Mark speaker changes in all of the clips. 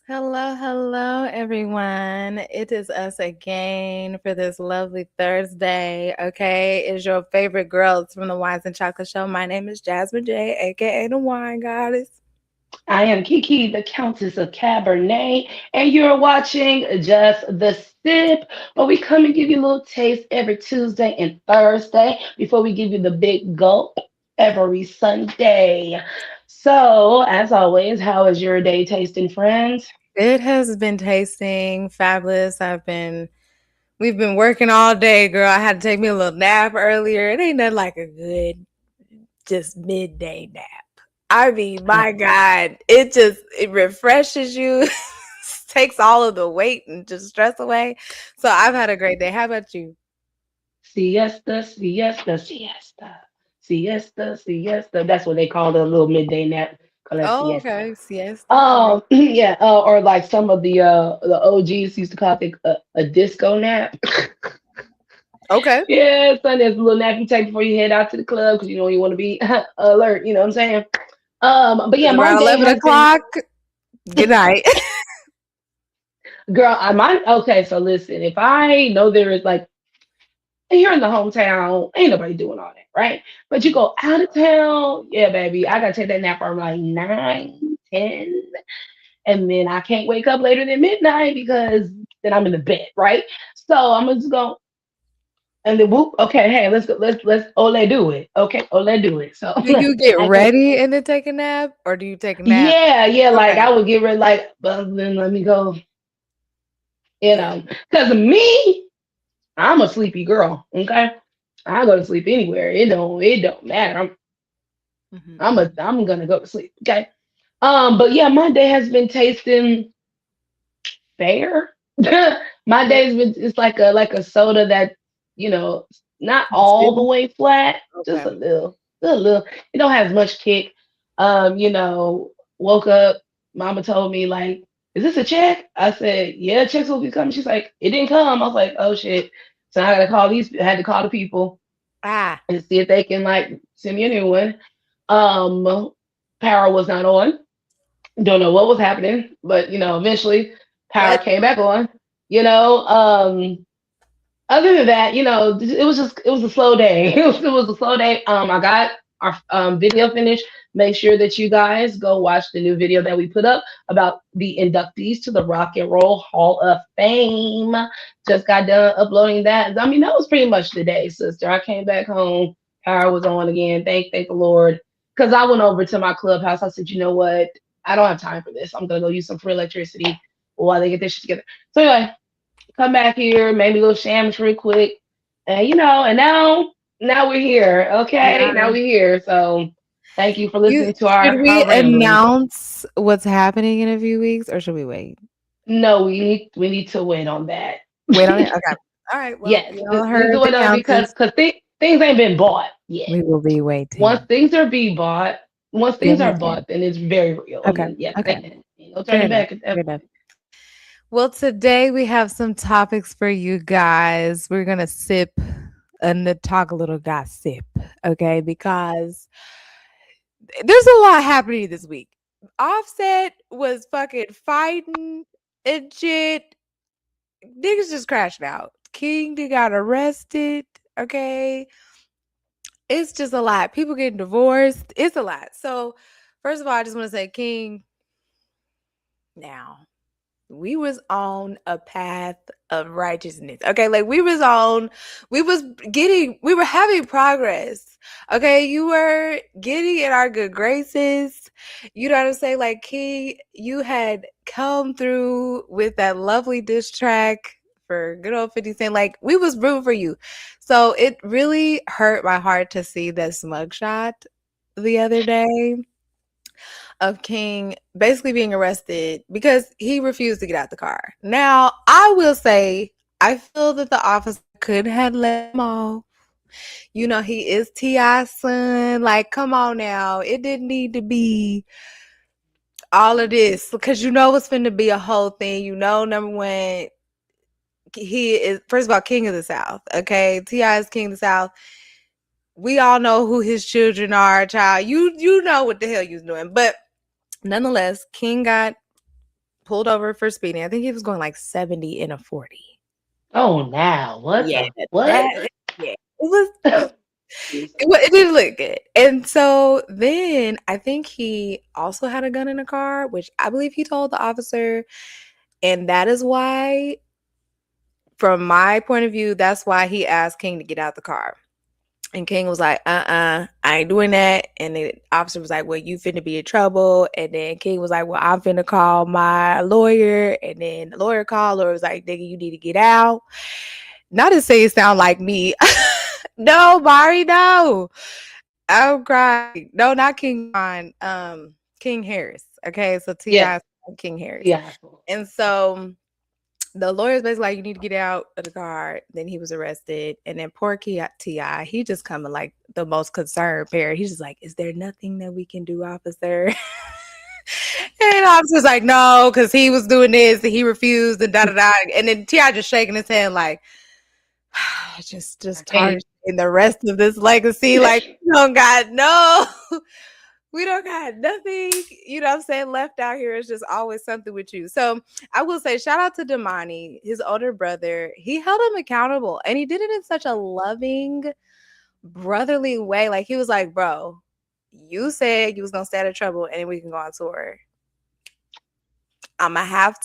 Speaker 1: Hello, hello, everyone. It is us again for this lovely Thursday. Okay, it's your favorite girls from the Wines and Chocolate Show. My name is Jasmine J, aka the Wine Goddess.
Speaker 2: I am Kiki, the Countess of Cabernet, and you're watching Just the Sip, where we come and give you a little taste every Tuesday and Thursday before we give you the big gulp every Sunday. So, as always, how is your day tasting, friends?
Speaker 1: It has been tasting fabulous. We've been working all day, girl. I had to take me a little nap earlier. It ain't nothing like a good, just midday nap. I mean, my God, it refreshes you, takes all of the weight and just stress away. So I've had a great day. How about you?
Speaker 2: Siesta, siesta, siesta. Siesta, siesta. That's what they call the little midday nap. Call that
Speaker 1: Oh,
Speaker 2: siesta.
Speaker 1: okay. Siesta. Okay.
Speaker 2: Yeah, or like some of the OGs used to call it a disco nap.
Speaker 1: Okay.
Speaker 2: Yeah, Sunday is a little nap you take before you head out to the club because you know you want to be alert. You know what I'm saying? But yeah,
Speaker 1: It's
Speaker 2: my
Speaker 1: around
Speaker 2: day
Speaker 1: 11
Speaker 2: has been,
Speaker 1: o'clock. Good night.
Speaker 2: girl. I might. Okay, so listen, if I know there is like here in the hometown, ain't nobody doing all that, right? But you go out of town, yeah, baby. I gotta take that nap from like 9, 10, and then I can't wake up later than midnight because then I'm in the bed, right? So I'm just going. And then whoop, okay, hey, let's go, let's Ole do it. Okay, Ole do it. So
Speaker 1: Do you get
Speaker 2: I go,
Speaker 1: ready and then take a nap? Or do you take a nap?
Speaker 2: yeah, like
Speaker 1: Okay.
Speaker 2: I would get ready like, well then let me go, you
Speaker 1: Yeah.
Speaker 2: know. Cause me, I'm a sleepy girl. Okay. I go to sleep anywhere. It don't matter.
Speaker 1: Hmm.
Speaker 2: I'm gonna go to sleep. Okay. But yeah, my day has been tasting fair. My
Speaker 1: Yeah.
Speaker 2: day's been it's like a soda that, you know, not all the
Speaker 1: Steady?
Speaker 2: way flat, just
Speaker 1: Okay.
Speaker 2: a little. It don't have as much kick. Woke up, mama told me like, is this a check? I said, yeah, checks will be coming. She's like, it didn't come. I was like, oh shit. So I had to call the people
Speaker 1: Ah.
Speaker 2: and see if they can like send me a new one. Um, Power was not on. Don't know what was happening, but eventually power
Speaker 1: What?
Speaker 2: came back on. You know, other than that, it was a slow day. It was a slow day. I got our video finished. Make sure that you guys go watch the new video that we put up about the inductees to the Rock and Roll Hall of Fame. Just got done uploading that. I mean, that was pretty much the day, sister. I came back home. Power was on again. Thank the Lord. Because I went over to my clubhouse. I said, you know what? I don't have time for this. I'm gonna go use some free electricity while they get this shit together. So anyway, come back here, maybe a little shams real quick, and now we're here. Okay, now
Speaker 1: Yeah.
Speaker 2: we're here. So thank you for listening to
Speaker 1: Should
Speaker 2: our
Speaker 1: we
Speaker 2: ramblings.
Speaker 1: announce what's happening in a few weeks or should we wait?
Speaker 2: No, we need to wait on that.
Speaker 1: Wait on it? Okay. All right. Well,
Speaker 2: Yes,
Speaker 1: y'all
Speaker 2: we need to
Speaker 1: heard the
Speaker 2: wait on it because
Speaker 1: countess.
Speaker 2: things ain't been bought yet.
Speaker 1: We will be
Speaker 2: Once
Speaker 1: waiting.
Speaker 2: things are be bought, once things
Speaker 1: Then we
Speaker 2: are
Speaker 1: can.
Speaker 2: bought, then it's very real, and
Speaker 1: Okay.
Speaker 2: then yes,
Speaker 1: Okay.
Speaker 2: ain't no
Speaker 1: Fair
Speaker 2: turning
Speaker 1: enough.
Speaker 2: back at
Speaker 1: Fair
Speaker 2: that
Speaker 1: enough.
Speaker 2: point.
Speaker 1: Well, today we have some topics for you guys. We're gonna sip and talk a little gossip, okay? Because there's a lot happening this week. Offset was fucking fighting and shit. Niggas just crashing out. King they got arrested. Okay. It's just a lot. People getting divorced. It's a lot. So first of all, I just want to say, King, now we was on a path of righteousness. Okay, like we were having progress. Okay, you were getting in our good graces. You know what I'm saying? Like King, you had come through with that lovely diss track for good old 50 Cent. Like we was rooting for you. So it really hurt my heart to see that smug shot the other day of King basically being arrested because he refused to get out the car. Now, I will say, I feel that the officer could have let him off. You know, he is T.I.'s son. Like, come on now. It didn't need to be all of this because you know it's finna be a whole thing. You know, number one, he is, first of all, King of the South. Okay. T.I. is King of the South. We all know who his children are, child. You know what the hell you was doing. But nonetheless, King got pulled over for speeding. I think he was going like 70 in a 40.
Speaker 2: Oh, now what
Speaker 1: Yeah,
Speaker 2: the what?
Speaker 1: that yeah. It didn't look good. And so then I think he also had a gun in the car, which I believe he told the officer. And that is why, from my point of view, that's why he asked King to get out the car. And King was like, I ain't doing that. And the officer was like, well, you finna be in trouble. And then King was like, well, I'm finna call my lawyer. And then the lawyer called, lawyer was like, nigga, you need to get out. Not to say it sound like me. No, Mari, no. I'm crying. No, not King Von, King Harris. Okay, so
Speaker 2: Yeah,
Speaker 1: T.I. King Harris.
Speaker 2: yeah.
Speaker 1: And so the lawyer's basically like, you need to get out of the car. Then he was arrested. And then poor T.I., he just coming like the most concerned parent. He's just like, is there nothing that we can do, officer? And the officer's like, no, because he was doing this and he refused and da-da-da. And then T.I. just shaking his hand like, just
Speaker 2: Okay.
Speaker 1: tarnishing the rest of this legacy. Like, we don't got no, we don't got nothing, you know what I'm saying, left out here. It's just always something with you. So I will say, shout out to Damani, his older brother. He held him accountable and he did it in such a loving, brotherly way. Like, he was like, bro, you said you was gonna stay out of trouble and then we can go on tour. I'm gonna have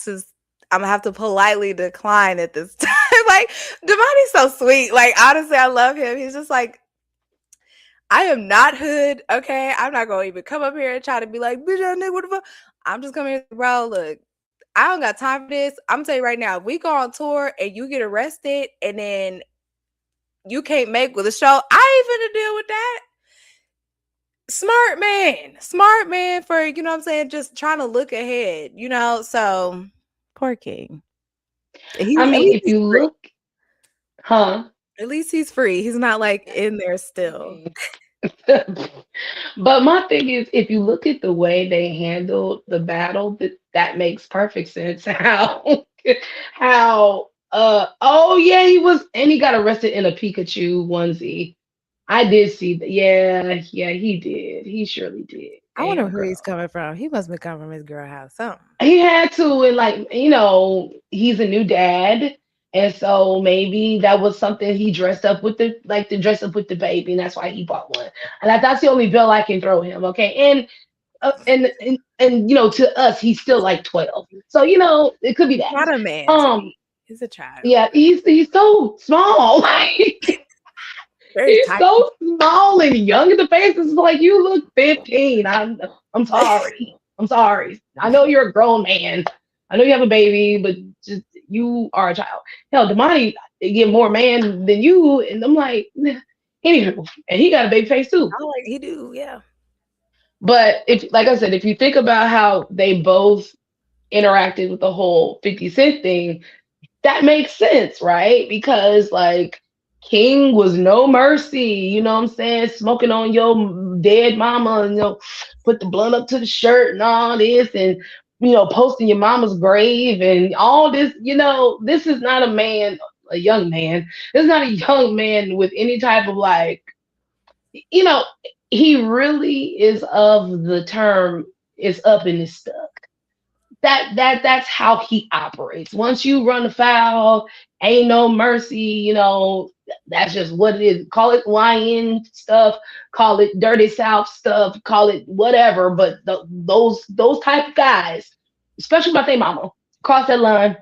Speaker 1: to politely decline at this time. Like, Damani's so sweet. Like, honestly, I love him. He's just like, I am not hood, okay? I'm not gonna even come up here and try to be like, bitch, nigga, what the fuck? I'm just coming here, bro. Look, I don't got time for this. I'm telling you right now, if we go on tour and you get arrested and then you can't make with a show, I ain't finna deal with that. Smart man for, you know what I'm saying, just trying to look ahead, you know? So, poor King.
Speaker 2: I
Speaker 1: At
Speaker 2: mean,
Speaker 1: least
Speaker 2: if
Speaker 1: he's
Speaker 2: you
Speaker 1: free.
Speaker 2: look, huh?
Speaker 1: At least he's free. He's not like in there still.
Speaker 2: But my thing is, if you look at the way they handled the battle, that makes perfect sense. Oh yeah, he was, and he got arrested in a Pikachu onesie. I did see that. Yeah, yeah, he did. He surely did.
Speaker 1: I wonder
Speaker 2: Damn
Speaker 1: who he's
Speaker 2: girl.
Speaker 1: coming from. He must be coming from his girl house. Something.
Speaker 2: He had to, and like, he's a new dad. And so maybe that was something he dressed up with, the like to dress up with the baby, and that's why he bought one. And that's the only bill I can throw him, okay? And to us, he's still like 12. So it could be
Speaker 1: He's
Speaker 2: that.
Speaker 1: not a man to
Speaker 2: Um,
Speaker 1: me. He's a child.
Speaker 2: yeah, he's so small. Like,
Speaker 1: Very
Speaker 2: he's
Speaker 1: tight.
Speaker 2: so small and young in the face. It's like, you look 15. I'm sorry. I'm sorry. I know you're a grown man. I know you have a baby, but just you are a child. Hell, Damani get more man than you, and I'm like, anywho, and he got a baby face too.
Speaker 1: Oh, like he do, yeah.
Speaker 2: But if, like I said, if you think about how they both interacted with the whole 50 Cent thing, that makes sense, right? Because like King was no mercy, you know what I'm saying? Smoking on your dead mama, and put the blunt up to the shirt and all this, and posting your mama's grave and all this. This is not a young man. This is not a young man with any type of like, you know, he really is of the term is up in his stuff. That's how he operates. Once you run afoul, ain't no mercy. That's just what it is. Call it YN stuff, call it dirty South stuff, call it whatever. But those type of guys, especially about their mama, cross that line,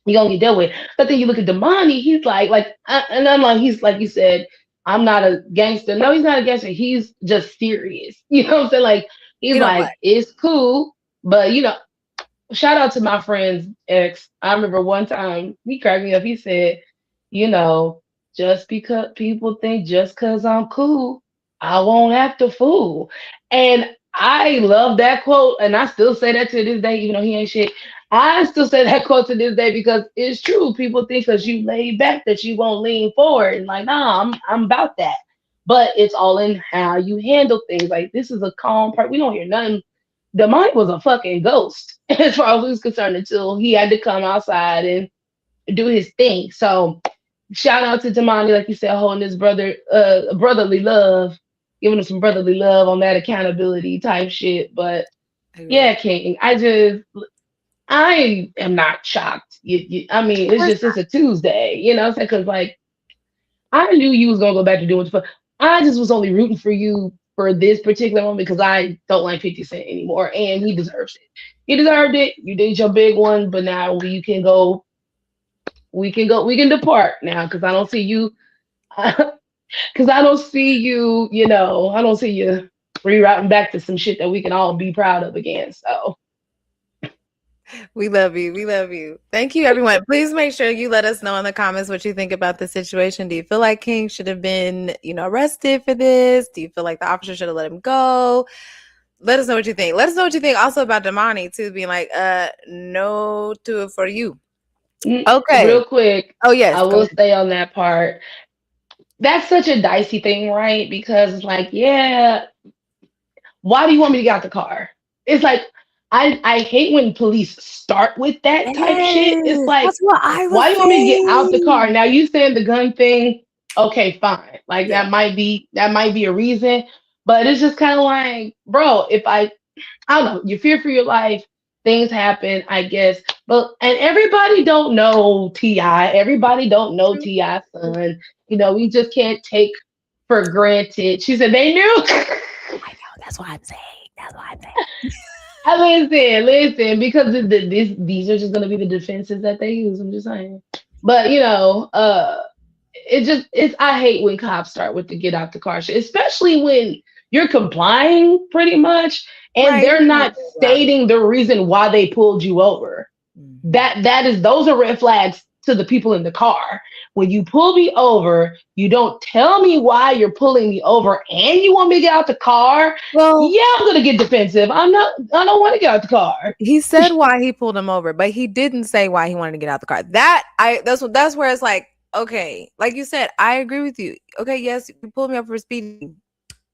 Speaker 2: you gonna get dealt with. But then you look at Damani, he's and I'm like, he's like you said, I'm not a gangster. No, he's not a gangster. He's just serious. You know what I'm saying? Like, he's
Speaker 1: He don't
Speaker 2: like,
Speaker 1: play.
Speaker 2: it's cool, but shout out to my friend's ex. I remember one time he cracked me up. He said, you know, just because people think just because I'm cool, I won't act a fool. And I love that quote. And I still say that to this day, even though he ain't shit. I still say that quote to this day because it's true. People think because you laid back that you won't lean forward. And like, nah, I'm about that. But it's all in how you handle things. Like, this is a calm part. We don't hear nothing. The Mike was a fucking ghost as far as we was concerned until he had to come outside and do his thing. So shout out to Damani, like you said, holding his brotherly love, giving him some brotherly love on that accountability type shit. But
Speaker 1: Agreed.
Speaker 2: yeah, King, I am not shocked. I mean,
Speaker 1: Of course
Speaker 2: it's a Tuesday, you know. Because like I knew you was gonna go back to doing stuff. I just was only rooting for you for this particular one because I don't like 50 Cent anymore, and he deserves it. He deserved it. You did your big one, but now we can go. We can depart now because I don't see you. Because I don't see you. You know, I don't see you rerouting back to some shit that we can all be proud of again. So
Speaker 1: We love you. We love you. Thank you, everyone. Please make sure you let us know in the comments what you think about the situation. Do you feel like King should have been, arrested for this? Do you feel like the officer should have let him go? Let us know what you think. Let us know what you think also about Damani too, being like, no to it for you. Okay.
Speaker 2: real quick,
Speaker 1: Oh yes,
Speaker 2: I
Speaker 1: go
Speaker 2: will
Speaker 1: ahead.
Speaker 2: stay on that part. That's such a dicey thing, right? Because it's like, yeah, why do you want me to get out the car? It's like I hate when police start with that type shit. It's
Speaker 1: Yes,
Speaker 2: like,
Speaker 1: that's what I was
Speaker 2: why do you want me to get out the car?
Speaker 1: saying.
Speaker 2: Now you saying the gun thing, okay, fine. Like
Speaker 1: Yeah.
Speaker 2: that might be a reason. But it's just kind of like, bro, if I don't know, you fear for your life, things happen, I guess. But and everybody don't know T.I. Everybody don't know
Speaker 1: True.
Speaker 2: T.I.'s son. You know, we just can't take for granted. She said they knew.
Speaker 1: I know. That's what I'm saying. That's what I'm saying.
Speaker 2: I listen, because these are just gonna be the defenses that they use. I'm just saying. But it's I hate when cops start with the get out the car shit, especially when you're complying pretty much and
Speaker 1: Right. He
Speaker 2: they're
Speaker 1: didn't
Speaker 2: not
Speaker 1: say about it.
Speaker 2: stating the reason why they pulled you over.
Speaker 1: Mhm.
Speaker 2: That is those are red flags to the people in the car. When you pull me over, you don't tell me why you're pulling me over and you want me to get out the car.
Speaker 1: Well,
Speaker 2: Yeah, I'm gonna get defensive. I don't want to get out the car.
Speaker 1: he said why he pulled him over, but he didn't say why he wanted to get out the car. That's where it's like, okay, like you said, I agree with you. Okay, yes, you pulled me up for speeding.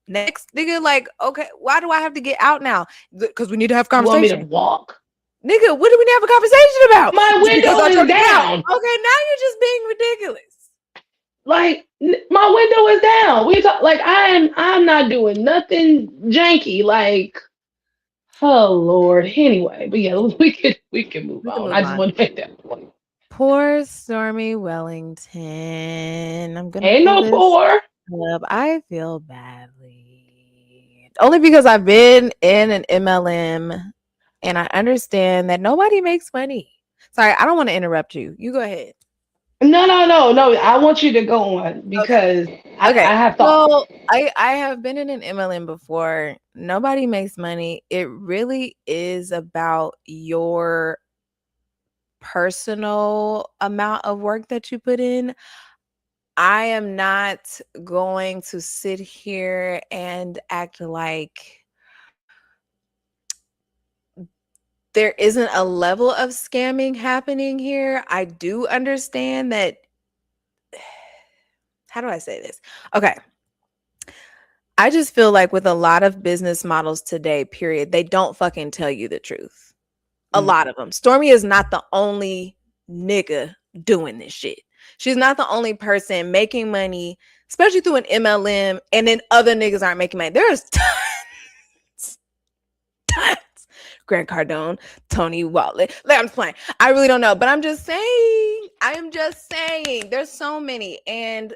Speaker 1: Next, nigga, like, okay, why do I have to get out now? Because we need to have a
Speaker 2: You want me to
Speaker 1: conversation.
Speaker 2: walk?
Speaker 1: Nigga, what do we need to have a conversation about?
Speaker 2: My
Speaker 1: Just because
Speaker 2: window
Speaker 1: I
Speaker 2: is
Speaker 1: told you get out.
Speaker 2: down.
Speaker 1: Okay, now you're just being ridiculous.
Speaker 2: Like my window is down. We talk like I'm not doing nothing janky. Like oh Lord. Anyway, but yeah, we can move
Speaker 1: We can
Speaker 2: on. I
Speaker 1: move
Speaker 2: just
Speaker 1: on.
Speaker 2: want to make that point.
Speaker 1: Poor Stormy Wellington. I'm gonna
Speaker 2: Ain't
Speaker 1: pull
Speaker 2: no
Speaker 1: this
Speaker 2: poor.
Speaker 1: up. I feel badly. Only because I've been in an MLM and I understand that nobody makes money. Sorry, I don't want to interrupt you. You go ahead.
Speaker 2: No. I want you to go on
Speaker 1: Okay.
Speaker 2: because
Speaker 1: Okay.
Speaker 2: I have thoughts.
Speaker 1: So I have been in an MLM before. Nobody makes money. It really is about your personal amount of work that you put in. I am not going to sit here and act like there isn't a level of scamming happening here. I do understand that. How do I say this? Okay. I just feel like with a lot of business models today, period, they don't fucking tell you the truth. A
Speaker 2: Mm.
Speaker 1: lot of them. Stormy is not the only nigga doing this shit. She's not the only person making money, especially through an MLM, and then other niggas aren't making money. There's tons. Grant Cardone, Tony Wallet. Like, I'm just playing. I really don't know, but I'm just saying. I am just saying. There's so many, and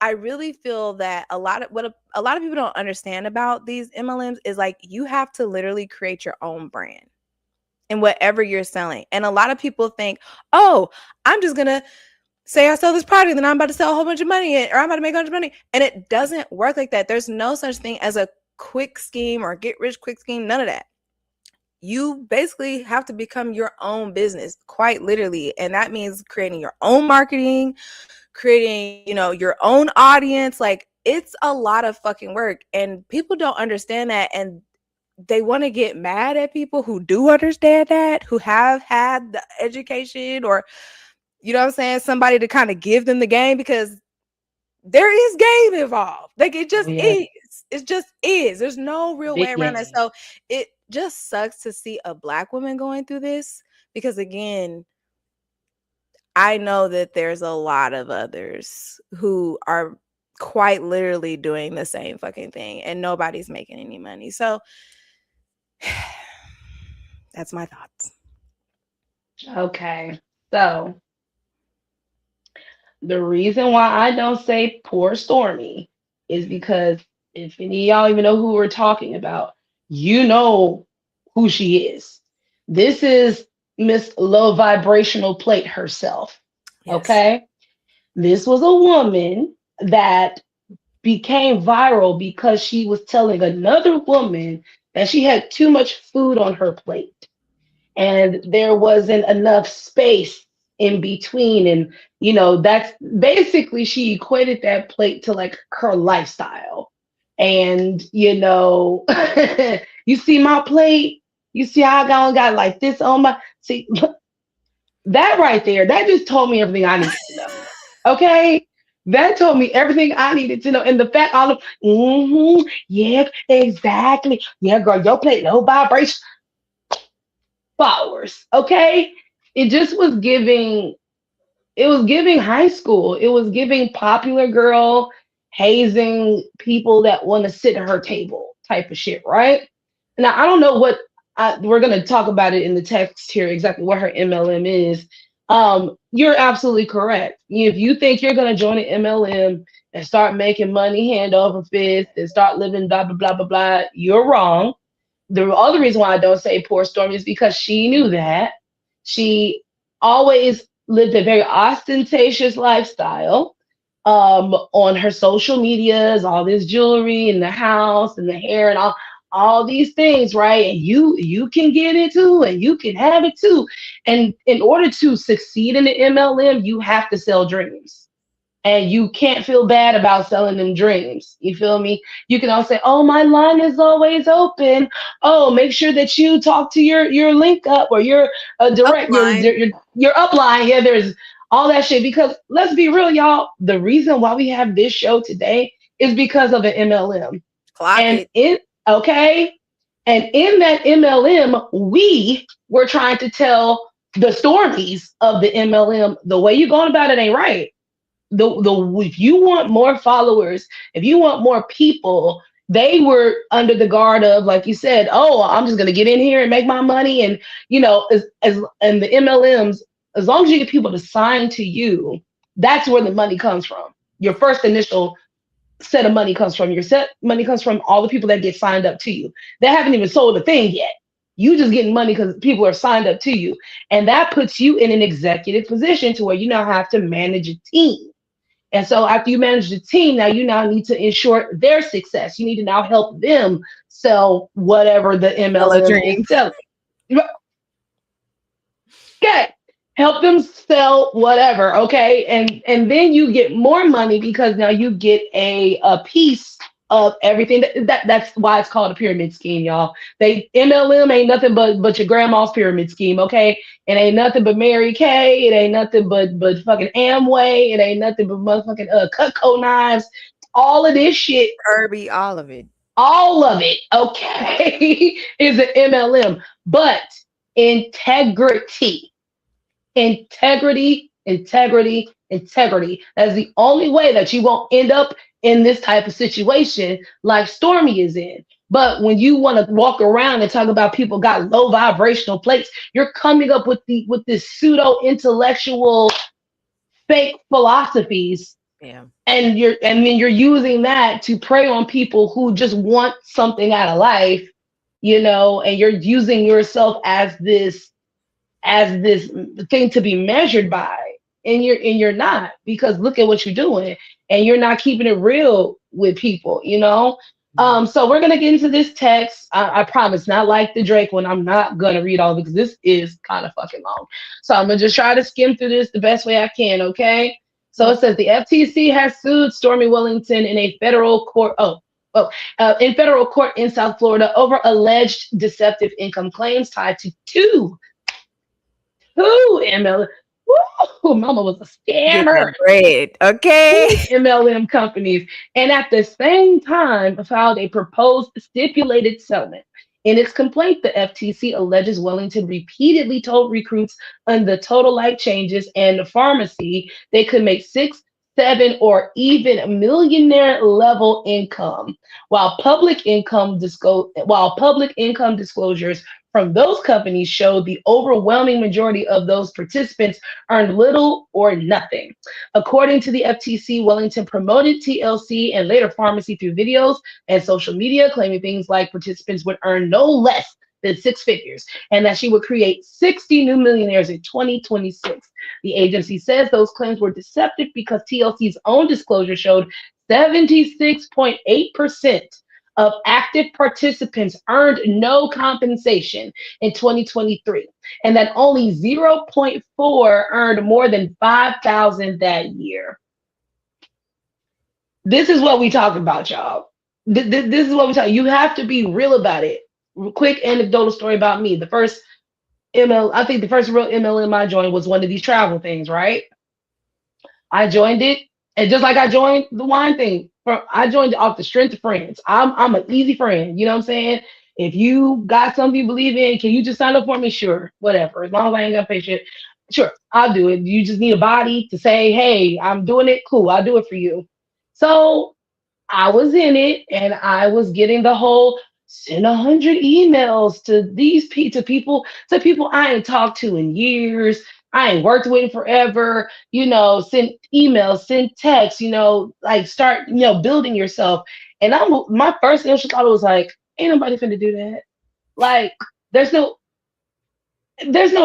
Speaker 1: I really feel that a lot of people don't understand about these MLMs is like you have to literally create your own brand in whatever you're selling. And a lot of people think, oh, I'm just gonna say I sell this product, then I'm about to sell a whole bunch of money, or I'm about to make a bunch of money. And it doesn't work like that. There's no such thing as a quick scheme or get rich quick scheme. None of that. You basically have to become your own business, quite literally. And that means creating your own marketing, creating, your own audience. Like it's a lot of fucking work. And people don't understand that. And they want to get mad at people who do understand that, who have had the education or, what I'm saying, somebody to kind of give them the game because there is game involved. Like it
Speaker 2: Oh
Speaker 1: just
Speaker 2: yeah,
Speaker 1: is. It just is. There's no real way
Speaker 2: big
Speaker 1: around it.
Speaker 2: game.
Speaker 1: So it just sucks to see a Black woman going through this because, again, I know that there's a lot of others who are quite literally doing the same fucking thing and nobody's making any money. So that's my thoughts.
Speaker 2: Okay. So the reason why I don't say poor Stormy is because if any of y'all even know who we're talking about, you know who she is. This is Miss Low Vibrational Plate herself.
Speaker 1: Yes.
Speaker 2: Okay. This was a woman that became viral because she was telling another woman that she had too much food on her plate and there wasn't enough space in between. And, that's basically she equated that plate to like her lifestyle. And, you see my plate, you see how I got like this on my, see, that right there, that just told me everything I needed to know. Okay. That told me everything I needed to know. And the fact all of, yeah, exactly. Yeah, girl, your plate, no vibration followers. Okay. It just was giving, it was giving high school. It was giving popular girl hazing people that want to sit at her table type of shit, right? Now, I don't know what we're going to talk about it in the text here, exactly what her MLM is. You're absolutely correct. If you think you're going to join an MLM and start making money hand over fist and start living blah, blah, blah, blah, blah, you're wrong. The other reason why I don't say poor Stormy is because she knew that. She always lived a very ostentatious lifestyle on her social medias, all this jewelry and the house and the hair and all these things, right? And you can get it too, and you can have it too. And in order to succeed in the MLM, you have to sell dreams and you can't feel bad about selling them dreams. You feel me? You can also say, "Oh, my line is always open. Oh, make sure that you talk to your link up or your direct
Speaker 1: Upline.
Speaker 2: your upline." Yeah, there's all that shit. Because let's be real, y'all. The reason why we have this show today is because of an MLM.
Speaker 1: Clock
Speaker 2: And
Speaker 1: it.
Speaker 2: in okay, and in that MLM, we were trying to tell the stories of the MLM. The way you're going about it ain't right. The if you want more followers, if you want more people, they were under the guard of, like you said, oh, I'm just gonna get in here and make my money. And as and the MLMs, as long as you get people to sign to you, that's where the money comes from. Your first initial set of money comes from. Your set money comes from all the people that get signed up to you. They haven't even sold a thing yet. You just getting money because people are signed up to you. And that puts you in an executive position to where you now have to manage a team. And so after you manage the team, now you now need to ensure their success. You need to now help them sell whatever the
Speaker 1: Hello,
Speaker 2: MLM is
Speaker 1: dreams.
Speaker 2: selling. Okay. Help them sell whatever. Okay. And then you get more money because now you get a piece of everything. That's why it's called a pyramid scheme, y'all. They MLM ain't nothing but your grandma's pyramid scheme, okay? It ain't nothing but Mary Kay. It ain't nothing but fucking Amway. It ain't nothing but motherfucking Cutco knives. All of this shit,
Speaker 1: Kirby, all of it.
Speaker 2: all of it, okay, is an MLM. But integrity, integrity. That's the only way that you won't end up in this type of situation like Stormy is in. But when you want to walk around and talk about people got low vibrational plates, you're coming up with this pseudo intellectual fake philosophies,
Speaker 1: Yeah.
Speaker 2: and then you're using that to prey on people who just want something out of life, and you're using yourself as this thing to be measured by, and you're not, because look at what you're doing, and you're not keeping it real with people.
Speaker 1: Mhm.
Speaker 2: So we're gonna get into this text. I promise, not like the Drake one. I'm not gonna read all because this is kind of fucking long. So I'm gonna just try to skim through this the best way I can. Okay. So it
Speaker 1: Okay.
Speaker 2: says the FTC has sued Stormy Wellington in a federal court. In federal court in South Florida over alleged deceptive income claims tied to two MLM. Woo, mama was a
Speaker 1: Get
Speaker 2: scammer.
Speaker 1: that bread. Okay.
Speaker 2: Two MLM companies, and at the same time filed a proposed stipulated settlement. In its complaint, the FTC alleges Wellington repeatedly told recruits on the Total Life Changes and the pharmacy they could make six, seven, or even millionaire level income, while public income disclosures from those companies showed the overwhelming majority of those participants earned little or nothing. According to the FTC, Wellington promoted TLC and later pharmacy through videos and social media, claiming things like participants would earn no less than six figures and that she would create 60 new millionaires in 2026. The agency says those claims were deceptive because TLC's own disclosure showed 76.8% of active participants earned no compensation in 2023, and that only 0.4 earned more than 5,000 that year. This is what we talk about, y'all. This is what we talk. You have to be real about it. Quick anecdotal story about me. I think the first real MLM I joined was one of these travel things, right? I joined it, and just like I joined the wine thing, I joined it off the strength of friends. I'm an easy friend, you know what I'm saying? If you got something you believe in, can you just sign up for me? Sure, whatever. As long as I ain't got to pay shit, sure, I'll do it. You just need a body to say, hey, I'm doing it. Cool, I'll do it for you. So I was in it, and I was getting the whole send 100 emails to people I ain't talked to in years. I ain't worked with in forever. Send emails, send texts. Like start building yourself. And my first initial thought was like, ain't nobody finna do that. Like there's no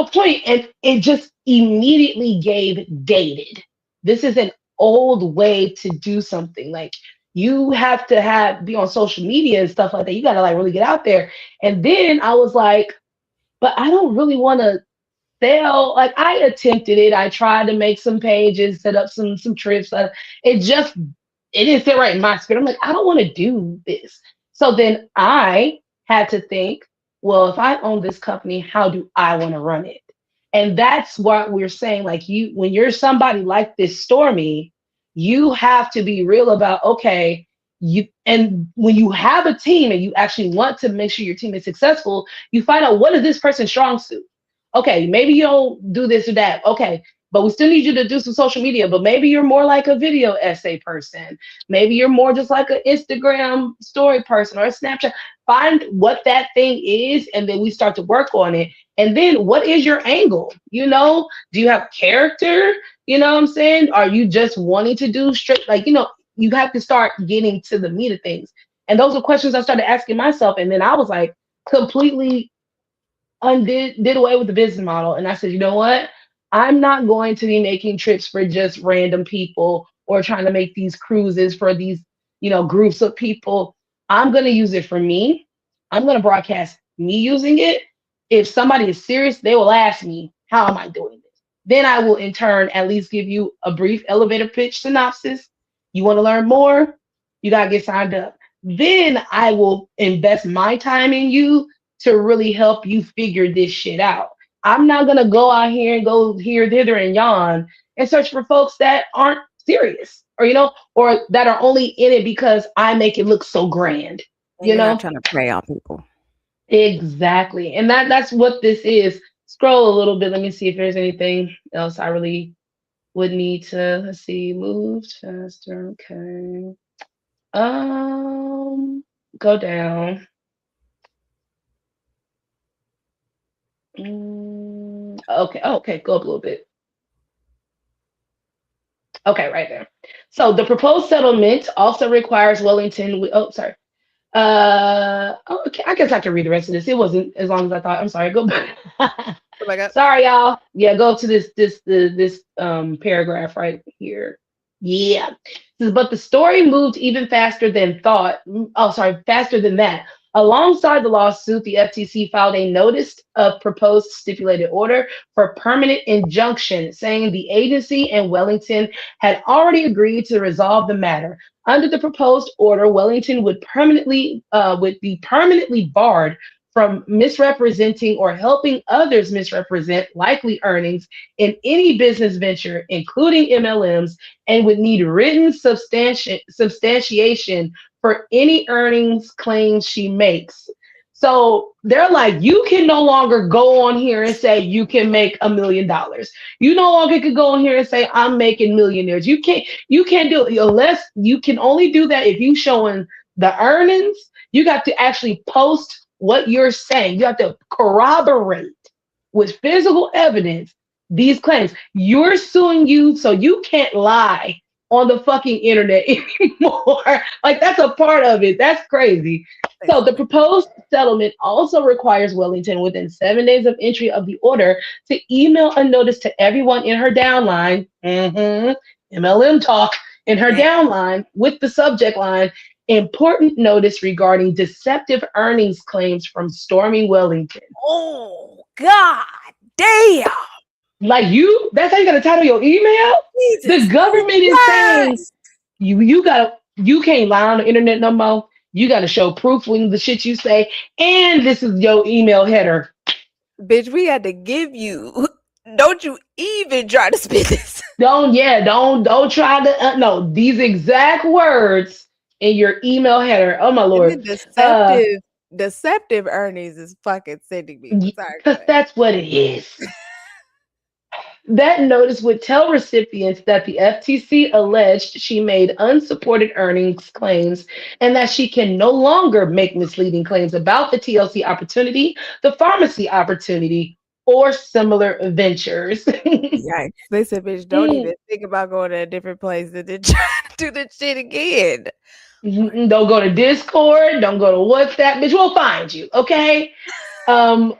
Speaker 2: point. And it just immediately gave dated. This is an old way to do something. Like you have to be on social media and stuff like that. You gotta like really get out there. And then I was like, but I don't really want to sell. Like I attempted it. I tried to make some pages, set up some trips. It didn't fit right in my spirit. I'm like, I don't want to do this. So then I had to think, well, if I own this company, how do I want to run it? And that's what we're saying. Like when you're somebody like this Stormy, you have to be real about, okay, and when you have a team and you actually want to make sure your team is successful, you find out what is this person's strong suit. Okay, maybe you don't do this or that. Okay, but we still need you to do some social media, but maybe you're more like a video essay person. Maybe you're more just like an Instagram story person or a Snapchat. Find what that thing is, and then we start to work on it. And then what is your angle? Do you have character? You know what I'm saying? Are you just wanting to do straight, like, you have to start getting to the meat of things. And those are questions I started asking myself. And then I was like, completely did away with the business model. And I said, you know what? I'm not going to be making trips for just random people or trying to make these cruises for these, groups of people. I'm going to use it for me. I'm going to broadcast me using it. If somebody is serious, they will ask me, how am I doing this? Then I will in turn at least give you a brief elevator pitch synopsis. You want to learn more? You got to get signed up. Then I will invest my time in you to really help you figure this shit out. I'm not going to go out here and go here, thither, and yon and search for folks that aren't serious or that are only in it because I make it look so grand.
Speaker 1: And you're not trying to prey on people.
Speaker 2: Exactly. And that's what this is. Scroll a little bit. Let me see if there's anything else I really would need to, let's see, moved faster. Okay. Go down. Okay, go up a little bit. Okay, right there. So the proposed settlement also requires Wellington. Sorry. Okay, I guess I can read the rest of this. It wasn't as long as I thought. I'm sorry. Go back.
Speaker 1: Oh my God.
Speaker 2: Sorry, y'all. Yeah, go up to this paragraph right here. Yeah. But the story moved even faster than thought. Oh, sorry, faster than that. Alongside the lawsuit, the FTC filed a notice of proposed stipulated order for permanent injunction, saying the agency and Wellington had already agreed to resolve the matter. Under the proposed order, Wellington would be permanently barred from misrepresenting or helping others misrepresent likely earnings in any business venture, including MLMs, and would need written substantiation for any earnings claims she makes. So they're like, you can no longer go on here and say you can make $1 million. You no longer could go on here and say I'm making millionaires. You can't do it unless you can only do that if you showing the earnings. You got to actually post what you're saying. You have to corroborate with physical evidence these claims. You're suing you, so you can't lie on the fucking internet anymore. Like that's a part of it. That's crazy. So the
Speaker 1: Basically.
Speaker 2: proposed settlement also requires Wellington within 7 days of entry of the order to email a notice to everyone in her downline, MLM talk, in her
Speaker 1: Damn.
Speaker 2: downline with the subject line, important notice regarding deceptive earnings claims from Stormy Wellington.
Speaker 1: Oh God damn.
Speaker 2: Like that's how you gotta title your email? The
Speaker 1: Jesus
Speaker 2: government is saying
Speaker 1: Christ.
Speaker 2: you can't lie on the internet no more. You gotta show proof when the shit you say, and this is your email header.
Speaker 1: Bitch, we had to give you. Don't you even try to spit this.
Speaker 2: Don't try to no these exact words in your email header. Oh my
Speaker 1: And
Speaker 2: lord.
Speaker 1: then
Speaker 2: Uh
Speaker 1: deceptive earnings is fucking sending me. But sorry, go
Speaker 2: because that's what it is. That notice would tell recipients that the FTC alleged she made unsupported earnings claims and that she can no longer make misleading claims about the TLC opportunity, the pharmacy opportunity, or similar ventures.
Speaker 1: Yikes. They said, bitch, don't even think about going to a different place and then try to do the shit again.
Speaker 2: Don't go to Discord, don't go to WhatsApp, bitch, we'll find you, okay? Um,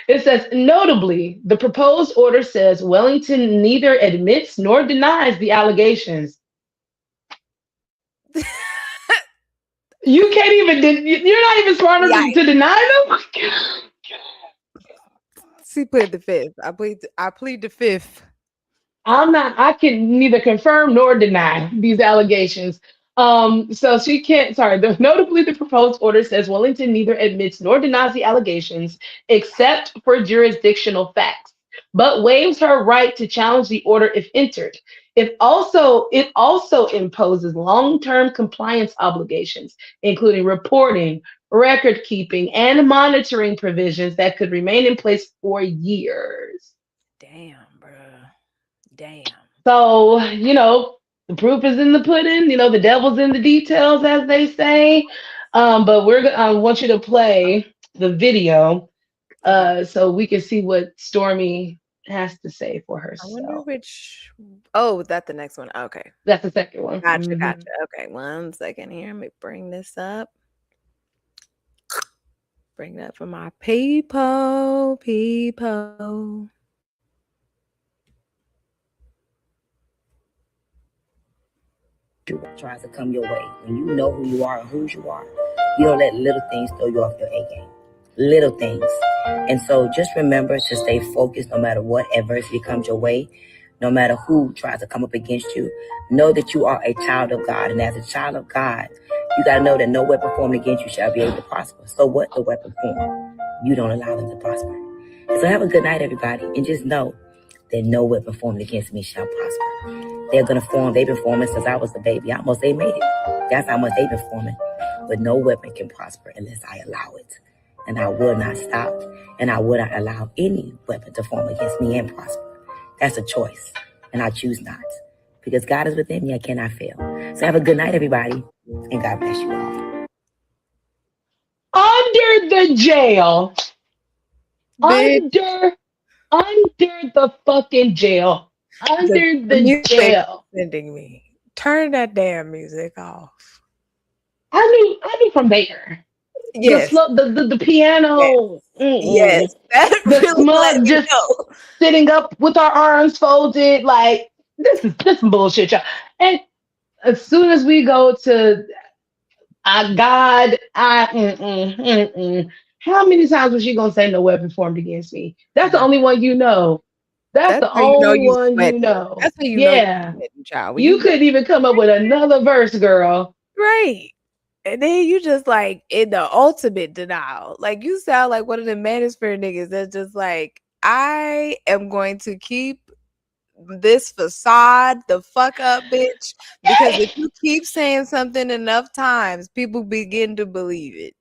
Speaker 2: it says, notably, the proposed order says Wellington neither admits nor denies the allegations. You can't even, you're not even smart enough
Speaker 1: Yikes.
Speaker 2: to deny them?
Speaker 1: She plead the fifth. I plead the fifth.
Speaker 2: I can neither confirm nor deny these allegations. So she can't, sorry, notably the proposed order says Wellington neither admits nor denies the allegations except for jurisdictional facts, but waives her right to challenge the order if entered. It also imposes long-term compliance obligations, including reporting, record keeping, and monitoring provisions that could remain in place for years.
Speaker 1: Damn, bruh. Damn.
Speaker 2: So, the proof is in the pudding, the devil's in the details, as they say. But I want you to play the video
Speaker 1: Okay.
Speaker 2: so we can see what Stormy has to say for
Speaker 1: I wonder
Speaker 2: herself.
Speaker 1: which. Oh, that's the next one. Okay.
Speaker 2: That's the second one.
Speaker 1: Gotcha. Gotcha. Okay. 1 second here. Let me bring this up. Bring that for my people. People.
Speaker 3: Tries to come your way. When you know who you are and whose you are, you don't let little things throw you off your A game. Little things. And so just remember to stay focused no matter what adversity comes your way, no matter who tries to come up against you. Know that you are a child of God. And as a child of God, you got to know that no weapon formed against you shall be able to prosper. So what the weapon formed, you don't allow them to prosper. And so have a good night, everybody. And just know that no weapon formed against me shall prosper. They're going to form. They've been forming since I was a baby. Almost they made it. That's how much they've been forming. But no weapon can prosper unless I allow it. And I will not stop. And I will not allow any weapon to form against me and prosper. That's a choice. And I choose not. Because God is within me, I cannot fail. So have a good night, everybody. And God bless you all.
Speaker 2: Under the jail.
Speaker 1: Bitch.
Speaker 2: Under the fucking jail. Under
Speaker 1: The
Speaker 2: the
Speaker 1: music
Speaker 2: jail.
Speaker 1: sending me. Turn that damn music off.
Speaker 2: I knew from there. The
Speaker 1: Yes.
Speaker 2: slow, the
Speaker 1: Yes.
Speaker 2: piano,
Speaker 1: Yes. That
Speaker 2: the
Speaker 1: really let
Speaker 2: smug,
Speaker 1: me
Speaker 2: just
Speaker 1: know.
Speaker 2: sitting up with our arms folded, like this some bullshit, y'all. And as soon as we go to God, how many times was she gonna say no weapon formed against me? That's the
Speaker 1: No.
Speaker 2: only one you know. That's
Speaker 1: That's
Speaker 2: the
Speaker 1: how you know
Speaker 2: only
Speaker 1: you
Speaker 2: one you
Speaker 1: sweating.
Speaker 2: know.
Speaker 1: That's how you know you
Speaker 2: Yeah,
Speaker 1: sweating, child. When
Speaker 2: you
Speaker 1: you
Speaker 2: couldn't even come up with another verse, girl.
Speaker 1: right. And then you just like in the ultimate denial. Like you sound like one of the manosphere niggas that's just like, I am going to keep this facade the fuck up, bitch. Because if you keep saying something enough times, people begin to believe it.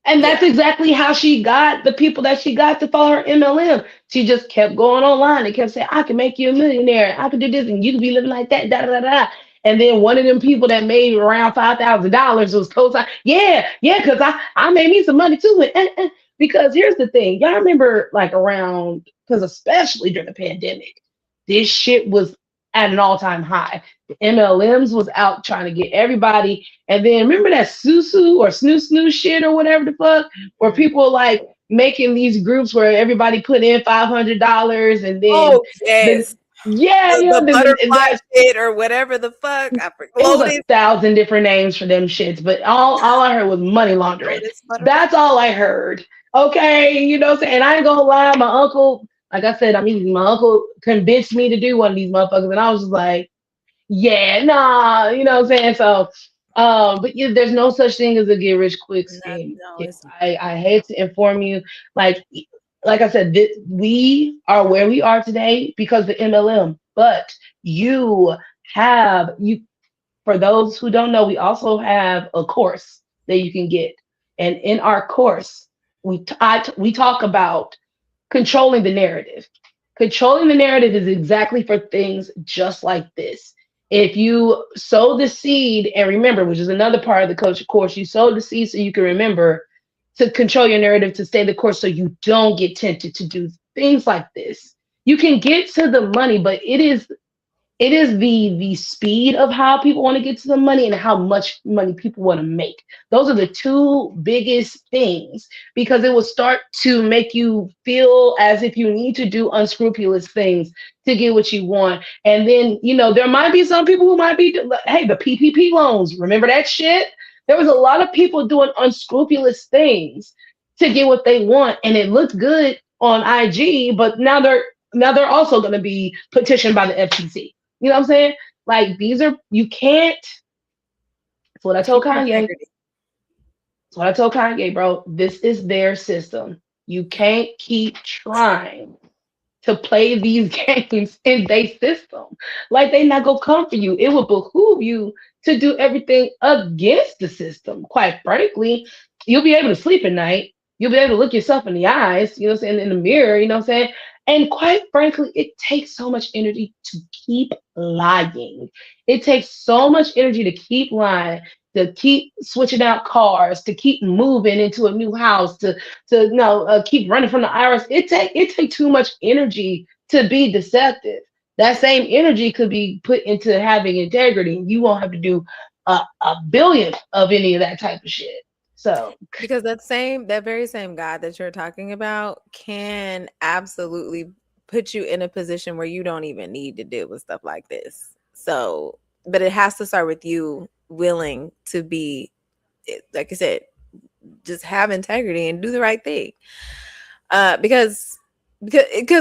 Speaker 2: And
Speaker 1: Yeah.
Speaker 2: that's exactly how she got the people that she got to follow her MLM. She just kept going online and kept saying, I can make you a millionaire. I can do this and you can be living like that. Da, da, da, da. And then one of them people that made around $5,000 was co-sign. Yeah, yeah, because I made me some money too. Because here's the thing, y'all remember like around, because especially during the pandemic, this shit was at an all-time high. The MLMs was out trying to get everybody. And then remember that Susu or Snoo shit or whatever the fuck, where people like making these groups where everybody put in $500 and then
Speaker 1: Oh yes,
Speaker 2: yeah,
Speaker 1: the
Speaker 2: and
Speaker 1: butterfly
Speaker 2: that
Speaker 1: shit or whatever the fuck. I
Speaker 2: it was
Speaker 1: Lotus,
Speaker 2: 1,000 different names for them shits, but all I heard was money laundering.
Speaker 1: Lotus butterfly.
Speaker 2: That's all I heard. Okay, you know what I'm saying? And I ain't gonna lie, my uncle, like I said, I'm easy. My uncle convinced me to do one of these motherfuckers, and I was just like, yeah, nah, you know what I'm saying? So, but yeah, there's no such thing as a get rich quick scheme.
Speaker 1: No,
Speaker 2: Yeah,
Speaker 1: it's
Speaker 2: I hate to inform you, like like I said, we are where we are today because of the MLM, but you have you for those who don't know, we also have a course that you can get. And in our course, we talk about controlling the narrative. Controlling the narrative is exactly for things just like this. If you sow the seed, and remember, which is another part of the coach course, you sow the seed so you can remember to control your narrative, to stay the course so you don't get tempted to do things like this. You can get to the money, but it is the speed of how people want to get to the money and how much money people want to make. Those are the two biggest things, because it will start to make you feel as if you need to do unscrupulous things to get what you want. And then, there might be some people who might be, hey, the PPP loans, remember that shit? There was a lot of people doing unscrupulous things to get what they want, and it looked good on IG, but now they're also going to be petitioned by the FTC. You know what I'm saying? Like, you can't. That's what I told
Speaker 1: keep your
Speaker 2: Kanye.
Speaker 1: integrity.
Speaker 2: That's what I told Kanye, bro. This is their system. You can't keep trying to play these games in their system. Like, they not gonna come for you. It would behoove you to do everything against the system. Quite frankly, you'll be able to sleep at night. You'll be able to look yourself in the eyes, you know what I'm saying, in the mirror, you know what I'm saying? And quite frankly, it takes so much energy to keep lying. It takes so much energy to keep lying, to keep switching out cars, to keep moving into a new house, to keep running from the IRS. It take too much energy to be deceptive. That same energy could be put into having integrity. You won't have to do a billionth of any of that type of shit. So
Speaker 1: Because that very same God that you're talking about can absolutely put you in a position where you don't even need to deal with stuff like this. So, but it has to start with you willing to be, like I said, just have integrity and do the right thing. Because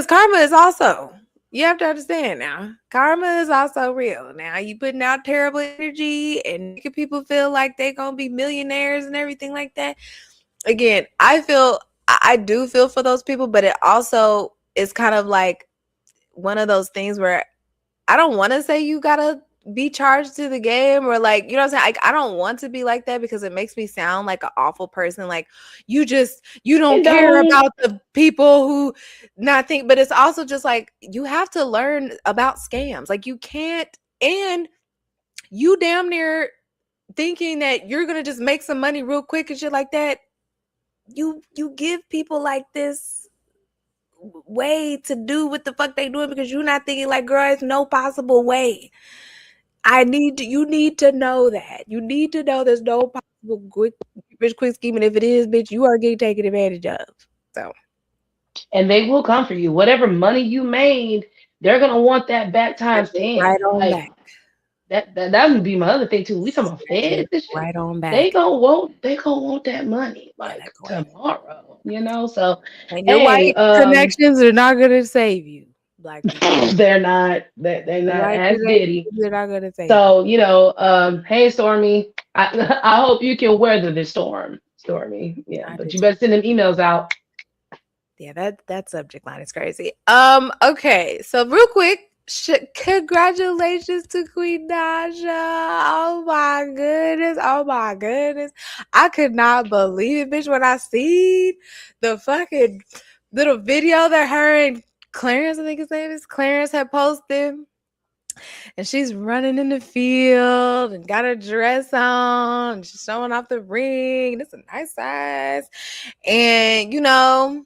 Speaker 1: karma is also, you have to understand now, karma is also real. Now you putting out terrible energy and making people feel like they're gonna be millionaires and everything like that. Again, I do feel for those people, but it also is kind of like one of those things where I don't want to say you gotta be charged to the game, or like, you know what I'm saying? Like, I don't want to be like that because it makes me sound like an awful person. Like, you don't
Speaker 2: it
Speaker 1: care
Speaker 2: don't.
Speaker 1: about the people who not think, but it's also just like, you have to learn about scams. Like, you can't, and you damn near thinking that you're gonna just make some money real quick and shit like that. You give people like this way to do what the fuck they doing because you're not thinking like, girl, it's no possible way. You need to know that. You need to know there's no possible quick scheme, and if it is, bitch, you are getting taken advantage of. So,
Speaker 2: And they will come for you. Whatever money you made, they're gonna want that back times 10.
Speaker 1: right on
Speaker 2: Like
Speaker 1: back.
Speaker 2: that would be my other thing too. We talking about
Speaker 1: Snatch
Speaker 2: feds
Speaker 1: it
Speaker 2: and shit.
Speaker 1: right on
Speaker 2: They
Speaker 1: back.
Speaker 2: gonna want that money
Speaker 1: Yeah,
Speaker 2: like
Speaker 1: that coin.
Speaker 2: tomorrow. So
Speaker 1: And your
Speaker 2: hey,
Speaker 1: white connections are not gonna save you, black people.
Speaker 2: they're
Speaker 1: The
Speaker 2: not
Speaker 1: white
Speaker 2: as Diddy.
Speaker 1: connections are not gonna save you.
Speaker 2: So, hey Stormy, I hope you can weather the storm, Stormy. Yeah,
Speaker 1: I
Speaker 2: but
Speaker 1: did
Speaker 2: you
Speaker 1: too.
Speaker 2: better send them emails out.
Speaker 1: Yeah, that subject line is crazy. Okay, so real quick, congratulations to Queen Naja. Oh my goodness. Oh my goodness. I could not believe it, bitch, when I seen the fucking little video that her and Clarence, I think his name is Clarence, had posted And she's running in the field and got her dress on. And she's showing off the ring. It's a nice size. And, you know,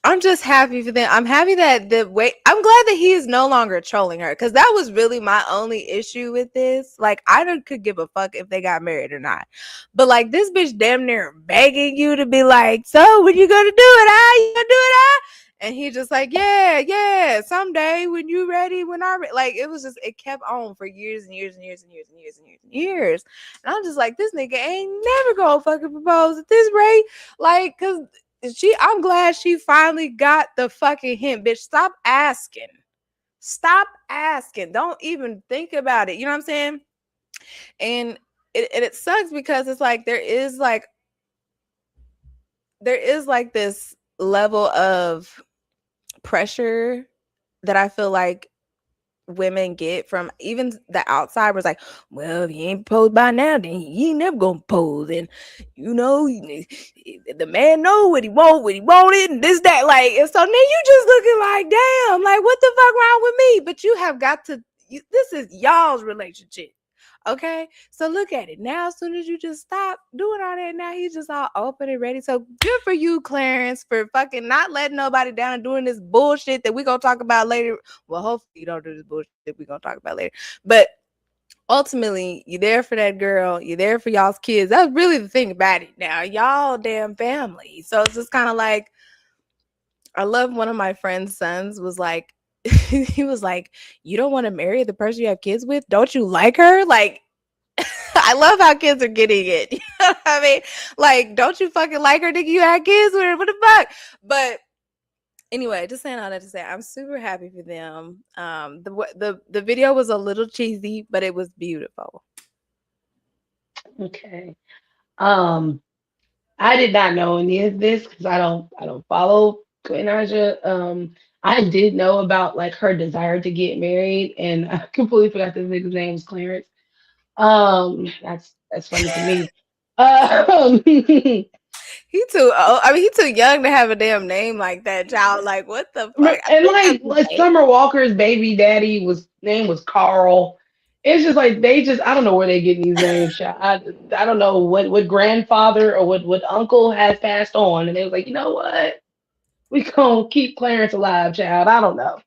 Speaker 1: I'm just happy for them. I'm happy that I'm glad that he is no longer trolling her, because that was really my only issue with this. Like, could give a fuck if they got married or not. But like, this bitch damn near begging you to be like, so when you gonna do it? You gonna do it? And he just like, yeah, someday when you ready, when I'm like, it was just, it kept on for years and years and years and years and years and years and years. And I'm just like, this nigga ain't never gonna fucking propose at this rate. Like, cause I'm glad she finally got the fucking hint, bitch. Stop asking. Don't even think about it. You know what I'm saying? And it sucks because it's like there is like this level of pressure that I feel like women get from even the outside, was like, well, if he ain't proposed by now, then he ain't never gonna propose. And you know, the man know what he wanted, and this, that, like, and so now you just looking like, damn, like, what the fuck wrong with me? But you have got to, this is y'all's relationship. Okay, so look at it now. As soon as you just stop doing all that, now he's just all open and ready. So good for you, Clarence, for fucking not letting nobody down and doing this bullshit that we gonna talk about later. Well, hopefully you don't do this bullshit that we gonna talk about later. But ultimately, you're there for that girl. You're there for y'all's kids. That's really the thing about it. Now, y'all damn family. So it's just kind of like, I love one of my friend's sons was like, he was like, you don't want to marry the person you have kids with? Don't you like her? Like, I love how kids are getting it. You know what I mean? Like, don't you fucking like her? Nigga, you had kids with her? What the fuck? But anyway, just saying all that to say, I'm super happy for them. The video was a little cheesy, but it was beautiful.
Speaker 2: Okay. I did not know any of this because I don't follow Queen Naja. I did know about like her desire to get married, and I completely forgot this nigga's name was Clarence. That's funny to me.
Speaker 1: He too old. I mean, he too young to have a damn name like that, child. Like, what the fuck?
Speaker 2: And like Summer Walker's baby daddy name was Carl. It's just like I don't know where they getting these names. I don't know what grandfather or what uncle has passed on, and they was like, you know what, we gonna keep Clarence alive, child. I don't know.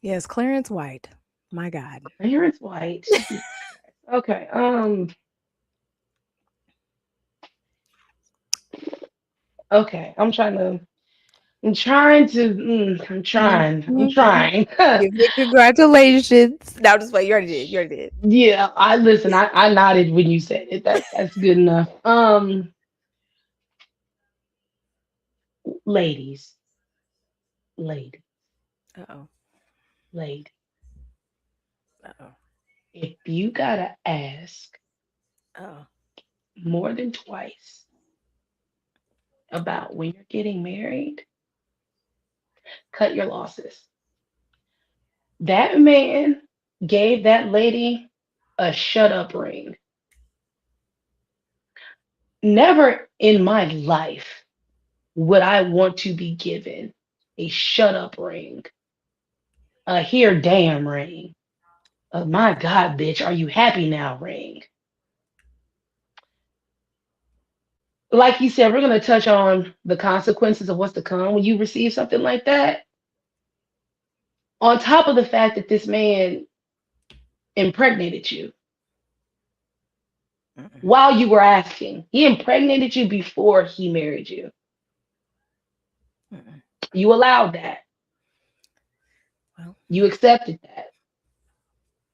Speaker 1: Yes, Clarence White. My God,
Speaker 2: Clarence White. Okay. Okay. I'm trying. I'm trying.
Speaker 1: Give me congratulations. No, just wait. You already did.
Speaker 2: Yeah, I listen. I nodded when you said it. That's good enough. Ladies.
Speaker 1: Uh-oh.
Speaker 2: Lady.
Speaker 1: Uh-oh.
Speaker 2: If you gotta ask
Speaker 1: Oh.
Speaker 2: more than twice about when you're getting married, cut your losses. That man gave that lady a shut up ring. Never in my life would I want to be given a shut up ring, a here damn ring, a my God, bitch, are you happy now ring. Like you said, we're going to touch on the consequences of what's to come when you receive something like that. On top of the fact that this man impregnated you while you were asking, he impregnated you before he married you. You allowed that.
Speaker 1: Well,
Speaker 2: you accepted that.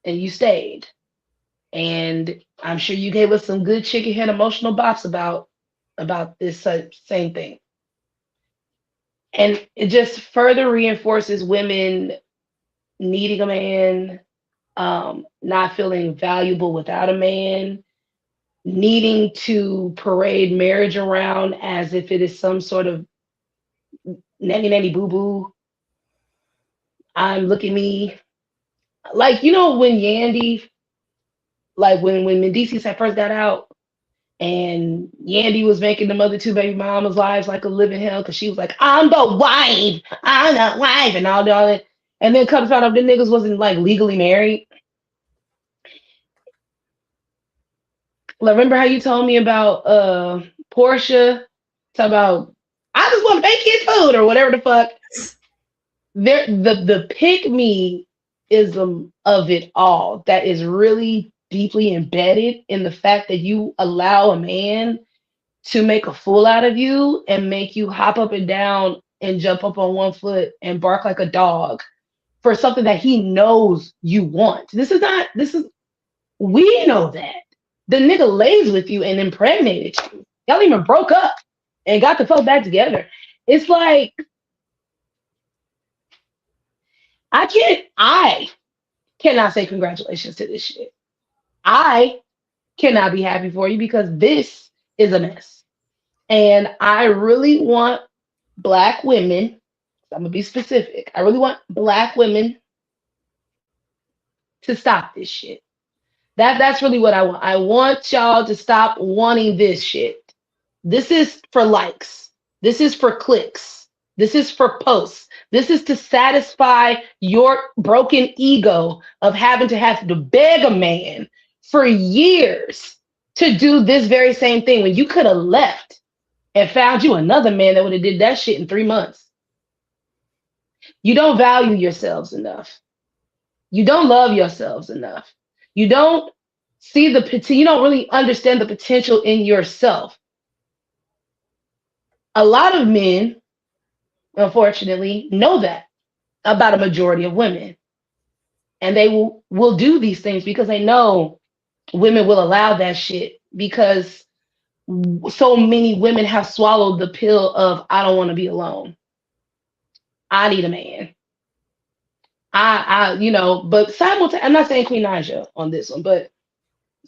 Speaker 2: And you stayed. And I'm sure you gave us some good chicken head emotional bops about this same thing. And it just further reinforces women needing a man, not feeling valuable without a man, needing to parade marriage around as if it is some sort of nanny boo boo. Look at me. Like, you know, when Yandy, like when Mendices had first got out, and Yandy was making the other two baby mamas' lives like a living hell because she was like, I'm the wife, and all that. And then comes out of the niggas wasn't like legally married. remember how you told me about Portia? Talk about I just want to make kids food or whatever the fuck. There, the pick me ism of it all that is really deeply embedded in the fact that you allow a man to make a fool out of you and make you hop up and down and jump up on one foot and bark like a dog for something that he knows you want. We know that. The nigga lays with you and impregnated you. Y'all even broke up and got the fuck back together. It's like, I cannot say congratulations to this shit. I cannot be happy for you because this is a mess. And I really want Black women, I'm gonna be specific. I really want Black women to stop this shit. That's really what I want. I want y'all to stop wanting this shit. This is for likes. This is for clicks. This is for posts. This is to satisfy your broken ego of having to have to beg a man for years to do this very same thing when you could have left and found you another man that would have did that shit in 3 months. You don't value yourselves enough. You don't love yourselves enough. You don't see the potential. You don't really understand the potential in yourself. A lot of men, unfortunately, know that about a majority of women. And they will do these things because they know women will allow that shit because so many women have swallowed the pill of I don't want to be alone. I need a man. But simultaneously, I'm not saying Queen Naja on this one, but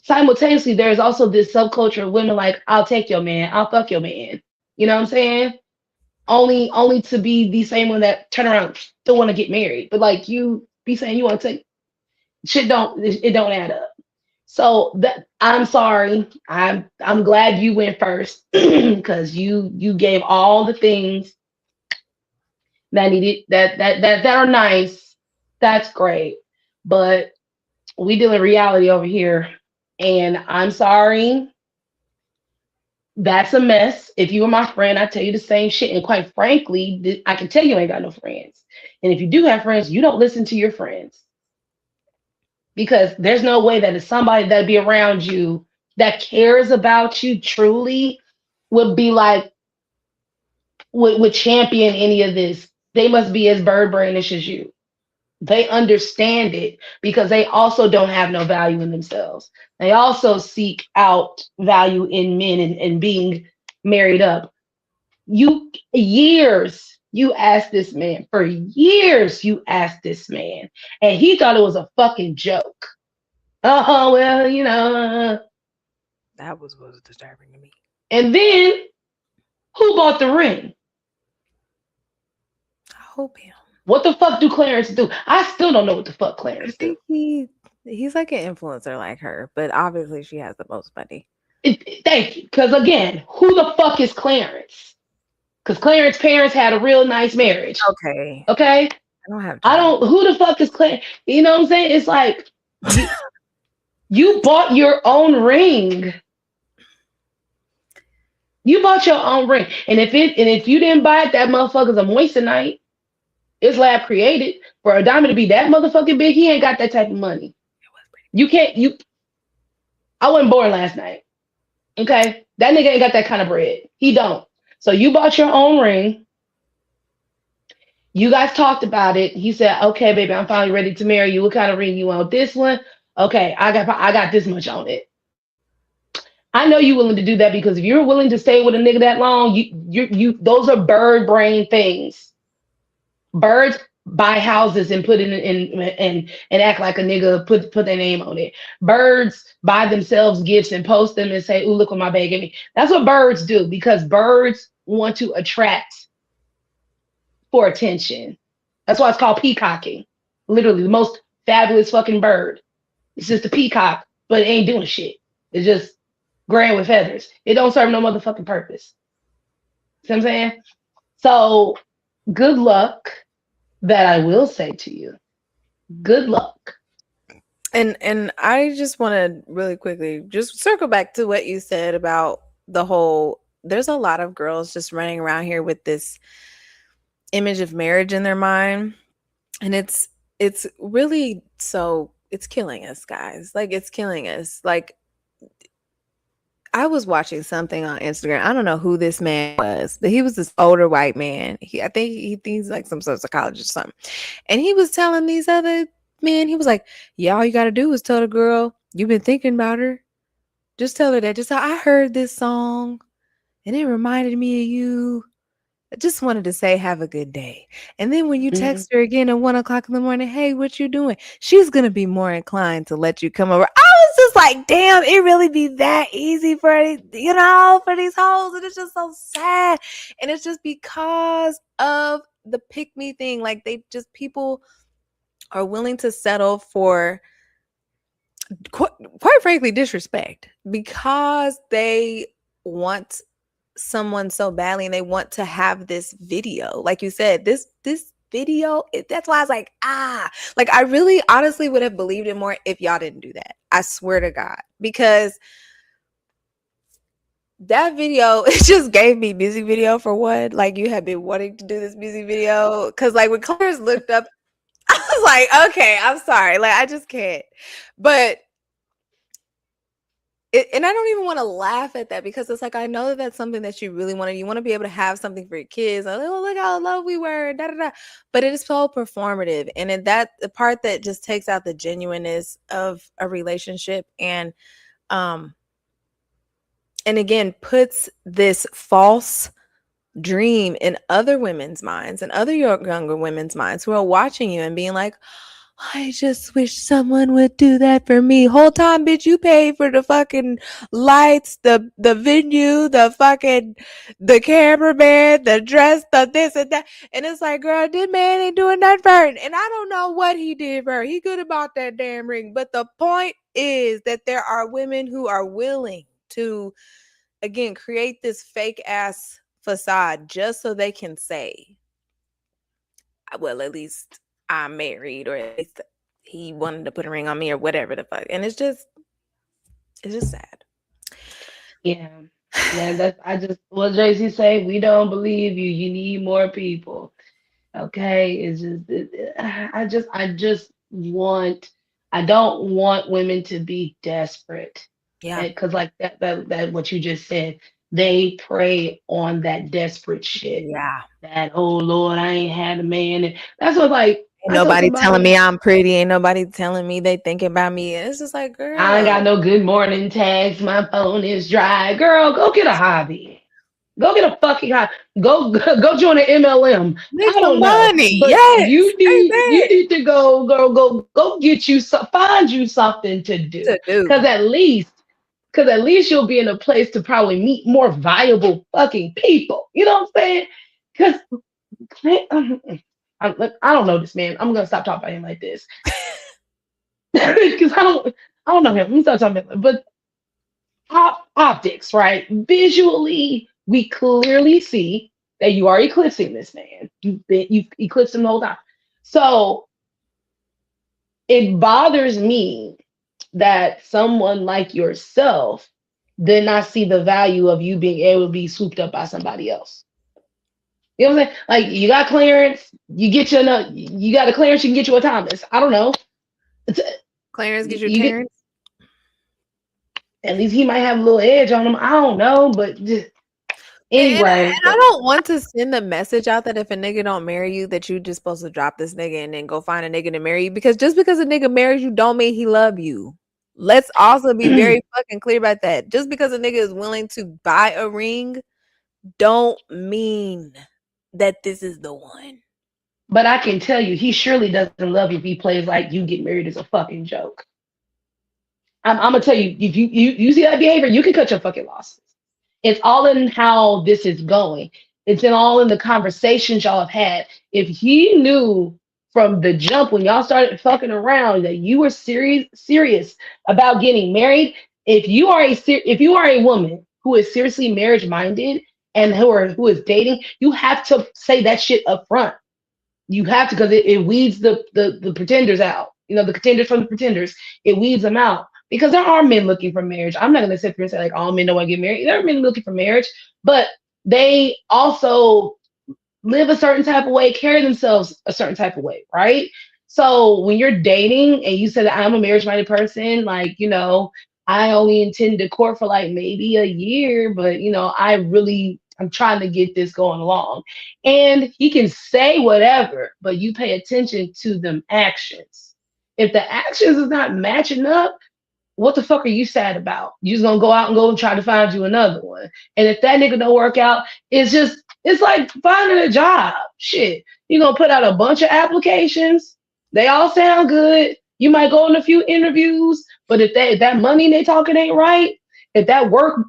Speaker 2: simultaneously, there's also this subculture of women like, I'll take your man, I'll fuck your man. You know what I'm saying? Only to be the same one that turn around still want to get married. But like you be saying you want to take shit it don't add up. So that I'm sorry. I'm glad you went first because you gave all the things that needed that are nice. That's great. But we deal in reality over here. And I'm sorry. That's a mess. If you were my friend, I'd tell you the same shit. And quite frankly, I can tell you ain't got no friends. And if you do have friends, you don't listen to your friends. Because there's no way that if somebody that'd be around you that cares about you truly would be like, would champion any of this. They must be as bird brainish as you. They understand it because they also don't have no value in themselves. They also seek out value in men and being married up. You asked this man, for years you asked this man, and he thought it was a fucking joke. Oh, well,
Speaker 1: That was what was disturbing to me.
Speaker 2: And then who bought the ring?
Speaker 1: I hope him.
Speaker 2: What the fuck do Clarence do? I still don't know what the fuck Clarence
Speaker 1: I
Speaker 2: do.
Speaker 1: think he's like an influencer like her, but obviously she has the most money.
Speaker 2: Thank you. Because again, who the fuck is Clarence? Because Clarence's parents had a real nice marriage.
Speaker 1: Okay.
Speaker 2: Okay? Who the fuck is Clarence? You know what I'm saying? It's like, you bought your own ring. You bought your own ring. And if you didn't buy it, that motherfucker's a moissanite. It's lab created. For a diamond to be that motherfucking big, he ain't got that type of money. I wasn't born last night. Okay? That nigga ain't got that kind of bread. He don't. So you bought your own ring. You guys talked about it. He said, okay, baby, I'm finally ready to marry you. What kind of ring you want? This one? Okay, I got this much on it. I know you're willing to do that because if you're willing to stay with a nigga that long, you those are bird brain things. Birds buy houses and put it in and act like a nigga put their name on it. Birds buy themselves gifts and post them and say, "Ooh, look what my baby gave me." That's what birds do because birds want to attract for attention. That's why it's called peacocking. Literally, the most fabulous fucking bird. It's just a peacock, but it ain't doing shit. It's just grand with feathers. It don't serve no motherfucking purpose. See what I'm saying? So good luck. That I will say to you. Good luck.
Speaker 1: And I just want to really quickly just circle back to what you said about the whole there's a lot of girls just running around here with this image of marriage in their mind, and it's really, so it's killing us, guys. Like, it's killing us. Like, I was watching something on Instagram. I don't know who this man was, but he was this older white man. I think he's like some sort of psychologist or something. And he was telling these other men, he was like, yeah, all you got to do is tell the girl you've been thinking about her. Just tell her that. Just I heard this song and it reminded me of you. I just wanted to say have a good day. And then when you text her again at 1 o'clock in the morning, hey, what you doing? She's gonna be more inclined to let you come over. I was just like, damn, it really be that easy for for these hoes. And it's just so sad. And it's just because of the pick me thing. Like, people are willing to settle for quite frankly disrespect because they want someone so badly and they want to have this video. Like you said, this video, that's why I was like, like, I really honestly would have believed it more if y'all didn't do that. I swear to God, because that video, it just gave me music video for one. Like, you have been wanting to do this music video, because like when Clarence looked up, I was like, okay, I'm sorry, like, I just can't. But and I don't even want to laugh at that, because it's like, I know that that's something that you really wanted. You want to be able to have something for your kids. Like, oh, look how in love we were, da da da. But it is so performative, and that the part that just takes out the genuineness of a relationship, and again puts this false dream in other women's minds and other younger women's minds who are watching you and being like, I just wish someone would do that for me. Whole time, bitch, you paid for the fucking lights, the venue, the cameraman, the dress, the this and that. And it's like, girl, this man ain't doing nothing for her. And I don't know what he did for her. He good about that damn ring. But the point is that there are women who are willing to, again, create this fake ass facade just so they can say, well, at least I'm married, or at least he wanted to put a ring on me, or whatever the fuck. And it's just sad.
Speaker 2: Yeah. What Jay-Z say, we don't believe you. You need more people. Okay. It's just, I don't want women to be desperate.
Speaker 1: Yeah.
Speaker 2: Because like that what you just said, they prey on that desperate shit.
Speaker 1: Yeah.
Speaker 2: That, oh Lord, I ain't had a man. And that's what, like,
Speaker 1: ain't nobody telling me I'm pretty. Ain't nobody telling me they thinking about me. And it's just like, girl,
Speaker 2: I ain't got no good morning tags. My phone is dry. Girl, go get a hobby. Go get a fucking hobby. Go join an MLM.
Speaker 1: Make
Speaker 2: I don't
Speaker 1: some money.
Speaker 2: know, but
Speaker 1: Yes,
Speaker 2: you need to go get you find you something to do. Because at least you'll be in a place to probably meet more viable fucking people. You know what I'm saying? Because I don't know this man. I'm gonna stop talking about him like this. Because I don't know him. I'm not talking about him. But optics, right? Visually, we clearly see that you are eclipsing this man. You've eclipsed him the whole time. So it bothers me that someone like yourself did not see the value of you being able to be swooped up by somebody else. You know what I'm saying? Like, you got clearance, you got a clearance, you can get you a Thomas. I don't know.
Speaker 1: Clarence, get your Terrence.
Speaker 2: At least he might have a little edge on him. I don't know, but just, anyway.
Speaker 1: And I don't want to send the message out that if a nigga don't marry you, that you just supposed to drop this nigga and then go find a nigga to marry you. Because just because a nigga marries you don't mean he love you. Let's also be very fucking clear about that. Just because a nigga is willing to buy a ring don't mean that this is the one.
Speaker 2: But I can tell you, he surely doesn't love you if he plays like you get married as a fucking joke. I'm gonna tell you, if you see that behavior, you can cut your fucking losses. It's all in how this is going. It's all in the conversations y'all have had. If he knew from the jump when y'all started fucking around that you were serious about getting married, if you are a woman who is seriously marriage minded and who is dating, you have to say that shit up front. You have to, because it weeds the pretenders out. the contenders from the pretenders. It weeds them out because there are men looking for marriage. I'm not gonna sit here and say like all men don't want to get married. There are men looking for marriage, but they also live a certain type of way, carry themselves a certain type of way, right? So when you're dating and you said I'm a marriage-minded person, like, I only intend to court for like maybe a year, but I'm trying to get this going along. And he can say whatever, but you pay attention to them actions. If the actions is not matching up, what the fuck are you sad about? You just gonna go out and go and try to find you another one. And if that nigga don't work out, it's like finding a job. Shit. You're gonna put out a bunch of applications. They all sound good. You might go on a few interviews, but if that money they talking ain't right, if that work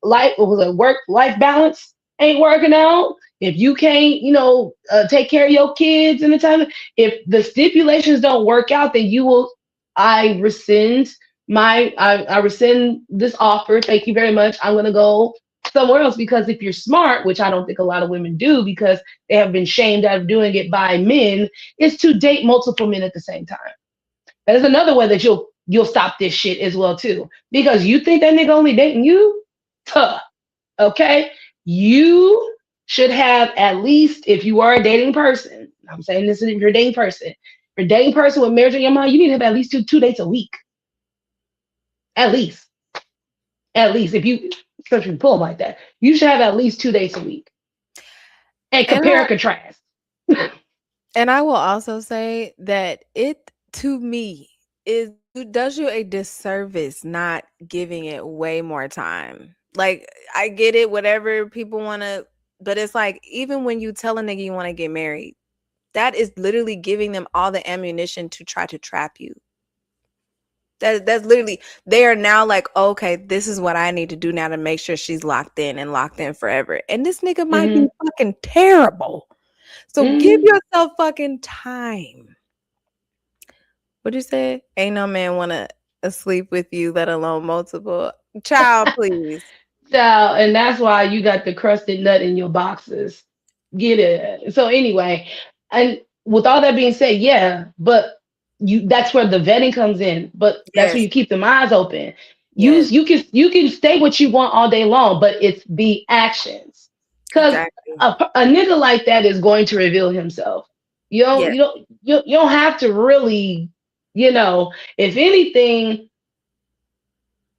Speaker 2: life balance ain't working out, if you can't, take care of your kids in the time, if the stipulations don't work out, then I rescind I rescind this offer. Thank you very much. I'm gonna go somewhere else, because if you're smart, which I don't think a lot of women do because they have been shamed out of doing it by men, is to date multiple men at the same time. That is another way that you'll stop this shit as well too. Because you think that nigga only dating you? Huh. Okay? You should have at least, if you are a dating person, I'm saying this if you're a dating person, if you're a dating person with marriage on your mind, you need to have at least two dates a week. At least. If you pull them like that, you should have at least 2 days a week. And compare and contrast.
Speaker 1: And I will also say that it, to me, does you a disservice not giving it way more time. Like, I get it, whatever people want to, but it's like, even when you tell a nigga you want to get married, that is literally giving them all the ammunition to try to trap you. That's literally, they are now like, okay, this is what I need to do now to make sure she's locked in forever. And this nigga might be fucking terrible. So give yourself fucking time. What'd you say? Ain't no man want to sleep with you, let alone multiple. Child, please.
Speaker 2: Child, and that's why you got the crusted nut in your boxes. Get it. So anyway, and with all that being said, yeah, but that's where the vetting comes in. But that's where you keep them eyes open.
Speaker 1: Yes.
Speaker 2: You can say what you want all day long, but it's the actions. Because a nigga like that is going to reveal himself. You don't have to really, if anything,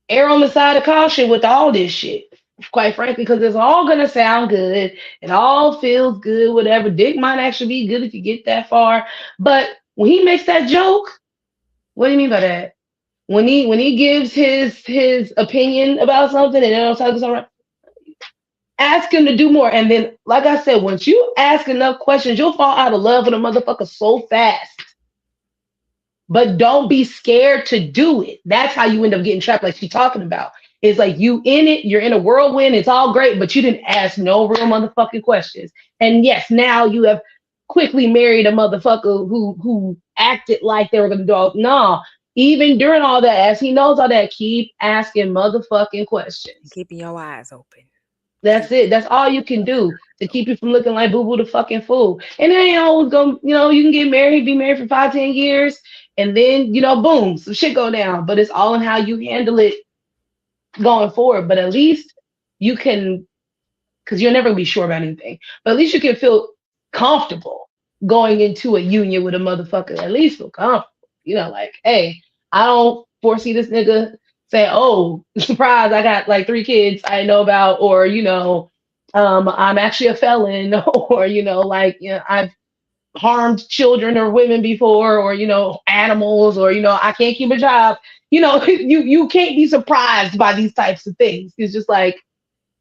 Speaker 2: err on the side of caution with all this shit. Quite frankly, because it's all gonna sound good. It all feels good, whatever. Dick might actually be good if you get that far. But when he makes that joke, what do you mean by that? When he gives his opinion about something and then something, ask him to do more. And then, like I said, once you ask enough questions, you'll fall out of love with a motherfucker so fast. But don't be scared to do it. That's how you end up getting trapped, like she's talking about. It's like you in it, you're in a whirlwind, it's all great, but you didn't ask no real motherfucking questions. And yes, now you have quickly married a motherfucker who acted like they were gonna do all. No, even during all that, as he knows all that, keep asking motherfucking questions.
Speaker 1: Keeping your eyes open.
Speaker 2: That's it. That's all you can do to keep you from looking like Boo Boo the fucking fool. And it ain't always gonna, you can get married, be married for 5-10 years, and then, boom, some shit go down. But it's all in how you handle it going forward. But at least you can, because you're never gonna be sure about anything, but at least you can feel comfortable going into a union with a motherfucker. At least feel comfortable. Like, hey, I don't foresee this nigga say, oh, surprise, I got like 3 kids I know about, or, I'm actually a felon, or, I've harmed children or women before, or, animals, or, I can't keep a job. You can't be surprised by these types of things. It's just like,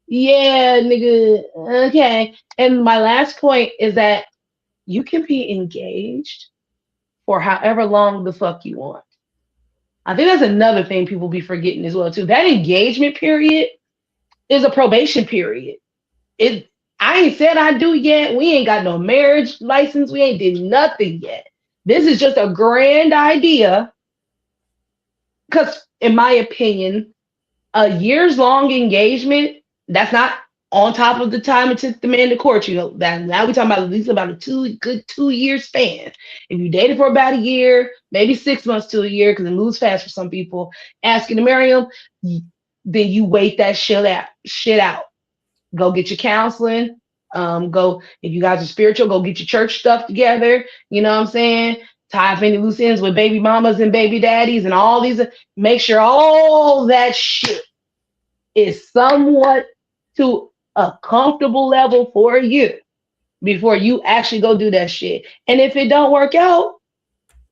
Speaker 2: yeah, nigga, okay. And my last point is that you can be engaged for however long the fuck you want. I think that's another thing people be forgetting as well too. That engagement period is a probation period. I ain't said I do yet. We ain't got no marriage license. We ain't did nothing yet. This is just a grand idea. Because in my opinion, a years long engagement, that's not on top of the time it took the man to court you. That now we're talking about at least about a 2 year span. If you dated for about a year, maybe 6 months to a year, because it moves fast for some people, asking to marry him, then you wait that shit out. Go get your counseling. Go if you guys are spiritual, go get your church stuff together. You know what I'm saying? Tie up any loose ends with baby mamas and baby daddies and all these. Make sure all that shit is somewhat to a comfortable level for you before you actually go do that shit. And if it don't work out,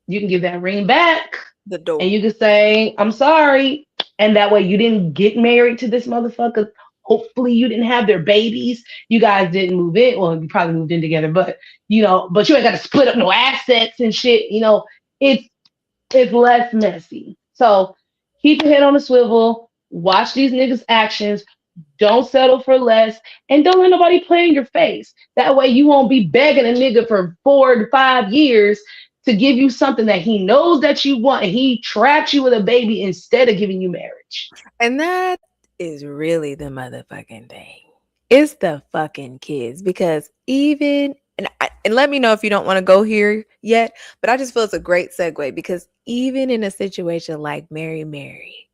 Speaker 2: you can give that ring back
Speaker 1: The door.
Speaker 2: and you can say, I'm sorry. And that way you didn't get married to this motherfucker. Hopefully you didn't have their babies. You guys didn't move in. Well, you probably moved in together, but but you ain't got to split up no assets and shit. It's less messy. So keep your head on a swivel. Watch these niggas' actions. Don't settle for less. And don't let nobody play in your face. That way you won't be begging a nigga for 4 to 5 years to give you something that he knows that you want. And he trapped you with a baby instead of giving you marriage.
Speaker 1: And that is really the motherfucking thing. It's the fucking kids. Because even, and let me know if you don't want to go here yet, but I just feel it's a great segue because even in a situation like Mary,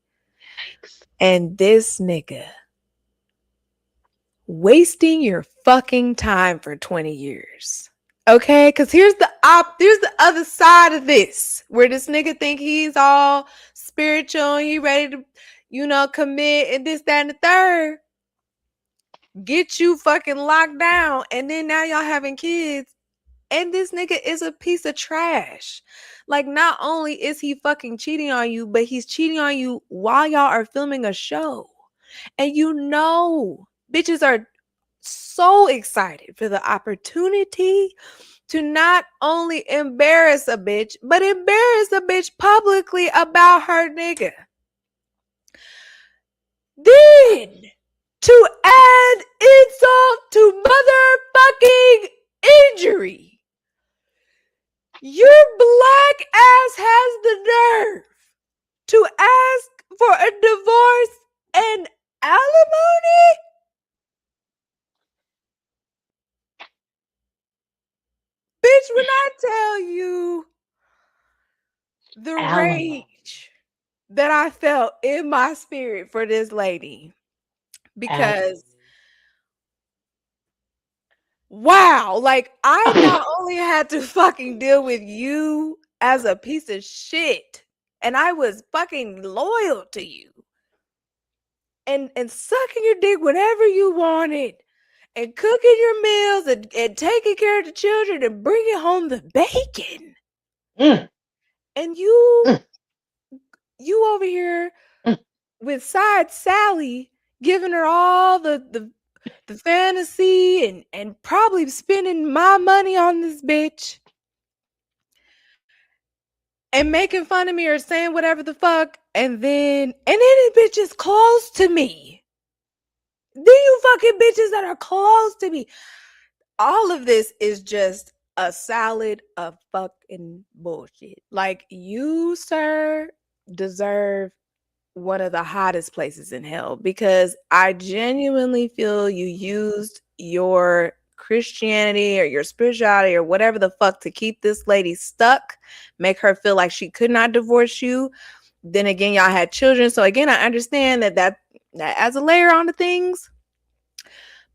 Speaker 1: and this nigga wasting your fucking time for 20 years. Okay? Because here's the other side of this, where this nigga think he's all spiritual and he ready to, commit and this, that, and the third. Get you fucking locked down. And then now y'all having kids. And this nigga is a piece of trash. Like, not only is he fucking cheating on you, but he's cheating on you while y'all are filming a show. And bitches are so excited for the opportunity to not only embarrass a bitch, but embarrass a bitch publicly about her nigga. Then, to add insult to motherfucking injury, your black ass has the nerve to ask for a divorce and alimony? Bitch, when I tell you the rage that I felt in my spirit for this lady, because wow, like I not only had to fucking deal with you as a piece of shit, and I was fucking loyal to you, and sucking your dick whenever you wanted, and cooking your meals, and taking care of the children, and bringing home the bacon. And you over here with side Sally, giving her all the fantasy and probably spending my money on this bitch and making fun of me or saying whatever the fuck, and then this bitch is close to me. Then you fucking bitches that are close to me. All of this is just a salad of fucking bullshit. Like, you, sir, deserve one of the hottest places in hell, because I genuinely feel you used your Christianity or your spirituality or whatever the fuck to keep this lady stuck, make her feel like she could not divorce you. Then again, y'all had children. So again, I understand that adds a layer on to things.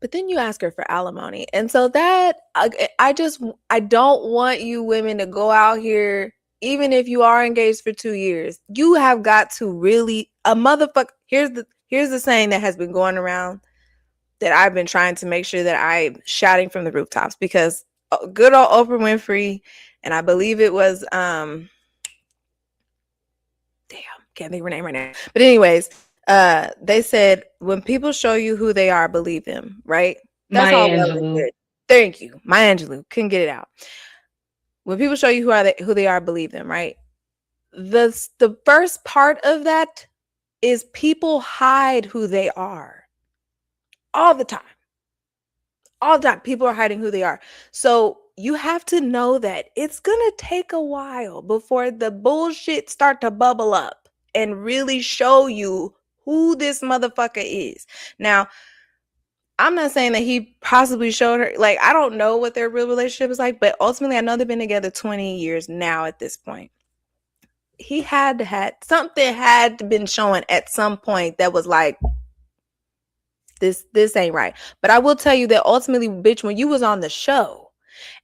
Speaker 1: But then you ask her for alimony. And so that I don't want you women to go out here, even if you are engaged for 2 years, you have got to really here's the saying that has been going around that I've been trying to make sure that I'm shouting from the rooftops, because good old Oprah Winfrey, and I believe it was damn, can't think of her name right now. But anyways, they said, when people show you who they are, believe them, right? That's all well and good. Thank you. Maya Angelou, couldn't get it out. When people show you who they are, believe them, right? The first part of that is people hide who they are all the time. All the time, people are hiding who they are. So you have to know that it's gonna take a while before the bullshit start to bubble up and really show you who this motherfucker is. Now, I'm not saying that he possibly showed her, like, I don't know what their real relationship is like, but ultimately I know they've been together 20 years now at this point. He had something had been showing at some point that was like, this ain't right. But I will tell you that ultimately, bitch, when you was on the show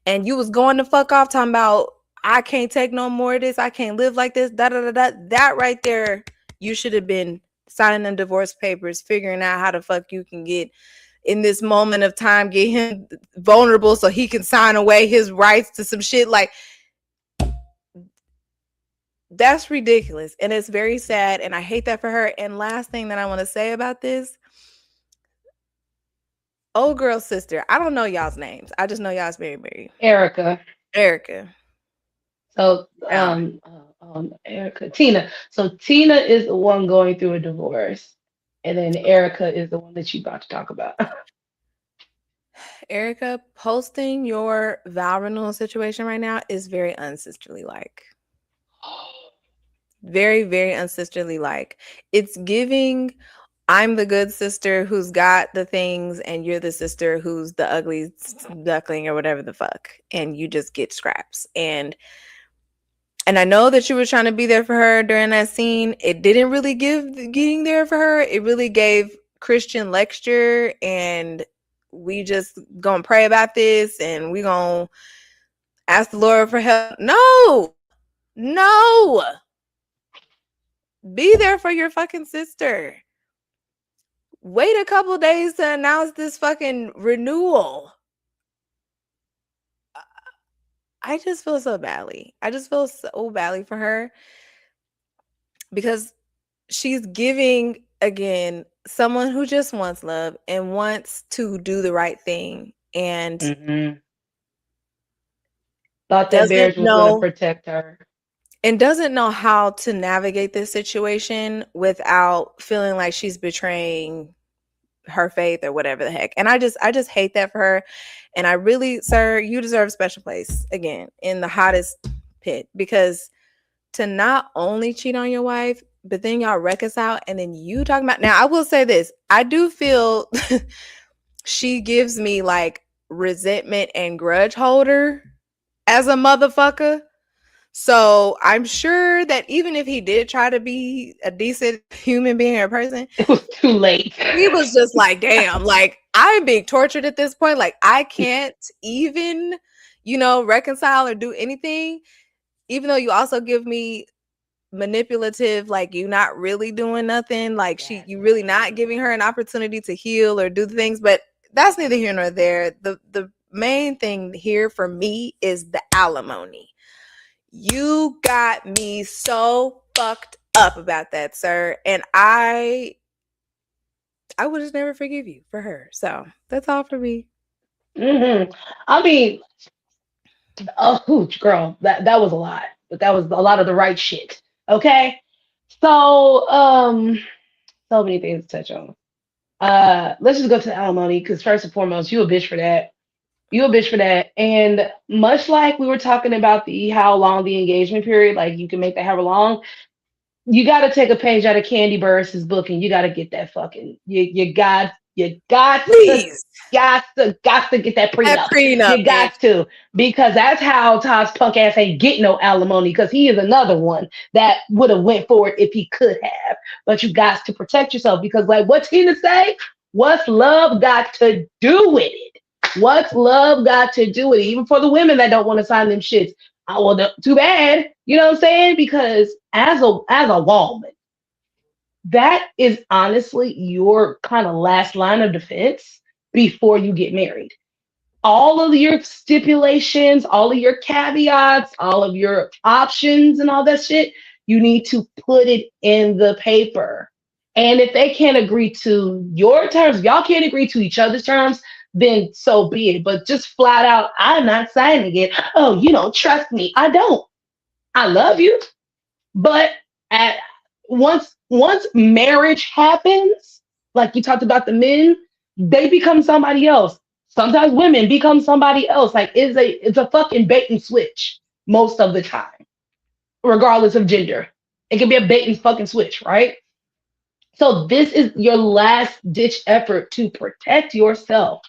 Speaker 1: and you was going to fuck off talking about, I can't take no more of this, I can't live like this, da da da da, that right there, you should have been signing the divorce papers, figuring out how the fuck you can get in this moment of time, get him vulnerable so he can sign away his rights to some shit. Like, that's ridiculous. And it's very sad. And I hate that for her. And last thing that I want to say about this, old girl's sister, I don't know y'all's names. I just know y'all's married.
Speaker 2: Erica. So Erica, Tina. So Tina is the one going through a divorce. And then Erica is the one that you about to talk about.
Speaker 1: Erica, posting your vow renewal situation right now is very unsisterly like. Very, very unsisterly like. It's giving, I'm the good sister who's got the things, and you're the sister who's the ugly duckling or whatever the fuck, and you just get scraps. And I know that you were trying to be there for her during that scene. It didn't really give getting there for her. It really gave Christian lecture, and we just gonna pray about this, and we gonna ask the Lord for help. No. Be there for your fucking sister. Wait a couple days to announce this fucking renewal. I just feel so badly. I just feel so badly for her because she's giving, again, someone who just wants love and wants to do the right thing, and
Speaker 2: thought that marriage was going to protect her.
Speaker 1: And doesn't know how to navigate this situation without feeling like she's betraying her faith or whatever the heck. And I just hate that for her. And I really, sir, you deserve a special place again in the hottest pit, because to not only cheat on your wife, but then y'all reconcile, and then you talking about, now I will say this, I do feel she gives me like resentment and grudge holder as a motherfucker. So I'm sure that even if he did try to be a decent human being or person,
Speaker 2: it was too late.
Speaker 1: He was just like, damn, like, I'm being tortured at this point. Like, I can't even, reconcile or do anything, even though you also give me manipulative, like, you not really doing nothing. Like, you really not giving her an opportunity to heal or do things. But that's neither here nor there. The main thing here for me is the alimony. You got me so fucked up about that, sir. And I would just never forgive you for her. So that's all for me.
Speaker 2: I mean, oh, girl, that was a lot, but that was a lot of the right shit. Okay. So, so many things to touch on. Let's just go to the alimony, because first and foremost, you a bitch for that. And much like we were talking about how long the engagement period, like you can make that however long, you got to take a page out of Candy Burris' book, and you got to get that fucking, you got
Speaker 1: Please.
Speaker 2: to get that prenup. You got
Speaker 1: bitch.
Speaker 2: to, because that's how Todd's punk ass ain't getting no alimony, because he is another one that would have went for it if he could have. But you got to protect yourself, because like what Tina say, what's love got to do with it? What's love got to do with it? Even for the women that don't want to sign them shits. Well, too bad. You know what I'm saying? Because as a woman, that is honestly your kind of last line of defense before you get married. All of your stipulations, all of your caveats, all of your options and all that shit, you need to put it in the paper. And if they can't agree to your terms, y'all can't agree to each other's terms, then so be it. But just flat out, I'm not signing it. Oh, you don't trust me. I don't. I love you. But once marriage happens, like you talked about the men, they become somebody else. Sometimes women become somebody else. Like it's a fucking bait and switch most of the time, regardless of gender. It can be a bait and fucking switch, right? So this is your last ditch effort to protect yourself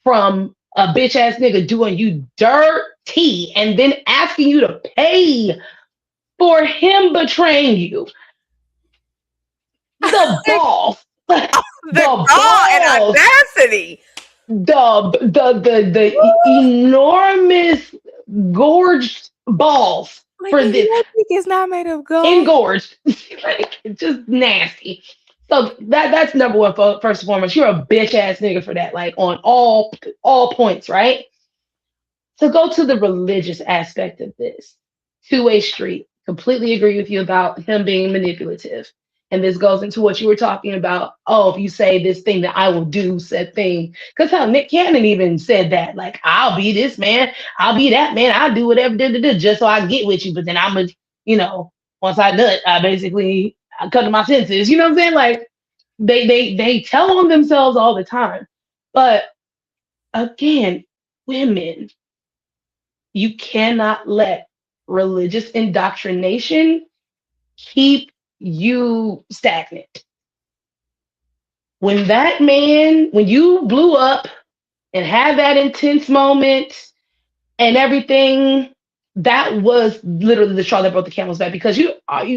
Speaker 2: from a bitch ass nigga doing you dirty and then asking you to pay for him betraying you. The balls,
Speaker 1: The
Speaker 2: the
Speaker 1: gall and
Speaker 2: balls,
Speaker 1: audacity.
Speaker 2: the enormous gorged balls
Speaker 1: Like,
Speaker 2: for
Speaker 1: nigga,
Speaker 2: this,
Speaker 1: your dick is not made of gold.
Speaker 2: engorged, like just nasty. So that's number one. First and foremost, you're a bitch ass nigga for that. Like on all points, right? To go to the religious aspect of this, two-way street. Completely agree with you about him being manipulative. And this goes into what you were talking about. Oh, if you say this thing, that I will do said thing. Because how Nick Cannon even said that. Like, I'll be this man, I'll be that man, I'll do whatever, just so I get with you. But then I'm a, once I nut, I come to my senses. You know what I'm saying? Like, they tell on themselves all the time. But again, women, you cannot let religious indoctrination keep you stagnant. When you blew up and had that intense moment and everything, that was literally the straw that broke the camel's back because you had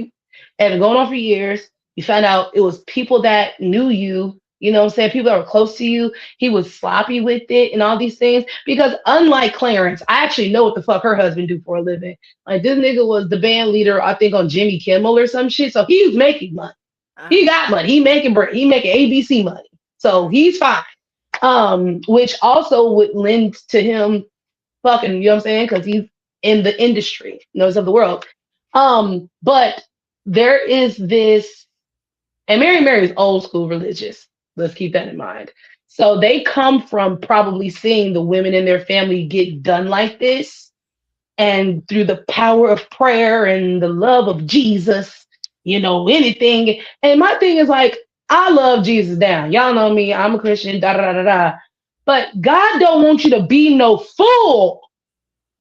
Speaker 2: been going on for years. You found out it was people that knew you, you know what I'm saying? People that were close to you. He was sloppy with it and all these things. Because unlike Clarence, I actually know what the fuck her husband do for a living. Like this nigga was the band leader, I think, on Jimmy Kimmel or some shit. So he was making money. He got money. He making ABC money. So he's fine. Which also would lend to him fucking, you know what I'm saying? Because he's in the industry, knows of the world. But there is this, and Mary is old school religious. Let's keep that in mind. So they come from probably seeing the women in their family get done like this. And through the power of prayer and the love of Jesus, anything. And my thing is like, I love Jesus down. Y'all know me. I'm a Christian, da da da da. But God don't want you to be no fool.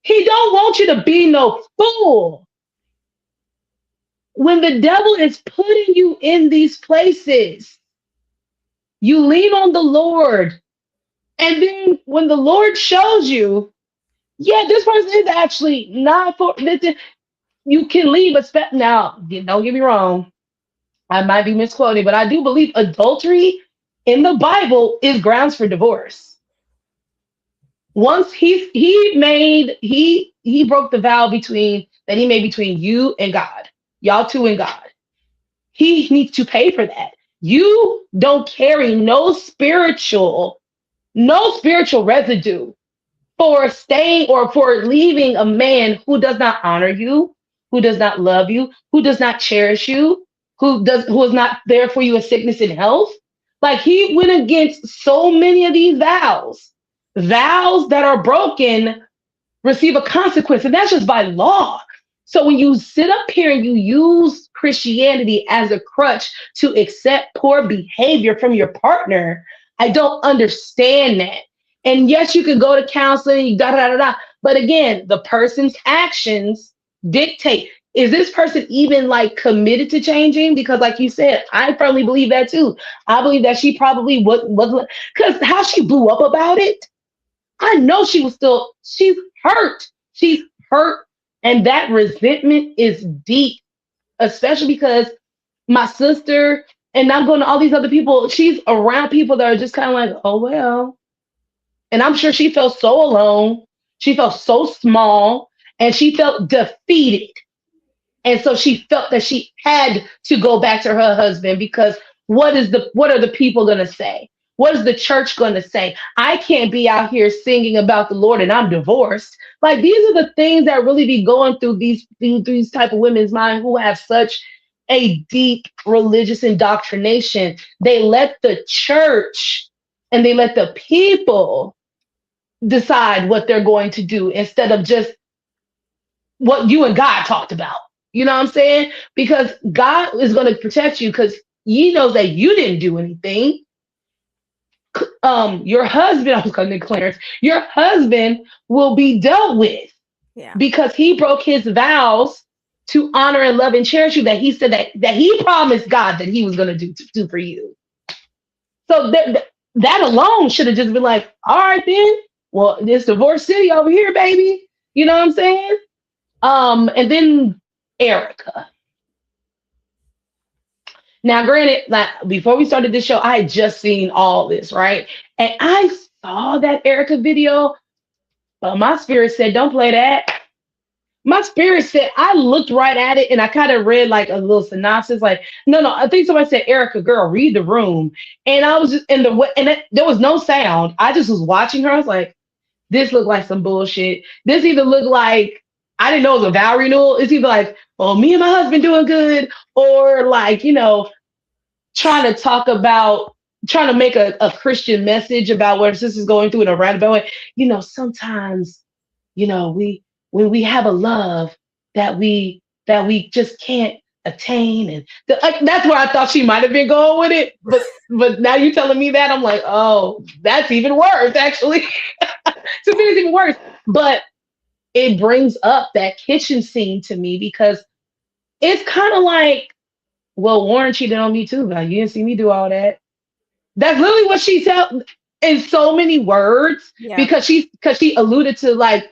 Speaker 2: He don't want you to be no fool. When the devil is putting you in these places, you lean on the Lord. And then when the Lord shows you, yeah, this person is actually not for this, you can leave a spec. Now, don't get me wrong. I might be misquoting, but I do believe adultery in the Bible is grounds for divorce. Once he broke the vow that he made between you and God, y'all two and God. He needs to pay for that. You don't carry no spiritual residue for staying or for leaving a man who does not honor you, who does not love you, who does not cherish you, who is not there for you in sickness and health. Like he went against so many of these vows. Vows that are broken receive a consequence, and that's just by law. So when you sit up here and you use Christianity as a crutch to accept poor behavior from your partner, I don't understand that. And yes, you could go to counseling, da da da da. But again, the person's actions dictate. Is this person even like committed to changing? Because, like you said, I firmly believe that too. I believe that she probably was because how she blew up about it. I know she's hurt. She's hurt. And that resentment is deep, especially because my sister, and I'm going to all these other people, she's around people that are just kind of like, oh, well. And I'm sure she felt so alone. She felt so small and she felt defeated. And so she felt that she had to go back to her husband because what are the people going to say? What is the church going to say? I can't be out here singing about the Lord and I'm divorced. Like these are the things that really be going through these type of women's mind who have such a deep religious indoctrination. They let the church and they let the people decide what they're going to do instead of just what you and God talked about. You know what I'm saying? Because God is going to protect you because he knows that you didn't do anything. Your husband, I was going to Clarence, your husband will be dealt with because he broke his vows to honor and love and cherish you that he said that he promised God that he was going to do for you. So that alone should have just been like, all right then, well, this divorce city over here, baby. You know what I'm saying? And then Erica. Now, granted, like before we started this show, I had just seen all this, right? And I saw that Erica video, but my spirit said, don't play that. My spirit said, I looked right at it and I kind of read like a little synopsis, like, no, I think somebody said, Erica, girl, read the room. And I was just in the way, and there was no sound. I just was watching her. I was like, this looked like some bullshit. This either looked like, I didn't know it was a vow renewal. It's either like, oh, me and my husband doing good, or like, trying to make a Christian message about what sister's going through in a roundabout way. Sometimes, when we have a love that we just can't attain, and that's where I thought she might have been going with it. But now you're telling me that, I'm like, oh, that's even worse, actually. To me, it's even worse. But it brings up that kitchen scene to me because it's kind of like, well, Warren cheated on me too. Like, you didn't see me do all that. That's literally what she said in so many words, because she alluded to like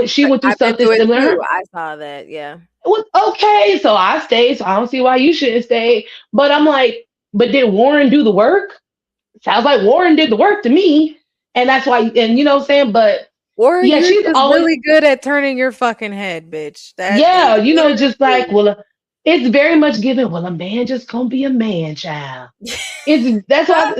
Speaker 2: she went through something similar.
Speaker 1: I saw that, yeah.
Speaker 2: It was okay, so I stayed. So I don't see why you shouldn't stay. But I'm like, but did Warren do the work? Sounds like Warren did the work to me, and that's why. And you know what I'm saying? But
Speaker 1: Warren, she's always really good at turning your fucking head, bitch.
Speaker 2: Just like, well, it's very much given. Well, a man just gonna be a man, child. That's why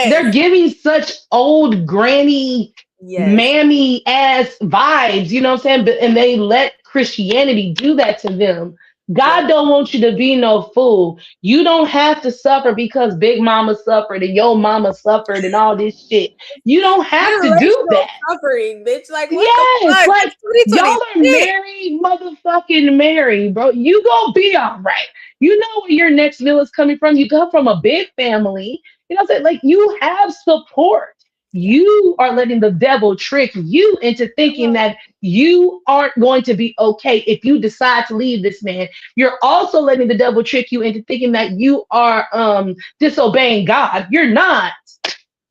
Speaker 2: they're giving such old granny, mammy ass vibes. You know what I'm saying? And they let Christianity do that to them. God don't want you to be no fool. You don't have to suffer because Big Mama suffered and your mama suffered and all this shit. You don't have to do that.
Speaker 1: Suffering, bitch. Like, what
Speaker 2: yes, like y'all are married, motherfucking married, bro. You gonna be all right. You know where your next meal is coming from. You come from a big family. You know what I'm saying? Like, you have support. You are letting the devil trick you into thinking that you aren't going to be okay if you decide to leave this man. You're also letting the devil trick you into thinking that you are disobeying God. You're not.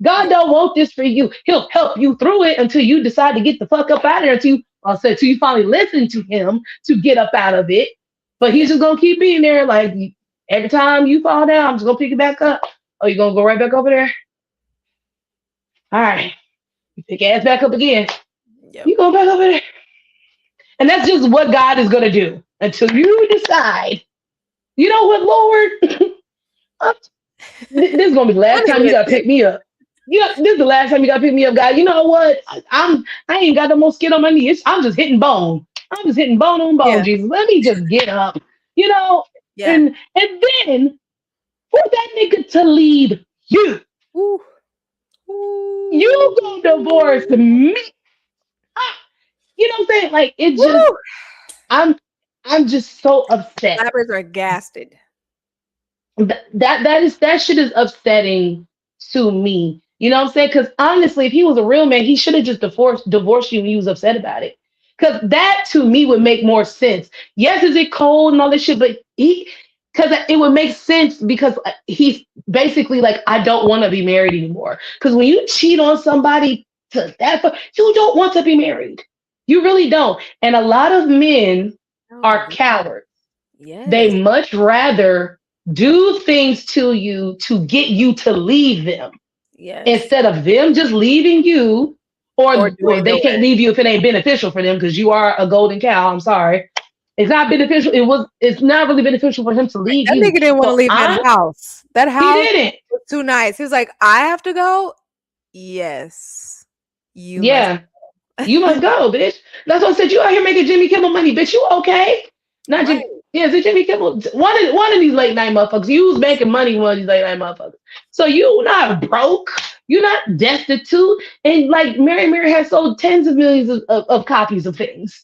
Speaker 2: God don't want this for you. He'll help you through it until you decide to get the fuck up out of there, until you finally listen to him to get up out of it. But he's just gonna keep being there. Like, every time you fall down, I'm just gonna pick it back up. Oh, you're gonna go right back over there? All right, you pick your ass back up again. You go back over there. And that's just what God is going to do until you decide, you know what, Lord? This is going to be the last time you got to pick me up. This is the last time you got to pick me up, God. You know what? I ain't got no more skin on my knees. I'm just hitting bone. I'm just hitting bone on bone, Jesus. Let me just get up, And then for that nigga to leave you. Ooh. You gonna divorce me? You know what I'm saying? Like, it just, I'm just so upset.
Speaker 1: Slappers are gasted.
Speaker 2: That shit is upsetting to me. You know what I'm saying? Because honestly, if he was a real man, he should have just divorced you when he was upset about it. Because that to me would make more sense. Yes, is it cold and all this shit, but because it would make sense, because he's basically like, I don't want to be married anymore. Because when you cheat on somebody to that, you don't want to be married. You really don't. And a lot of men are cowards. Yes. They much rather do things to you to get you to leave them. Yes. Instead of them just leaving you, or they can't leave you if it ain't beneficial for them, because you are a golden cow. I'm sorry. It's not beneficial. It's not really beneficial for him to leave.
Speaker 1: That nigga didn't want to leave that house. That house was too nice. He was like, I have to go. Yes. You
Speaker 2: must go, bitch. That's what I said. You out here making Jimmy Kimmel money, bitch. You okay? Not Jimmy. Yeah, is it Jimmy Kimmel? One of these late night motherfuckers. You was making money, one of these late night motherfuckers. So you not broke. You're not destitute. And like Mary has sold tens of millions of copies of things.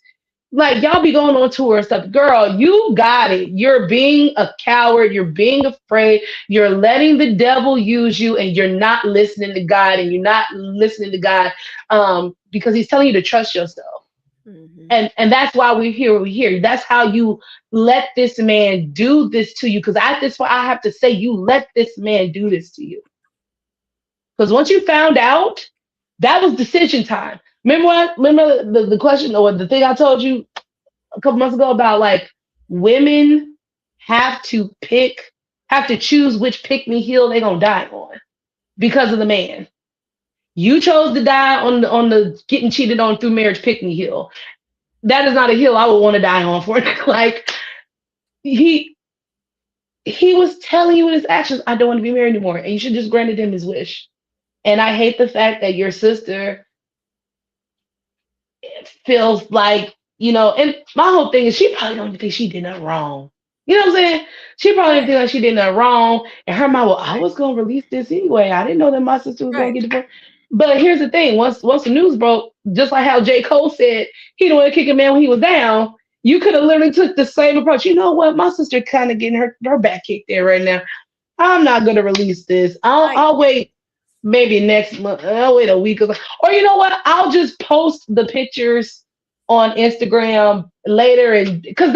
Speaker 2: Like, y'all be going on tour and stuff. Girl, you got it. You're being a coward. You're being afraid. You're letting the devil use you, and you're not listening to God, and you're not listening to God because he's telling you to trust yourself. And that's why we're here. We're here. That's how you let this man do this to you. Because at this point, I have to say, you let this man do this to you. Because once you found out, that was decision time. Remember what? Remember the question or the thing I told you a couple months ago about like women have to choose which pick me heel they're gonna die on because of the man. You chose to die on the getting cheated on through marriage pick me heel. That is not a hill I would want to die on for. Like he he was telling you in his actions, I don't want to be married anymore, and you should just granted him his wish. And I hate the fact that your sister feels like, and my whole thing is she probably don't even think she did nothing wrong. You know what I'm saying? She probably didn't feel like she did nothing wrong. And her mind, well, I was gonna release this anyway. I didn't know that my sister was gonna
Speaker 1: Right.
Speaker 2: get divorced. But here's the thing: once the news broke, just like how J. Cole said he didn't want to kick a man when he was down, you could have literally took the same approach. You know what? My sister kind of getting her back kicked there right now. I'm not gonna release this.
Speaker 1: Like,
Speaker 2: I'll wait maybe next month. I'll wait a week or you know what? I'll just post the pictures on Instagram later, and because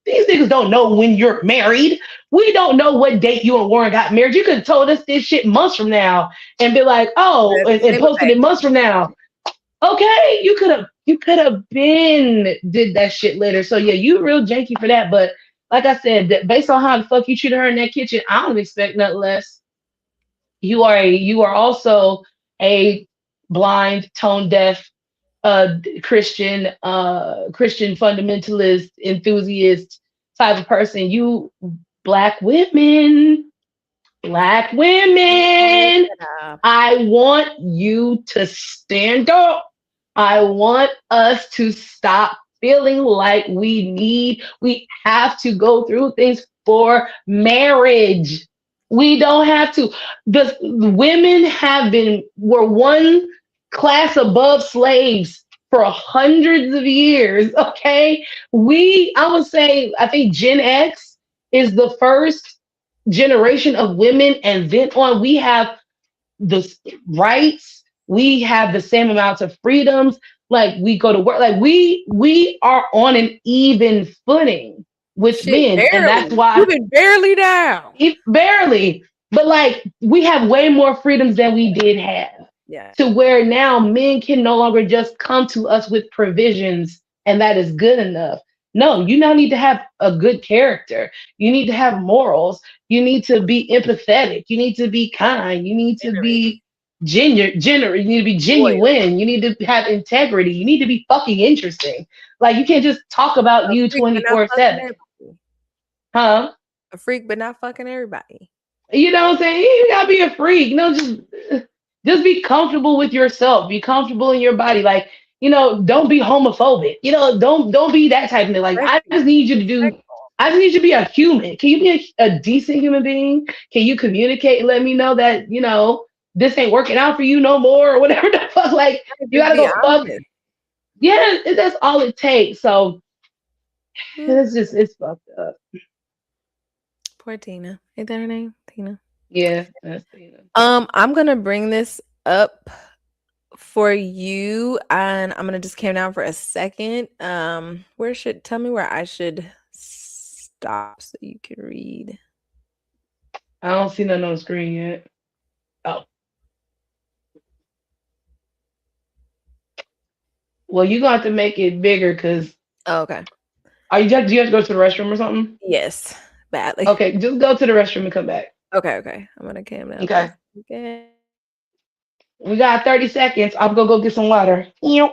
Speaker 2: these niggas don't know when you're married. We don't know what date you and Warren got married. You could have told us this shit months from now and be like, oh,
Speaker 1: that's the
Speaker 2: and
Speaker 1: same
Speaker 2: posted
Speaker 1: effect.
Speaker 2: it months from now. Okay, you could have been did that shit later. So yeah, you real janky for that. But like I said, based on how the fuck you treated her in that kitchen, I don't expect nothing less. You are also a blind, tone deaf Christian fundamentalist enthusiast type of person. You black women, black women. I want you to stand up. I want us to stop feeling like we have to go through things for marriage. We don't have to. The women were one class above slaves for hundreds of years. Okay. I would say, I think Gen X is the first generation of women, and then on, we have the rights, we have the same amounts of freedoms, like we go to work, like we are on an even footing with
Speaker 1: Shit,
Speaker 2: men, and
Speaker 1: barely.
Speaker 2: that's why
Speaker 1: You've been barely down.
Speaker 2: barely, but like we have way more freedoms than we did have,
Speaker 1: Yeah.
Speaker 2: to where now men can no longer just come to us with provisions and that is good enough. No, you now need to have a good character. You need to have morals. You need to be empathetic. You need to be kind. You need to
Speaker 1: Generous,
Speaker 2: be you need to be
Speaker 1: loyal.
Speaker 2: genuine. You need to have integrity. You need to be fucking interesting. Like you can't just talk about
Speaker 1: A
Speaker 2: you
Speaker 1: freak, but not fucking
Speaker 2: 24/7.
Speaker 1: everybody.
Speaker 2: Huh?
Speaker 1: A freak, but not fucking everybody.
Speaker 2: You know what I'm saying? You gotta be a freak. Just be comfortable with yourself. Be comfortable in your body. Like, don't be homophobic. Don't be that type of thing. Like, I
Speaker 1: Respectful.
Speaker 2: just need you to do.
Speaker 1: Respectful.
Speaker 2: I just need you to be a human. Can you be a decent human being? Can you communicate and let me know that this ain't working out for you no more or whatever the fuck? Like, you
Speaker 1: Just
Speaker 2: gotta
Speaker 1: be
Speaker 2: go fuck.
Speaker 1: honest.
Speaker 2: Yeah, that's all it takes. So
Speaker 1: Mm,
Speaker 2: it's fucked up.
Speaker 1: poor Tina. Ain't that her name? Tina.
Speaker 2: Yeah, that's
Speaker 1: I'm gonna bring this up for you, and I'm gonna just calm down for a second. Tell me where I should stop so you can read.
Speaker 2: I don't see nothing on the screen yet. Oh. Well, you gonna have to make it bigger because
Speaker 1: Oh, okay.
Speaker 2: do you have to go to the restroom or something?
Speaker 1: Yes, badly.
Speaker 2: Okay, just go to the restroom and come back.
Speaker 1: Okay, okay. I'm gonna calm down for a
Speaker 2: Okay.
Speaker 1: second.
Speaker 2: We got 30 seconds. I'm gonna go get some water. Ew.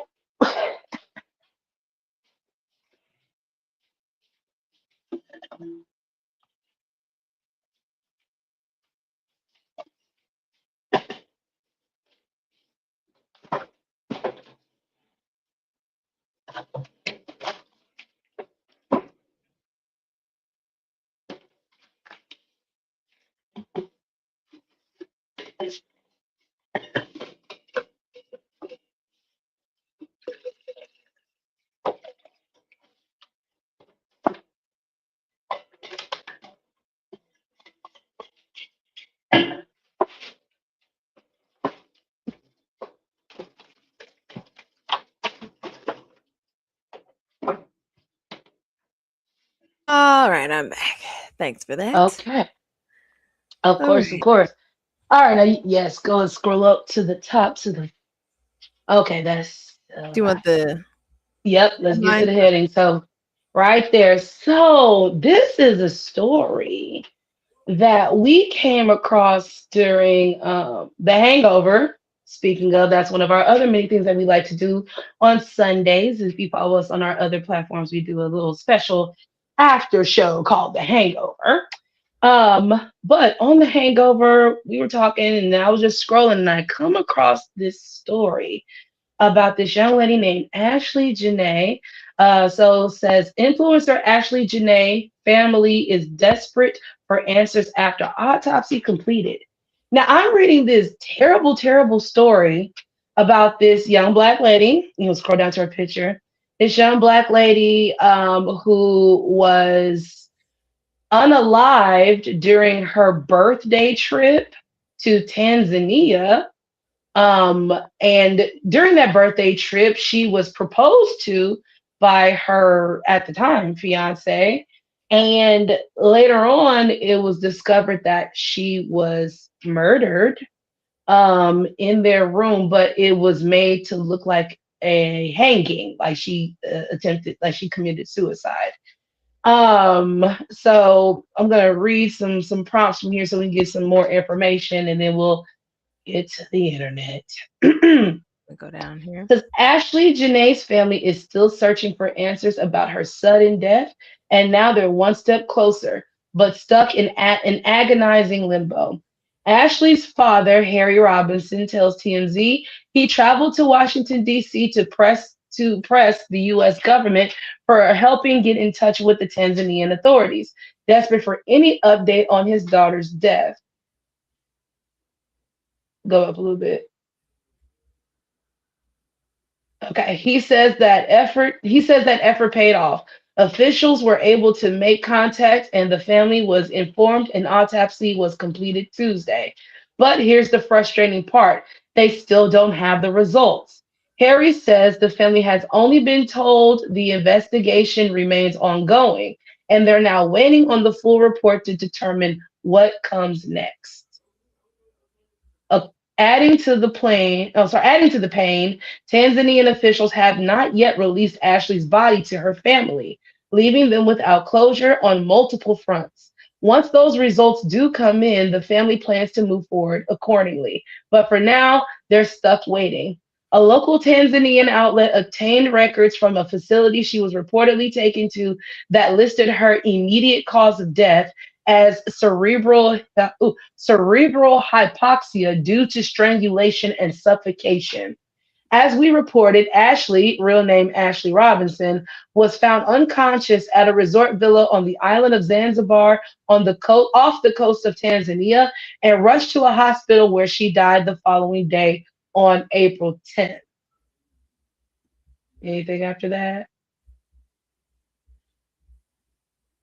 Speaker 1: right, I'm back. Thanks for that.
Speaker 2: Okay. Of
Speaker 1: All
Speaker 2: course, of
Speaker 1: right.
Speaker 2: course. All right, now yes, go and scroll up to the top to the. Okay, that's
Speaker 1: Do you want the
Speaker 2: yep. Let's get to
Speaker 1: headline?
Speaker 2: the heading. So, right there. So this is a story that we came across during The Hangover. Speaking of, that's one of our other many things that we like to do on Sundays. If you follow us on our other platforms, we do a little special after show called The Hangover. But on The Hangover, we were talking, and I was just scrolling, and I come across this story about this young lady named Ashley Janae. So it says influencer Ashley Janae family is desperate for answers after autopsy completed. Now I'm reading this terrible, terrible story about this young black lady. You know, scroll down to her picture. This young black lady who was unalived during her birthday trip to Tanzania, and during that birthday trip, she was proposed to by her at the time fiance. And later on, it was discovered that she was murdered in their room, but it was made to look like a hanging, like she attempted, like she committed suicide. So I'm gonna read some prompts from here so we can get some more information, and then we'll get to the internet.
Speaker 1: We go down here.
Speaker 2: Says Ashley Janae's family is still searching for answers about her sudden death, and now they're one step closer, but stuck in an agonizing limbo. Ashley's father, Harry Robinson, tells TMZ he traveled to Washington D.C. to press the U.S. government for helping get in touch with the Tanzanian authorities, desperate for any update on his daughter's death. Go up a little bit. Okay, he says that effort paid off. Officials were able to make contact and the family was informed an autopsy was completed Tuesday. But here's the frustrating part. They still don't have the results. Harry says the family has only been told the investigation remains ongoing and they're now waiting on the full report to determine what comes next. Uh, adding to the pain, Tanzanian officials have not yet released Ashley's body to her family, leaving them without closure on multiple fronts. Once those results do come in, the family plans to move forward accordingly. But for now, they're stuck waiting. A local Tanzanian outlet obtained records from a facility she was reportedly taken to that listed her immediate cause of death as cerebral hypoxia due to strangulation and suffocation. As we reported, Ashley, real name Ashley Robinson, was found unconscious at a resort villa on the island of Zanzibar off the coast of Tanzania and rushed to a hospital where she died the following day on April 10th. Anything after that?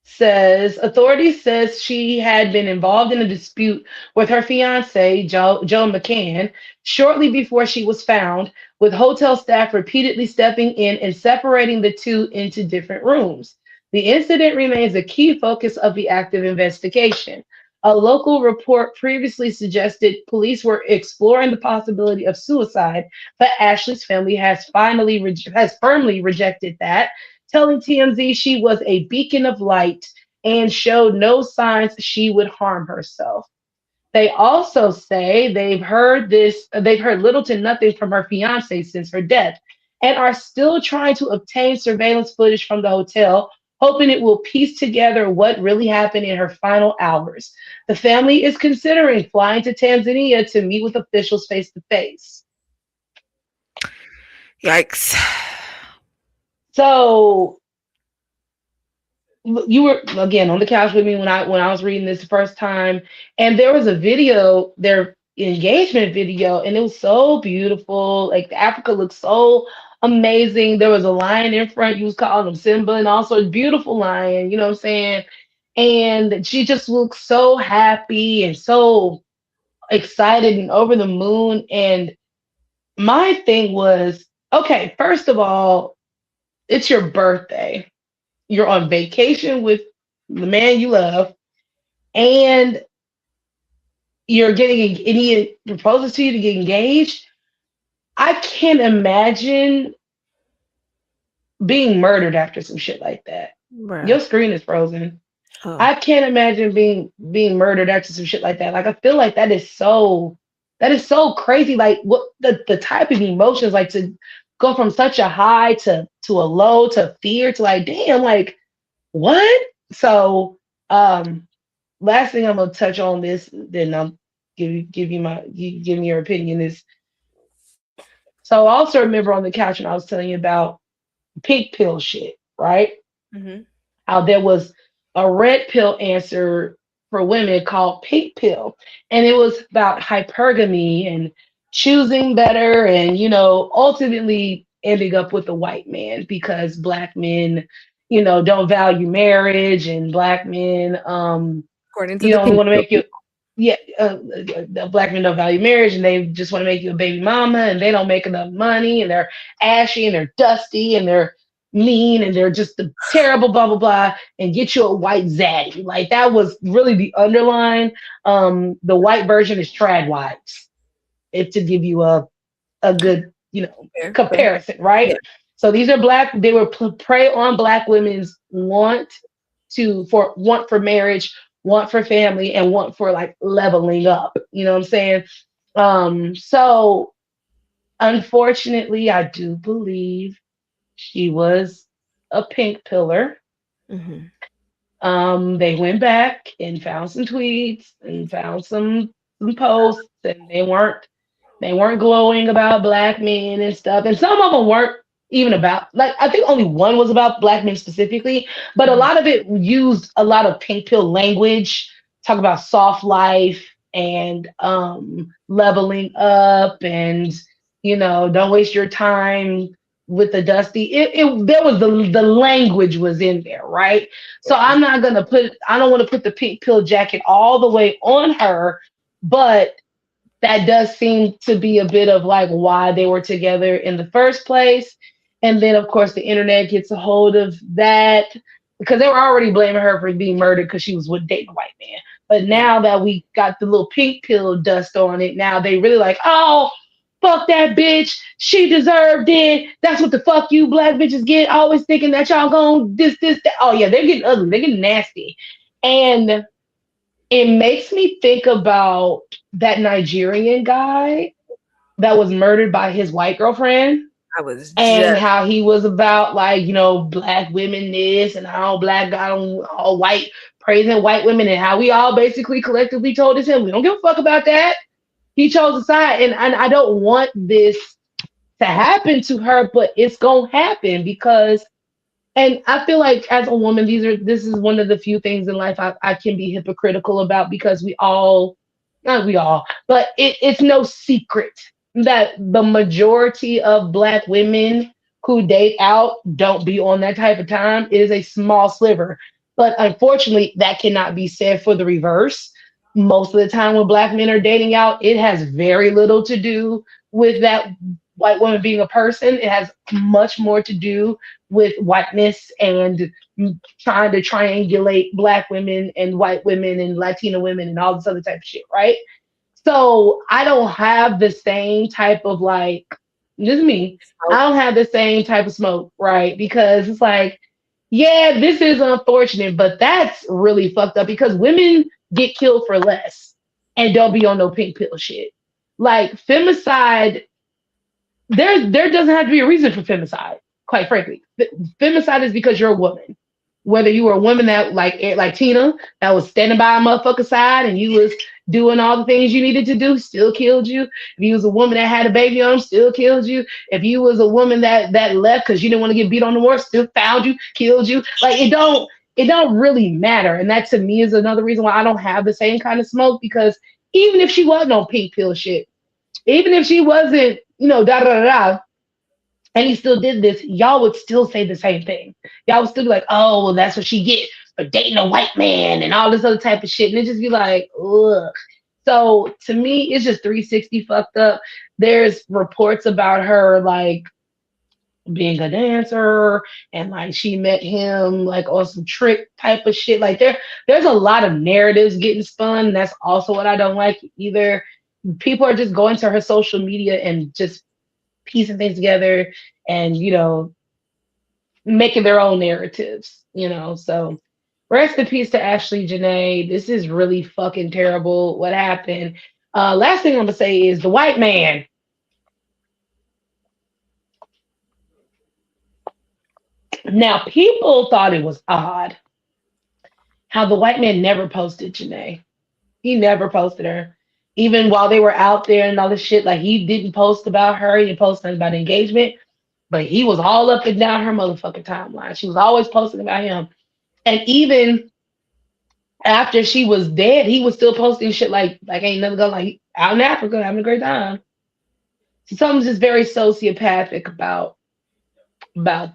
Speaker 2: Says authorities says she had been involved in a dispute with her fiance Joe McCann shortly before she was found, with hotel staff repeatedly stepping in and separating the two into different rooms. The incident remains a key focus of the active investigation. A local report previously suggested police were exploring the possibility of suicide, but Ashley's family has firmly rejected that, telling TMZ she was a beacon of light and showed no signs she would harm herself. They also say they've heard little to nothing from her fiance since her death and are still trying to obtain surveillance footage from the hotel, hoping it will piece together what really happened in her final hours. The family is considering flying to Tanzania to meet with officials face to face.
Speaker 1: Yikes.
Speaker 2: So you were again on the couch with me when I was reading this the first time, and there was a video, their engagement video, and it was so beautiful. Like Africa looked so amazing. There was a lion in front. You was calling him Simba, and also a beautiful lion. You know what I'm saying? And she just looked so happy and so excited and over the moon. And my thing was, okay, first of all, it's your birthday. You're on vacation with the man you love, and you're getting and he proposes to you to get engaged. I can't imagine being murdered after some shit like that. Your
Speaker 1: Bruh.
Speaker 2: screen is frozen.
Speaker 1: Oh,
Speaker 2: I can't imagine being murdered after some shit like that. Like I feel like that is so crazy. Like what the type of emotions like to go from such a high to a low to fear to like damn like what? So last thing I'm gonna touch on this, then I'll give me your opinion is so I also remember on the couch when I was telling you about pink pill shit, right?
Speaker 1: hmm.
Speaker 2: How there was a red pill answer for women called pink pill. And it was about hypergamy and choosing better and, ultimately ending up with a white man because black men, don't value marriage and black men,
Speaker 1: According to
Speaker 2: you
Speaker 1: the
Speaker 2: only
Speaker 1: pink
Speaker 2: want to
Speaker 1: pill
Speaker 2: make you,
Speaker 1: people.
Speaker 2: yeah, the black men don't value marriage and they just want to make you a baby mama and they don't make enough money and they're ashy and they're dusty and they're mean and they're just the terrible blah blah blah and get you a white zaddy. Like that was really the underline. The white version is trad whites. If to give you a good
Speaker 1: Fair, fair.
Speaker 2: comparison, right?
Speaker 1: Yeah.
Speaker 2: So these are black. They were prey on black women's want for marriage, want for family, and want for like leveling up. You know what I'm saying? So unfortunately, I do believe she was a pink pillar.
Speaker 1: Hmm.
Speaker 2: They went back and found some tweets and found some posts, and they weren't glowing about black men and stuff. And some of them weren't even about like I think only one was about black men specifically, but a
Speaker 1: Hmm.
Speaker 2: lot of it used a lot of pink pill language, talk about soft life and leveling up and don't waste your time with the dusty. There was the language was in there, right? So
Speaker 1: Yeah.
Speaker 2: I don't want to put the pink pill jacket all the way on her, but that does seem to be a bit of like why they were together in the first place. And then, of course, the internet gets a hold of that because they were already blaming her for being murdered because she was with dating a white man. But
Speaker 1: Yeah.
Speaker 2: now that we got the little pink pill dust on it, now they really like, oh, fuck that bitch. She deserved it. That's what the fuck you black bitches get. Always thinking that y'all going this, that. Oh, yeah, they're getting ugly. They're getting nasty. And it makes me think about that Nigerian guy that was murdered by his white girlfriend
Speaker 1: I was
Speaker 2: and
Speaker 1: just
Speaker 2: how he was about like, black women this and how black got on all white praising white women and how we all basically collectively told him we don't give a fuck about that. He chose a side and I don't want this to happen to her, but it's gonna happen because and I feel like as a woman, this is one of the few things in life I can be hypocritical about because not we all, but it's no secret that the majority of black women who date out don't be on that type of time. It is a small sliver. But unfortunately, that cannot be said for the reverse. Most of the time when black men are dating out, it has very little to do with that white woman being a person. It has much more to do with whiteness and trying to triangulate black women and white women and Latina women and all this other type of shit, right? So I don't have the same type of like, this is me. I
Speaker 1: smoke.
Speaker 2: don't have the same type of smoke, right? Because it's like, yeah, this is unfortunate, but that's really fucked up because women get killed for less and don't be on no pink pill shit. Like femicide there doesn't have to be a reason for femicide, quite frankly. Femicide is because you're a woman. Whether you were a woman that like Tina that was standing by a motherfucker side and you was doing all the things you needed to do, still killed you. If you was a woman that had a baby on, still killed you. If you was a woman that left because you didn't want to get beat on the war, still found you, killed you. Like it don't really matter. And that to me is another reason why I don't have the same kind of smoke because even if she wasn't on pink pill shit, even if she wasn't, da da da da, and he still did this, y'all would still say the same thing. Y'all would still be like, oh, well, that's what she get for dating a white man and all this other type of shit. And it just be like, ugh. So to me, it's just 360 fucked up. There's reports about her like being a dancer, and like she met him like on some trick type of shit. Like there's a lot of narratives getting spun. That's also what I don't like either. People are just going to her social media and just piecing things together and making their own narratives, So rest in peace to Ashley Janae. This is really fucking terrible what happened. Last thing I'm gonna say is the white man. Now people thought it was odd how the white man never posted Janae. He never posted her. Even while they were out there and all this shit, like he didn't post about her, he didn't post nothing about engagement, but he was all up and down her motherfucking timeline. She was always posting about him. And even after she was dead, he was still posting shit like ain't nothing going, like out in Africa having a great time. So something's just very sociopathic about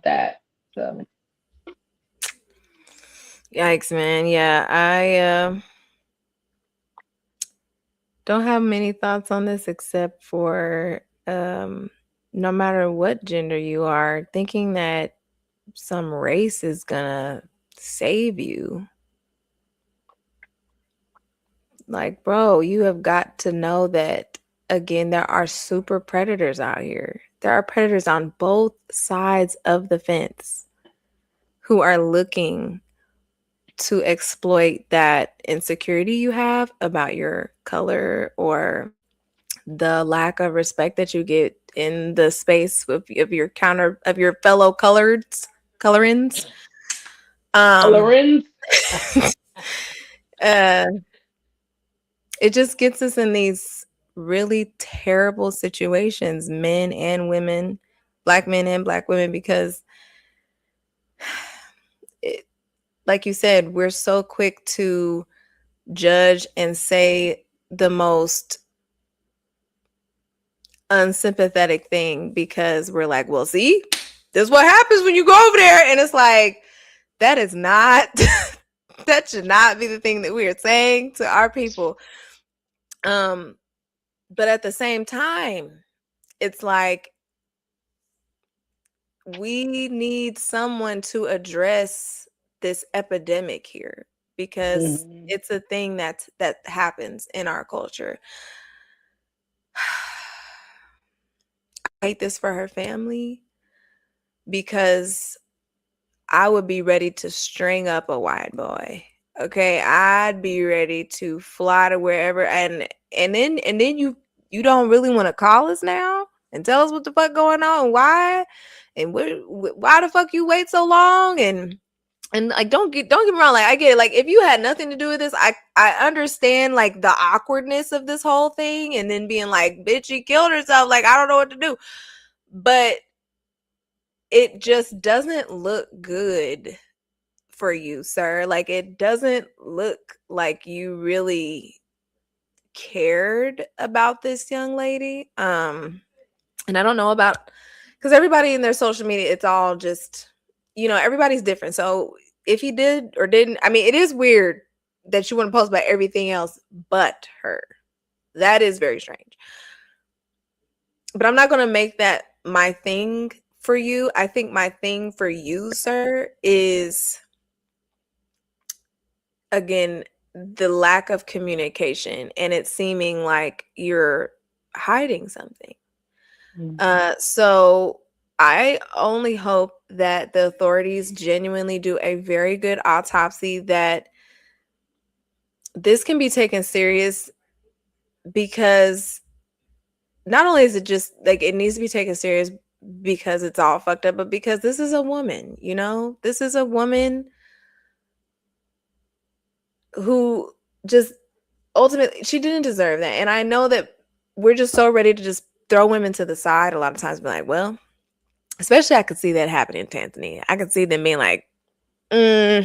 Speaker 2: that. So
Speaker 1: Yikes, man. Yeah, I don't have many thoughts on this except for no matter what gender you are, thinking that some race is gonna save you. Like, bro, you have got to know that, again, there are super predators out here. There are predators on both sides of the fence who are looking to exploit that insecurity you have about your color or the lack of respect that you get in the space of your fellow colorins.
Speaker 2: Colorins.
Speaker 1: It just gets us in these really terrible situations, men and women, black men and black women, because like you said, we're so quick to judge and say the most unsympathetic thing because we're like, well, see, this is what happens when you go over there. And it's like, that is not, that should not be the thing that we are saying to our people. But at the same time, it's like, we need someone to address this epidemic here because it's a thing that happens in our culture. I hate this for her family because I would be ready to string up a white boy. Okay, I'd be ready to fly to wherever, and then you don't really want to call us now and tell us what the fuck going on, why, and why the fuck you wait so long, and like don't get me wrong, like I get it, like if you had nothing to do with this, I understand like the awkwardness of this whole thing, and then being like, bitch, she killed herself, like I don't know what to do, but it just doesn't look good for you, sir. Like it doesn't look like you really cared about this young lady. And I don't know about, because everybody in their social media, it's all just, everybody's different. So if he did or didn't, I mean, it is weird that you want to post about everything else but her. That is very strange. But I'm not going to make that my thing for you. I think my thing for you, sir, is, again, the lack of communication and it seeming like you're hiding something. So I only hope that the authorities genuinely do a very good autopsy, that this can be taken serious, because not only is it just like it needs to be taken serious because it's all fucked up, but because this is a woman, this is a woman who just ultimately, she didn't deserve that. And I know that we're just so ready to just throw women to the side a lot of times, be like, well, especially I could see that happening in Tanzania. I could see them being like, well,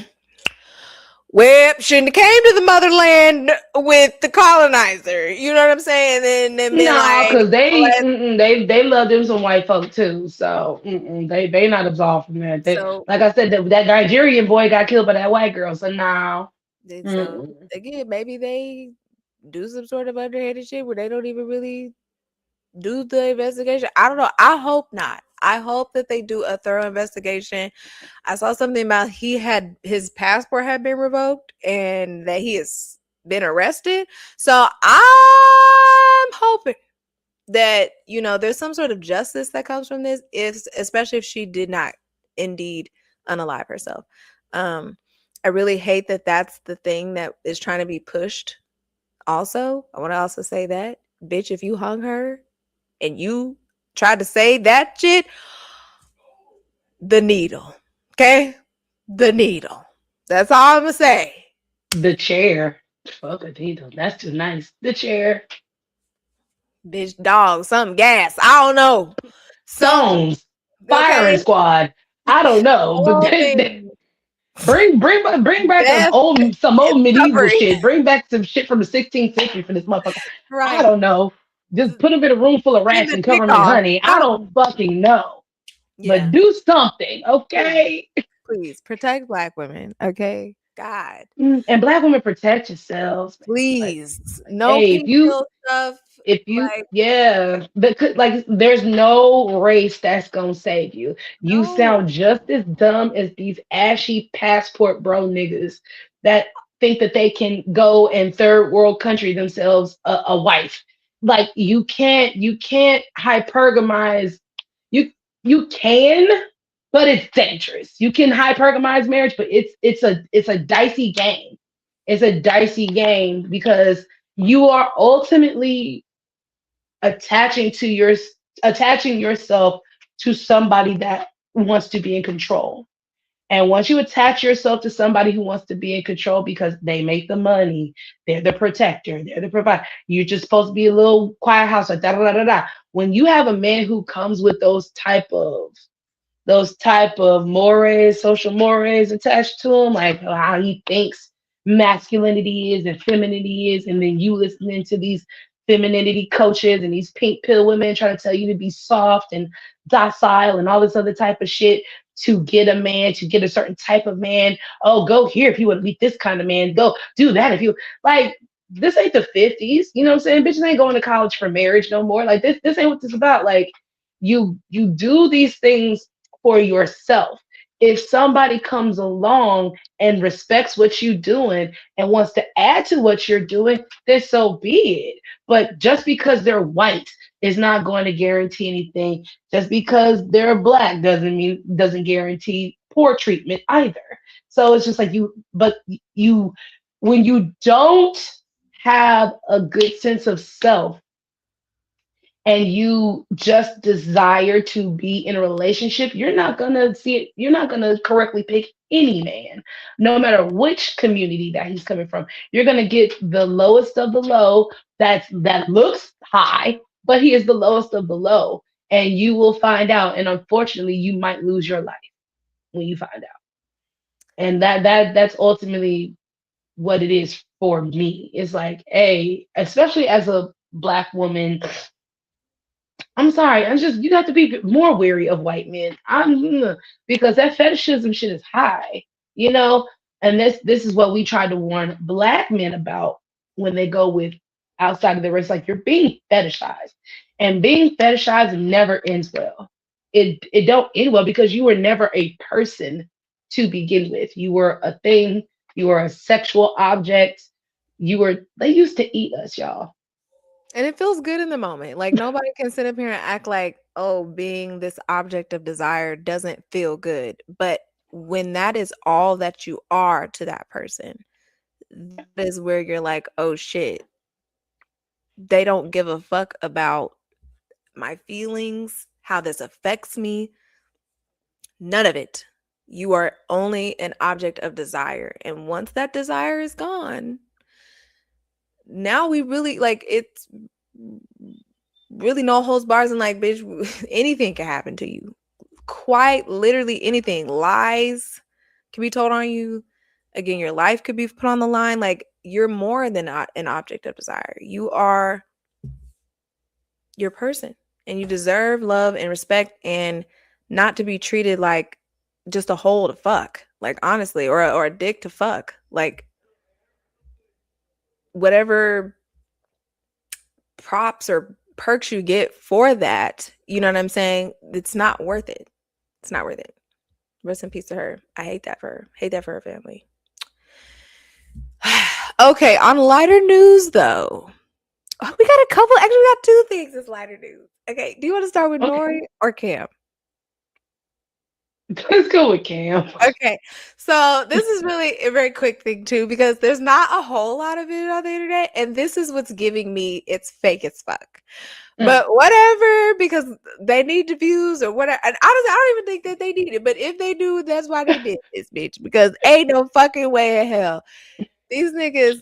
Speaker 1: shouldn't have came to the motherland with the colonizer. You know what I'm saying? And then being like,
Speaker 2: because they love them some white folk too. So they not absolved from that. Like I said, that Nigerian boy got killed by that white girl. So now,
Speaker 1: so again, maybe they do some sort of underhanded shit where they don't even really do the investigation. I don't know. I hope not. I hope that they do a thorough investigation. I saw something about his passport had been revoked and that he has been arrested. So I'm hoping that, you know, there's some sort of justice that comes from this, especially if she did not indeed unalive herself. I really hate that that's the thing that is trying to be pushed. Also, I want to also say that, bitch, if you hung her and you tried to say that shit, the needle. Okay? The needle. That's all I'm gonna say.
Speaker 2: The chair. Fuck a needle. That's too nice. The chair.
Speaker 1: Bitch, dog, something gas. I don't know. Something.
Speaker 2: Stones. Firing
Speaker 1: Okay?
Speaker 2: squad. I don't know, but
Speaker 1: Something.
Speaker 2: bring back
Speaker 1: Death
Speaker 2: some
Speaker 1: and
Speaker 2: old medieval
Speaker 1: suffering.
Speaker 2: shit. Bring back some shit from the 16th century for this motherfucker. I
Speaker 1: Right.
Speaker 2: don't know. Just put him in a room full of
Speaker 1: Getting
Speaker 2: rats
Speaker 1: the
Speaker 2: and
Speaker 1: dick
Speaker 2: cover him in
Speaker 1: off.
Speaker 2: honey. I
Speaker 1: Something.
Speaker 2: don't fucking know. But
Speaker 1: Yeah.
Speaker 2: do something,
Speaker 1: Please.
Speaker 2: okay?
Speaker 1: Please protect Black women. Okay. God.
Speaker 2: And black women protect yourselves, man.
Speaker 1: Please. No
Speaker 2: Hey,
Speaker 1: pink pill stuff.
Speaker 2: if you
Speaker 1: Like,
Speaker 2: yeah, because like there's no race that's gonna save you. You
Speaker 1: no.
Speaker 2: sound just as dumb as these ashy passport bro niggas that think that they can go and third world country themselves a wife. Like you can't hypergamize. You can, but it's dangerous. You can hypergamize marriage, but it's a dicey game. It's a dicey game because you are ultimately attaching to your attaching yourself to somebody that wants to be in control. And once you attach yourself to somebody who wants to be in control because they make the money, they're the protector, they're the provider. You're just supposed to be a little quiet house, like da da da da da. When you have a man who comes with those type of mores, social mores attached to him, like how he thinks masculinity is and femininity is, and then you listening to these femininity coaches and these pink pill women trying to tell you to be soft and docile and all this other type of shit to get a man, to get a certain type of man. Oh, go here if you want to meet this kind of man. Go do that if you like. This ain't the 50s, you know what I'm saying? Bitches ain't going to college for marriage no more. Like this ain't what this about. Like you do these things for yourself. If somebody comes along and respects what you're doing and wants to add to what you're doing, then so be it. But just because they're white is not going to guarantee anything. Just because they're black doesn't guarantee poor treatment either. So it's just like you when you don't have a good sense of self and you just desire to be in a relationship, you're not gonna see it, you're not gonna correctly pick any man, no matter which community that he's coming from. You're gonna get the lowest of the low that looks high, but he is the lowest of the low. And you will find out, and unfortunately, you might lose your life when you find out. And that's ultimately what it is for me. It's like, hey, especially as a black woman, I'm sorry. I'm just you have to be more wary of white men. Because that fetishism shit is high, you know. And this is what we try to warn black men about when they go with outside of the race. Like you're being fetishized, and being fetishized never ends well. It don't end well because you were never a person to begin with. You were a thing. You were a sexual object. They used to eat us, y'all.
Speaker 1: And it feels good in the moment. Like nobody can sit up here and act like, oh, being this object of desire doesn't feel good. But when that is all that you are to that person, that is where you're like, oh shit, they don't give a fuck about my feelings, how this affects me. None of it. You are only an object of desire. And once that desire is gone, now we really like it's really no holds bars and like, bitch, anything can happen to you. Quite literally anything. Lies can be told on you. Again, your life could be put on the line. Like you're more than an object of desire. You are your person and you deserve love and respect and not to be treated like just a hole to fuck. Like honestly, or a dick to fuck. Like whatever props or perks you get for that, you know what I'm saying? It's not worth it. It's not worth it. Rest in peace to her. I hate that for her. Hate that for her family. Okay, on lighter news though. We got a couple. Actually, we got two things that's lighter news. Okay, do you want to start with Nori or Cam?
Speaker 2: Let's go with Cam.
Speaker 1: Okay, so this is really a very quick thing too, because there's not a whole lot of it on the internet, and this is what's giving me it's fake as fuck. But whatever, because they need the views or whatever. And honestly, I don't even think that they need it. But if they do, that's why they did this, bitch. Because ain't no fucking way in hell. These niggas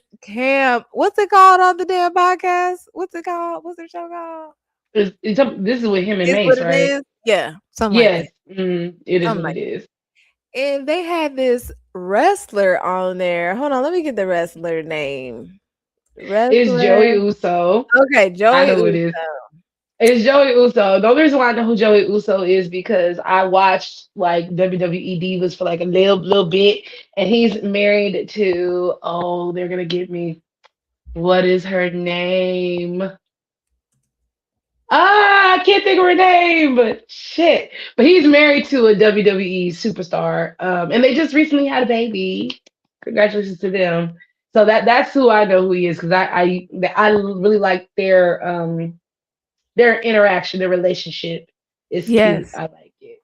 Speaker 1: what's it called on the damn podcast? What's it called? What's the show called?
Speaker 2: This is with him and
Speaker 1: It's
Speaker 2: Mace,
Speaker 1: what it
Speaker 2: right?
Speaker 1: is. Yeah. Something
Speaker 2: Yes.
Speaker 1: like that.
Speaker 2: It is
Speaker 1: Something
Speaker 2: what
Speaker 1: like
Speaker 2: it is.
Speaker 1: And they had this wrestler on there. Hold on, let me get the wrestler name.
Speaker 2: It's Joey Uso.
Speaker 1: Okay, Joey
Speaker 2: I know who
Speaker 1: Uso.
Speaker 2: it is. It's Joey Uso. The only reason why I know who Joey Uso is because I watched like WWE Divas for like a little bit, and he's married to they're gonna get me. What is her name? I can't think of her name, but shit. But he's married to a WWE superstar, and they just recently had a baby. Congratulations to them. So that's who I know who he is because I really like their interaction, their relationship is cute. I like it.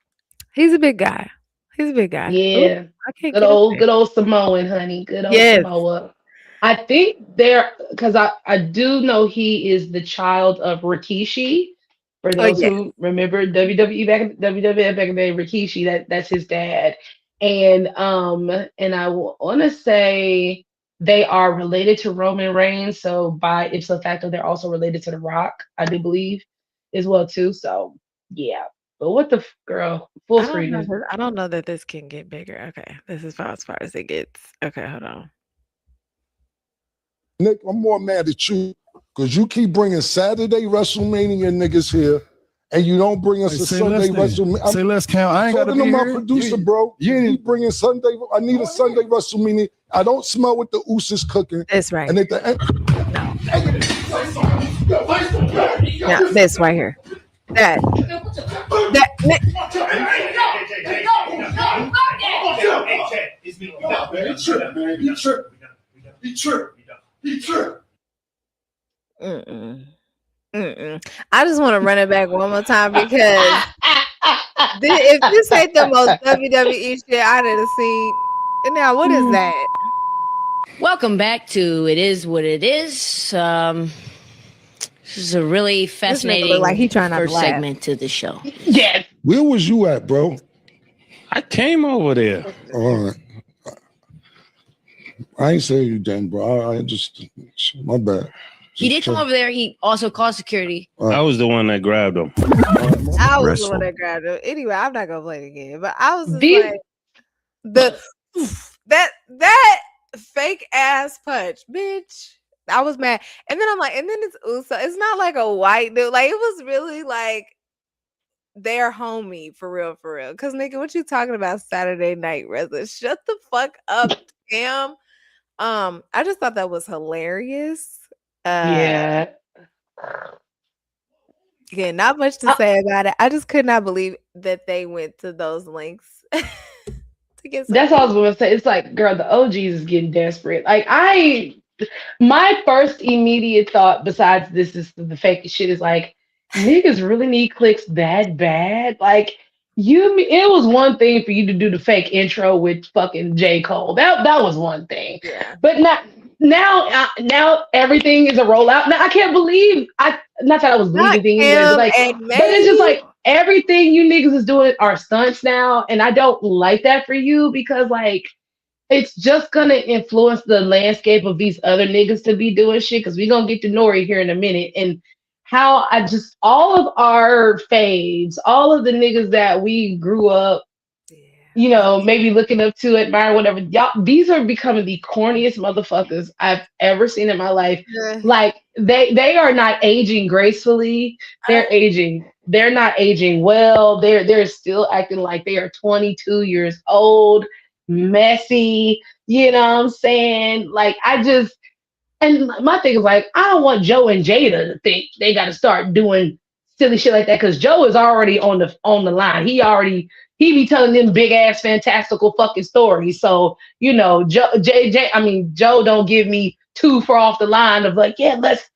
Speaker 1: He's a big guy.
Speaker 2: Yeah.
Speaker 1: Ooh, I can't
Speaker 2: good old Samoan, honey. Good old Samoa. I think because I do know he is the child of Rikishi. For those who remember WWE WWF back in the day, Rikishi, that's his dad. And I want to say they are related to Roman Reigns, so by ipso facto, they're also related to The Rock, I do believe, as well too. So yeah, but what the girl? Full screen.
Speaker 1: I don't know that this can get bigger. Okay, this is as far as it gets. Okay, hold on.
Speaker 4: Nick, I'm more mad at you because you keep bringing Saturday WrestleMania niggas here, and you don't bring us a Sunday WrestleMania.
Speaker 5: Say less, Count. I ain't got to be
Speaker 4: my
Speaker 5: here.
Speaker 4: producer, bro. You keep bringing Sunday. I need a Sunday WrestleMania. I don't smell what the Usos cooking.
Speaker 1: That's right.
Speaker 4: And at the end,
Speaker 1: no, this right here. That. He tripped. I just want to run it back one more time because if this ain't the most WWE shit I'd have seen. Now, what is that?
Speaker 6: Welcome back to It Is What It Is. This is a really fascinating
Speaker 1: like he trying
Speaker 6: first segment to the show.
Speaker 2: Yes.
Speaker 4: Where was you at, bro?
Speaker 5: I came over there.
Speaker 4: All right. I ain't say you done, bro. I just, my bad.
Speaker 6: He did come over there. He also called security.
Speaker 5: I was the one that grabbed him.
Speaker 1: I was the one that grabbed him. Anyway, I'm not gonna play it again. But I was just like that fake ass punch, bitch. I was mad. And then I'm like, and then it's Uso. It's not like a white dude. Like it was really like their homie for real. Cause nigga, what you talking about Saturday Night Wrestling? Shut the fuck up, Cam. I just thought that was hilarious.
Speaker 2: Yeah.
Speaker 1: Again, not much to say about it. I just could not believe that they went to those lengths to get.
Speaker 2: That's all I was gonna say. It's like, girl, the OGs is getting desperate. Like my first immediate thought, besides this is the fake shit, is like, niggas really need clicks that bad. Like it was one thing for you to do the fake intro with fucking J. Cole. That was one thing.
Speaker 1: Yeah.
Speaker 2: But now everything is a rollout. Now I can't believe not that I was believing either, but it's just like everything you niggas is doing are stunts now, and I don't like that for you because like it's just gonna influence the landscape of these other niggas to be doing shit because we're gonna get to Nori here in a minute and how all of our faves, all of the niggas that we grew up, maybe looking up to, admire, whatever. Y'all, these are becoming the corniest motherfuckers I've ever seen in my life. Yeah. Like they are not aging gracefully. They're aging. They're not aging well. They're still acting like they are 22 years old, messy. You know what I'm saying? Like And my thing is like, I don't want Joe and Jada to think they got to start doing silly shit like that because Joe is already on the line. He be telling them big ass fantastical fucking stories. So Joe don't give me too far off the line of like, yeah, let's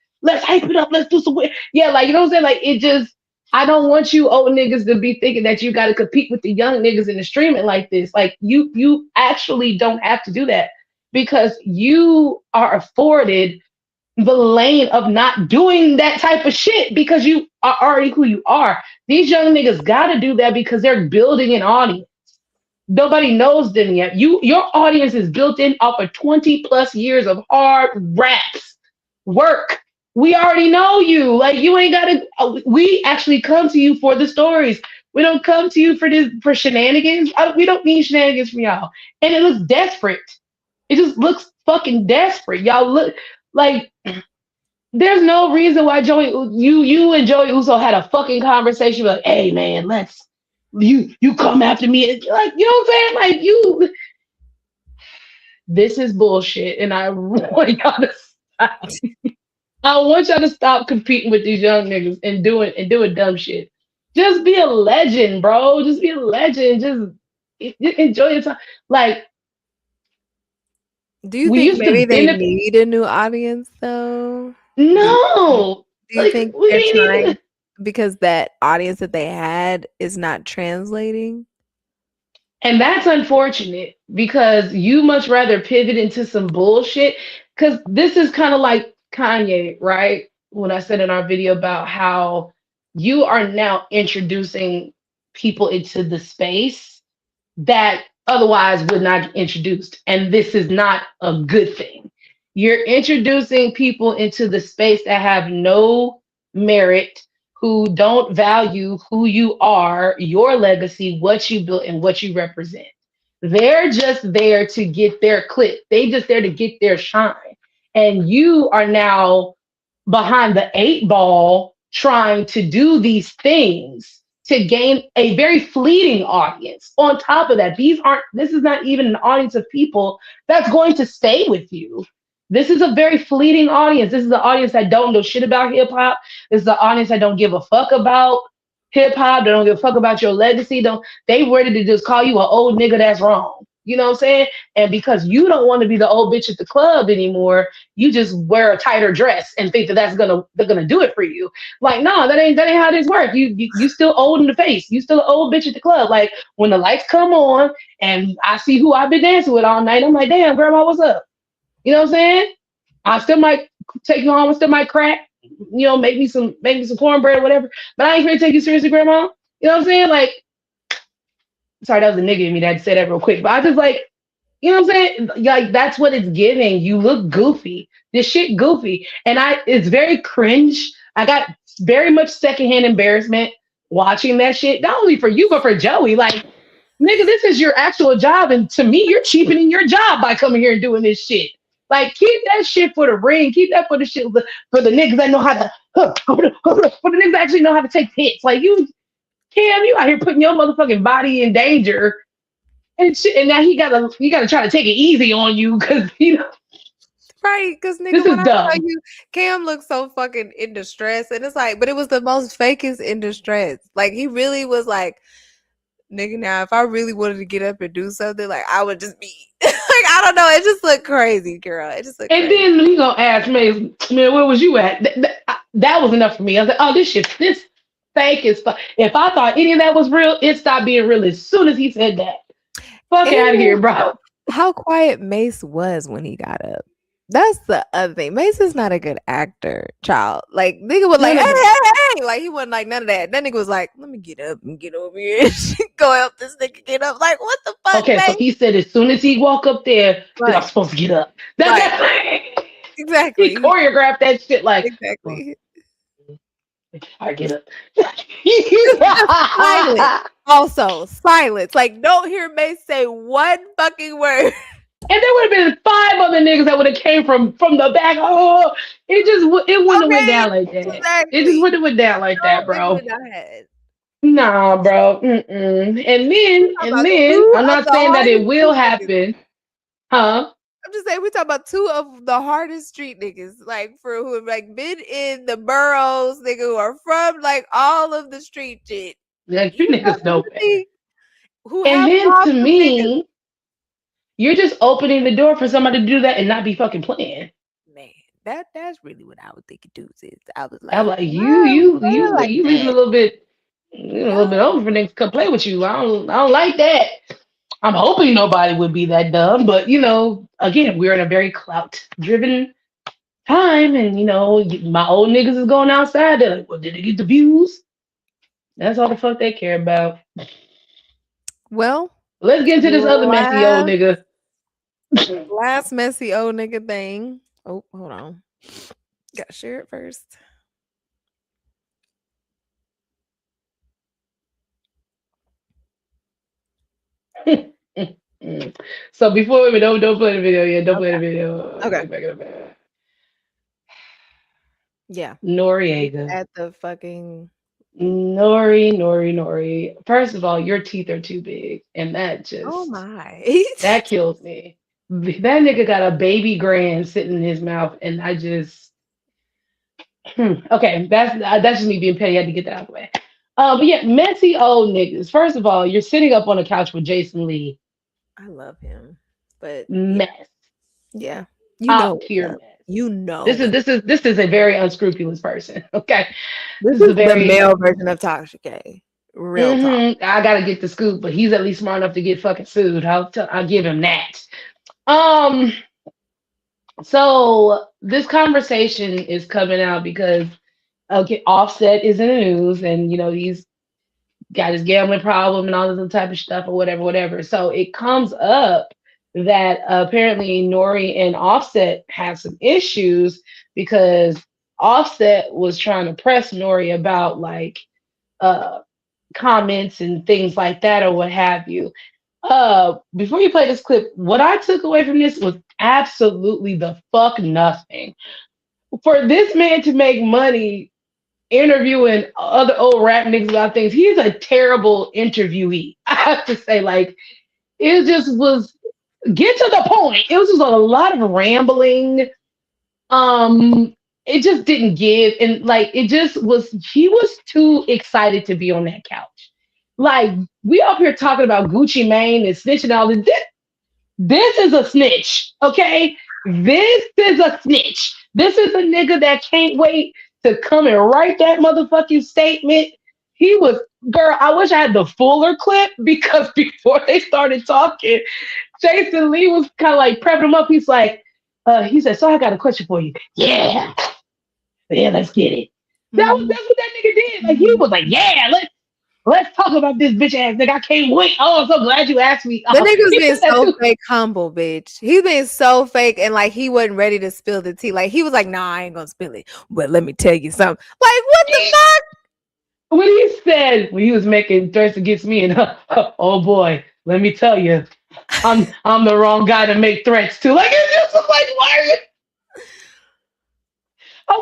Speaker 2: hype it up, let's do some yeah, like you know what I'm saying? Like it just I don't want you old niggas to be thinking that you got to compete with the young niggas in the streaming like this. Like you actually don't have to do that because you are afforded the lane of not doing that type of shit because you are already who you are. These young niggas got to do that because they're building an audience. Nobody knows them yet. Your audience is built in off of 20 plus years of hard raps work. We already know you. Like you ain't gotta. We actually come to you for the stories. We don't come to you for shenanigans. We don't need shenanigans from y'all. And it looks desperate. It just looks fucking desperate. Y'all look like there's no reason why you and Joey Uso had a fucking conversation like, hey man, you come after me. Like, you know what I'm saying? Like this is bullshit. And I want y'all to stop. I want y'all to stop competing with these young niggas and doing dumb shit. Just be a legend, bro. Just be a legend. Just enjoy your time. Like,
Speaker 1: do you think maybe they need a new audience though?
Speaker 2: No.
Speaker 1: Do you think they're trying because that audience that they had is not translating?
Speaker 2: And that's unfortunate because you much rather pivot into some bullshit. Because this is kind of like Kanye, right? When I said in our video about how you are now introducing people into the space that otherwise would not be introduced. And this is not a good thing. You're introducing people into the space that have no merit, who don't value who you are, your legacy, what you built, and what you represent. They're just there to get their clip. They just there to get their shine. And you are now behind the 8 ball trying to do these things to gain a very fleeting audience. On top of that, this is not even an audience of people that's going to stay with you. This is a very fleeting audience. This is the audience that don't know shit about hip hop. This is the audience that don't give a fuck about hip hop. They don't give a fuck about your legacy. They ready to just call you an old nigga that's wrong. You know what I'm saying? And because you don't want to be the old bitch at the club anymore, you just wear a tighter dress and think that they're gonna do it for you. Like, no, that ain't how this works. You still old in the face. You still an old bitch at the club. Like when the lights come on and I see who I've been dancing with all night, I'm like, damn, grandma, what's up? You know what I'm saying? I still might take you home. I still might crack. You know, make me some cornbread or whatever. But I ain't gonna take you seriously, grandma. You know what I'm saying? Like, sorry, that was a nigga in me that had to say that real quick. But I just like, you know what I'm saying? Like, that's what it's giving. You look goofy. This shit goofy. And it's very cringe. I got very much secondhand embarrassment watching that shit. Not only for you, but for Joey. Like, nigga, this is your actual job. And to me, you're cheapening your job by coming here and doing this shit. Like, keep that shit for the ring. Keep that for the shit for the niggas that know how to, for the niggas that actually know how to take hits. Like, Cam, you out here putting your motherfucking body in danger and shit. And now he gotta try to take it easy on you because, you know.
Speaker 1: Right, because nigga, when I tell you, Cam looks so fucking in distress. And it's like, but it was the most fakest in distress. Like, he really was like, nigga, now if I really wanted to get up and do something, like I would just be like, I don't know, it just looked crazy, girl. It just looked
Speaker 2: and
Speaker 1: crazy.
Speaker 2: Then he gonna ask me, man, where was you at? That was enough for me. I was like, oh, this fake as fuck. If I thought any of that was real, it stopped being real as soon as he said that. Fuck out of here, bro.
Speaker 1: How quiet Mace was when he got up. That's the other thing. Mace is not a good actor, child. Like, nigga was like, hey. Like, he wasn't like none of that. That nigga was like, let me get up and get over here. Go help this nigga get up. Like, what the fuck,
Speaker 2: okay, Mace? So he said as soon as he walk up there, right, I'm supposed to get up. That's
Speaker 1: exactly.
Speaker 2: He choreographed that shit like,
Speaker 1: exactly.
Speaker 2: I get up.
Speaker 1: Silence. Also, silence. Like, don't hear Mace say one fucking word.
Speaker 2: And there would have been 5 other niggas that would have came from the back. Oh, it wouldn't have went down like that. Exactly. It just wouldn't have went down like that, bro. Nah, bro. And then I'm not saying that it will happen. Huh?
Speaker 1: I'm just saying, we talking about two of the hardest street niggas, like for who have like been in the boroughs, nigga, who are from like all of the street shit.
Speaker 2: Like, you niggas know better.
Speaker 1: Who
Speaker 2: And
Speaker 1: have
Speaker 2: then to
Speaker 1: niggas.
Speaker 2: me, you're just opening the door for somebody to do that and not be fucking playing.
Speaker 1: Man, that's really what I would think it do. Is I was
Speaker 2: I'm
Speaker 1: like,
Speaker 2: like, you
Speaker 1: like
Speaker 2: leaving a little bit over for niggas to come play with you. I don't like that. I'm hoping nobody would be that dumb, but you know, again, we're in a very clout-driven time, and you know, my old niggas is going outside. They're like, well, did they get the views? That's all the fuck they care about.
Speaker 1: Well,
Speaker 2: let's get into this other messy old nigga.
Speaker 1: Last messy old nigga thing. Oh, hold on. Gotta share it first.
Speaker 2: So before we don't play the video yet. Don't play the video.
Speaker 1: Okay. Yeah.
Speaker 2: Noriega.
Speaker 1: At the fucking
Speaker 2: Nori. First of all, your teeth are too big, and that just that kills me. That nigga got a baby grand sitting in his mouth, and I just okay. That's just me being petty. I had to get that out of the way. But yeah, messy old niggas. First of all, you're sitting up on a couch with Jason Lee.
Speaker 1: I love him, but
Speaker 2: mess.
Speaker 1: Yeah, you know,
Speaker 2: pure mess.
Speaker 1: You know,
Speaker 2: this is a very unscrupulous person. Okay,
Speaker 1: this is the male version of Tasha K. Real talk.
Speaker 2: I gotta get the scoop, but he's at least smart enough to get fucking sued. I'll give him that. So this conversation is coming out because Offset is in the news, and you know he's got his gambling problem and all this other type of stuff or whatever. So it comes up that apparently Nori and Offset have some issues because Offset was trying to press Nori about like comments and things like that or what have you. Before you play this clip, what I took away from this was absolutely the fuck nothing. For this man to make money interviewing other old rap niggas about things, he's a terrible interviewee. I have to say, like, it just was get to the point. It was just a lot of rambling. It just didn't give, and like it just was. He was too excited to be on that couch. Like we up here talking about Gucci Mane and snitching all this. This is a snitch, okay? This is a snitch. This is a nigga that can't wait to come and write that motherfucking statement. He was, girl, I wish I had the fuller clip because before they started talking, Jason Lee was kind of like prepping him up. He's like, he said, so I got a question for you. Yeah, let's get it. That's what that nigga did. Like he was like, yeah, let's talk about this bitch ass nigga. I can't wait. Oh, I'm so glad you asked me.
Speaker 1: The nigga's being so fake humble, bitch. He's being so fake and like he wasn't ready to spill the tea. Like he was like, nah, I ain't gonna spill it. But let me tell you something. Like, what the fuck?
Speaker 2: When he said when he was making threats against me and oh boy, let me tell you, I'm the wrong guy to make threats to. Like it's just like why are you? I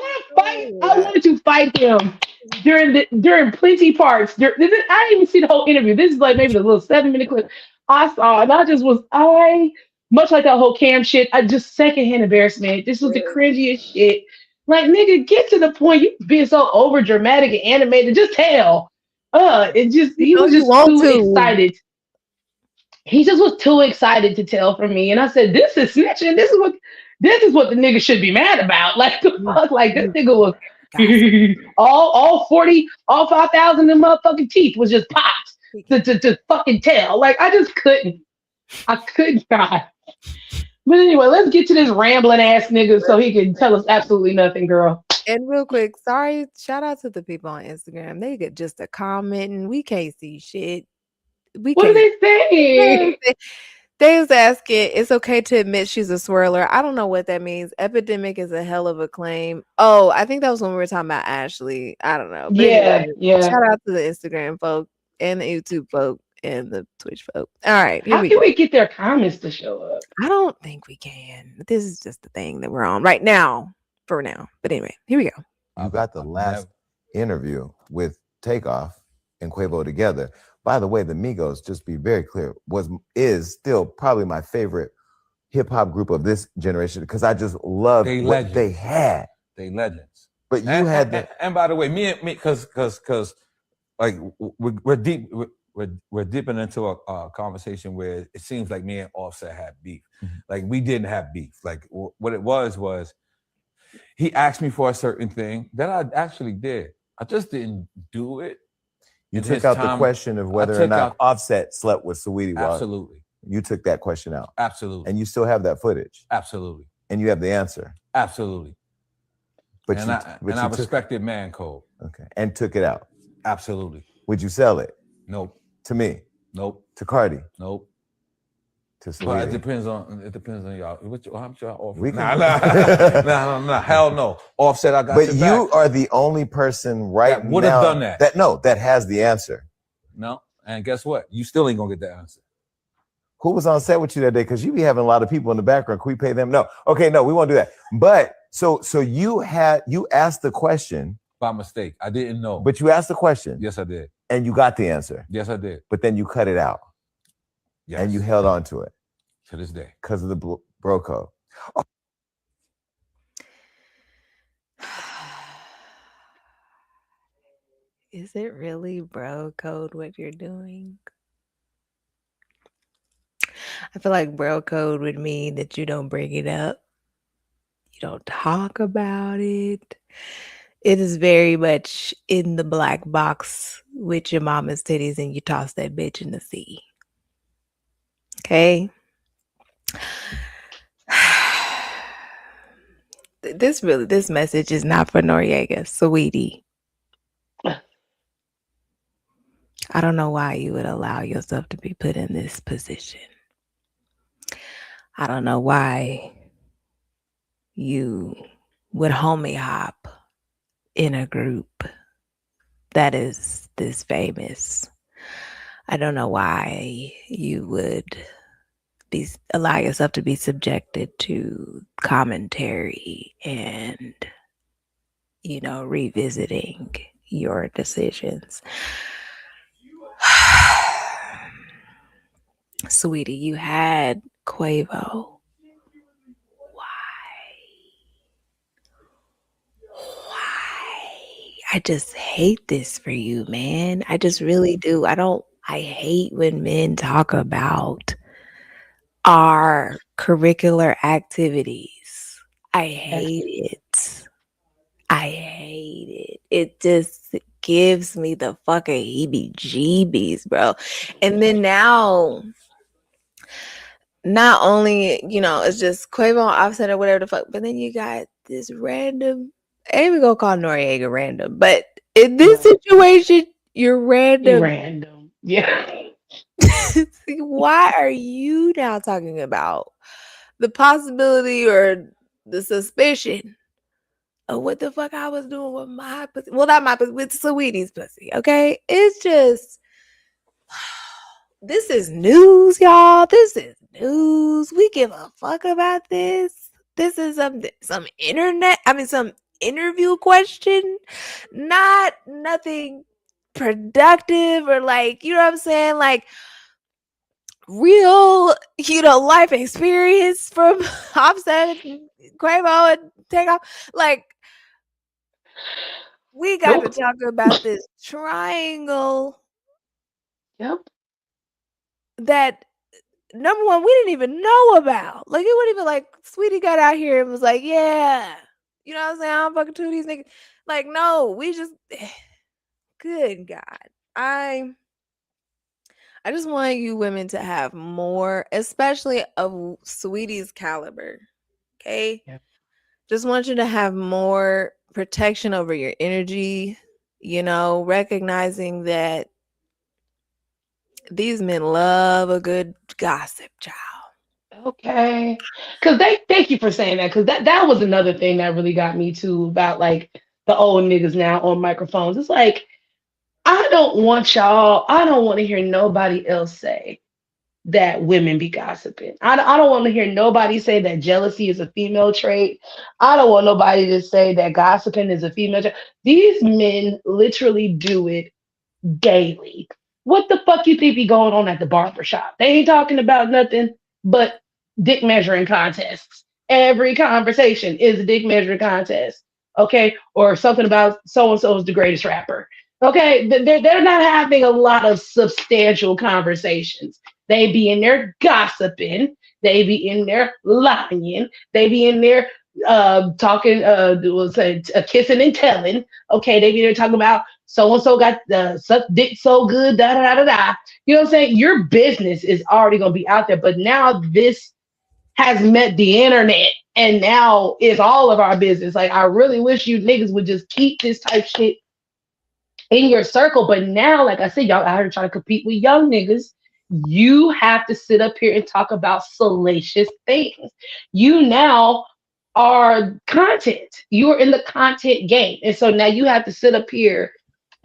Speaker 2: wanted to fight him during plenty parts. I didn't even see the whole interview. This is like maybe the little 7-minute clip I saw, and much like that whole Cam shit. I just secondhand embarrassment. This was the cringiest shit. Like nigga, get to the point. You being so over dramatic and animated. Just tell. He was just too excited. He just was too excited to tell from me, and I said, "This is snitching. This is what the nigga should be mad about. Like the fuck, like this nigga was all 5,000 of them motherfucking teeth was just popped to fucking tell. Like I just couldn't. I could not. But anyway, let's get to this rambling ass nigga so he can tell us absolutely nothing, girl.
Speaker 1: And real quick, sorry, shout out to the people on Instagram. They get just a comment and we can't see shit.
Speaker 2: What are they saying?
Speaker 1: They was asking, it's okay to admit she's a swirler. I don't know what that means. Epidemic is a hell of a claim. Oh, I think that was when we were talking about Ashley. I don't know. But
Speaker 2: yeah.
Speaker 1: Shout out to the Instagram folk and the YouTube folk and the Twitch folk. All right.
Speaker 2: How can we get their comments to show up?
Speaker 1: I don't think we can. This is just the thing that we're on right now, for now. But anyway, here we go.
Speaker 7: I got the last interview with Takeoff and Quavo together. By the way, the Migos, just be very clear, is still probably my favorite hip hop group of this generation because I just loved
Speaker 8: They
Speaker 7: what
Speaker 8: legends.
Speaker 7: they had.
Speaker 8: They legends.
Speaker 7: But you had the
Speaker 8: and by the way, me, because like we're deep. We're dipping into a conversation where it seems like me and Offset had beef.
Speaker 7: Mm-hmm.
Speaker 8: Like we didn't have beef. Like what it was he asked me for a certain thing that I actually did. I just didn't do it.
Speaker 7: You took out the question of whether or not Offset slept with Saweetie.
Speaker 8: Absolutely.
Speaker 7: You took that question out.
Speaker 8: Absolutely.
Speaker 7: And you still have that footage.
Speaker 8: Absolutely.
Speaker 7: And you have the answer.
Speaker 8: Absolutely.
Speaker 7: But
Speaker 8: I respected man code.
Speaker 7: Okay. And took it out.
Speaker 8: Absolutely.
Speaker 7: Would you sell it?
Speaker 8: Nope.
Speaker 7: To me?
Speaker 8: Nope.
Speaker 7: To Cardi?
Speaker 8: Nope.
Speaker 7: To Saweetie?
Speaker 8: But it depends on y'all. How much y'all offer?
Speaker 7: Nah.
Speaker 8: Hell no. Offset, I got
Speaker 7: But
Speaker 8: your
Speaker 7: you
Speaker 8: back.
Speaker 7: are the only person right
Speaker 8: That would have done that.
Speaker 7: That has the answer.
Speaker 8: No. And guess what? You still ain't gonna get the answer.
Speaker 7: Who was on set with you that day? Because you be having a lot of people in the background. Can we pay them? No. Okay, no, we won't do that. But so you asked the question.
Speaker 8: By mistake. I didn't know.
Speaker 7: But you asked the question.
Speaker 8: Yes, I did.
Speaker 7: And you got the answer.
Speaker 8: Yes, I did.
Speaker 7: But then you cut it out.
Speaker 8: Yes.
Speaker 7: And you held on to it.
Speaker 8: To this day.
Speaker 7: Because of the bro code. Oh.
Speaker 1: Is it really bro code what you're doing? I feel like bro code would mean that you don't bring it up. You don't talk about it. It is very much in the black box with your mama's titties and you toss that bitch in the sea. Okay? This message is not for Noriega, Saweetie. I don't know why you would allow yourself to be put in this position. I don't know why you would homie hop in a group that is this famous. I don't know why you would allow yourself to be subjected to commentary and, revisiting your decisions. Sweetie, you had Quavo. Why? I just hate this for you, man. I just really do. I hate when men talk about our curricular activities. I hate it. It just gives me the fucking heebie-jeebies, bro. And then now, not only, it's just Quavo, Offset, or whatever the fuck, but then you got this random, I ain't even gonna call Noriega random, but in this situation, you're random.
Speaker 2: Random. Yeah.
Speaker 1: Why are you now talking about the possibility or the suspicion of what the fuck I was doing with my pussy? Well, not my pussy, with Saweetie's pussy, okay? It's just, this is news, y'all. This is news. We give a fuck about this. This is some interview question, not nothing productive or like, you know what I'm saying? Like real, life experience from Offset and Quavo and Takeoff. Like, we got to talk about this triangle.
Speaker 2: Yep.
Speaker 1: That, number one, we didn't even know about. Like, it wasn't even like Sweetie got out here and was like, yeah, you know what I'm saying? I'm fucking two of these niggas. Like, no, we just, good God. I just want you women to have more, especially of Sweetie's caliber. Okay?
Speaker 2: Yep.
Speaker 1: Just want you to have more protection over your energy, recognizing that these men love a good gossip, child.
Speaker 2: Okay. Because thank you for saying that, because that was another thing that really got me too about like the old niggas now on microphones. It's like, I don't want to hear nobody else say that women be gossiping. I don't want to hear nobody say that jealousy is a female trait. I don't want nobody to say that gossiping is a female trait. These men literally do it daily. What the fuck you think be going on at the barbershop? They ain't talking about nothing but dick measuring contests. Every conversation is a dick measuring contest. Okay. Or something about so and so is the greatest rapper. Okay. They're not having a lot of substantial conversations. They be in there gossiping. They be in there lying. They be in there talking, we'll say, kissing and telling. Okay. They be there talking about so and so got sucked dick so good, da da da da da. You know what I'm saying? Your business is already going to be out there. But now this has met the internet and now it's all of our business. Like, I really wish you niggas would just keep this type shit in your circle. But now, like I said, y'all out here trying to compete with young niggas. You have to sit up here and talk about salacious things. You now are content. You are in the content game. And so now you have to sit up here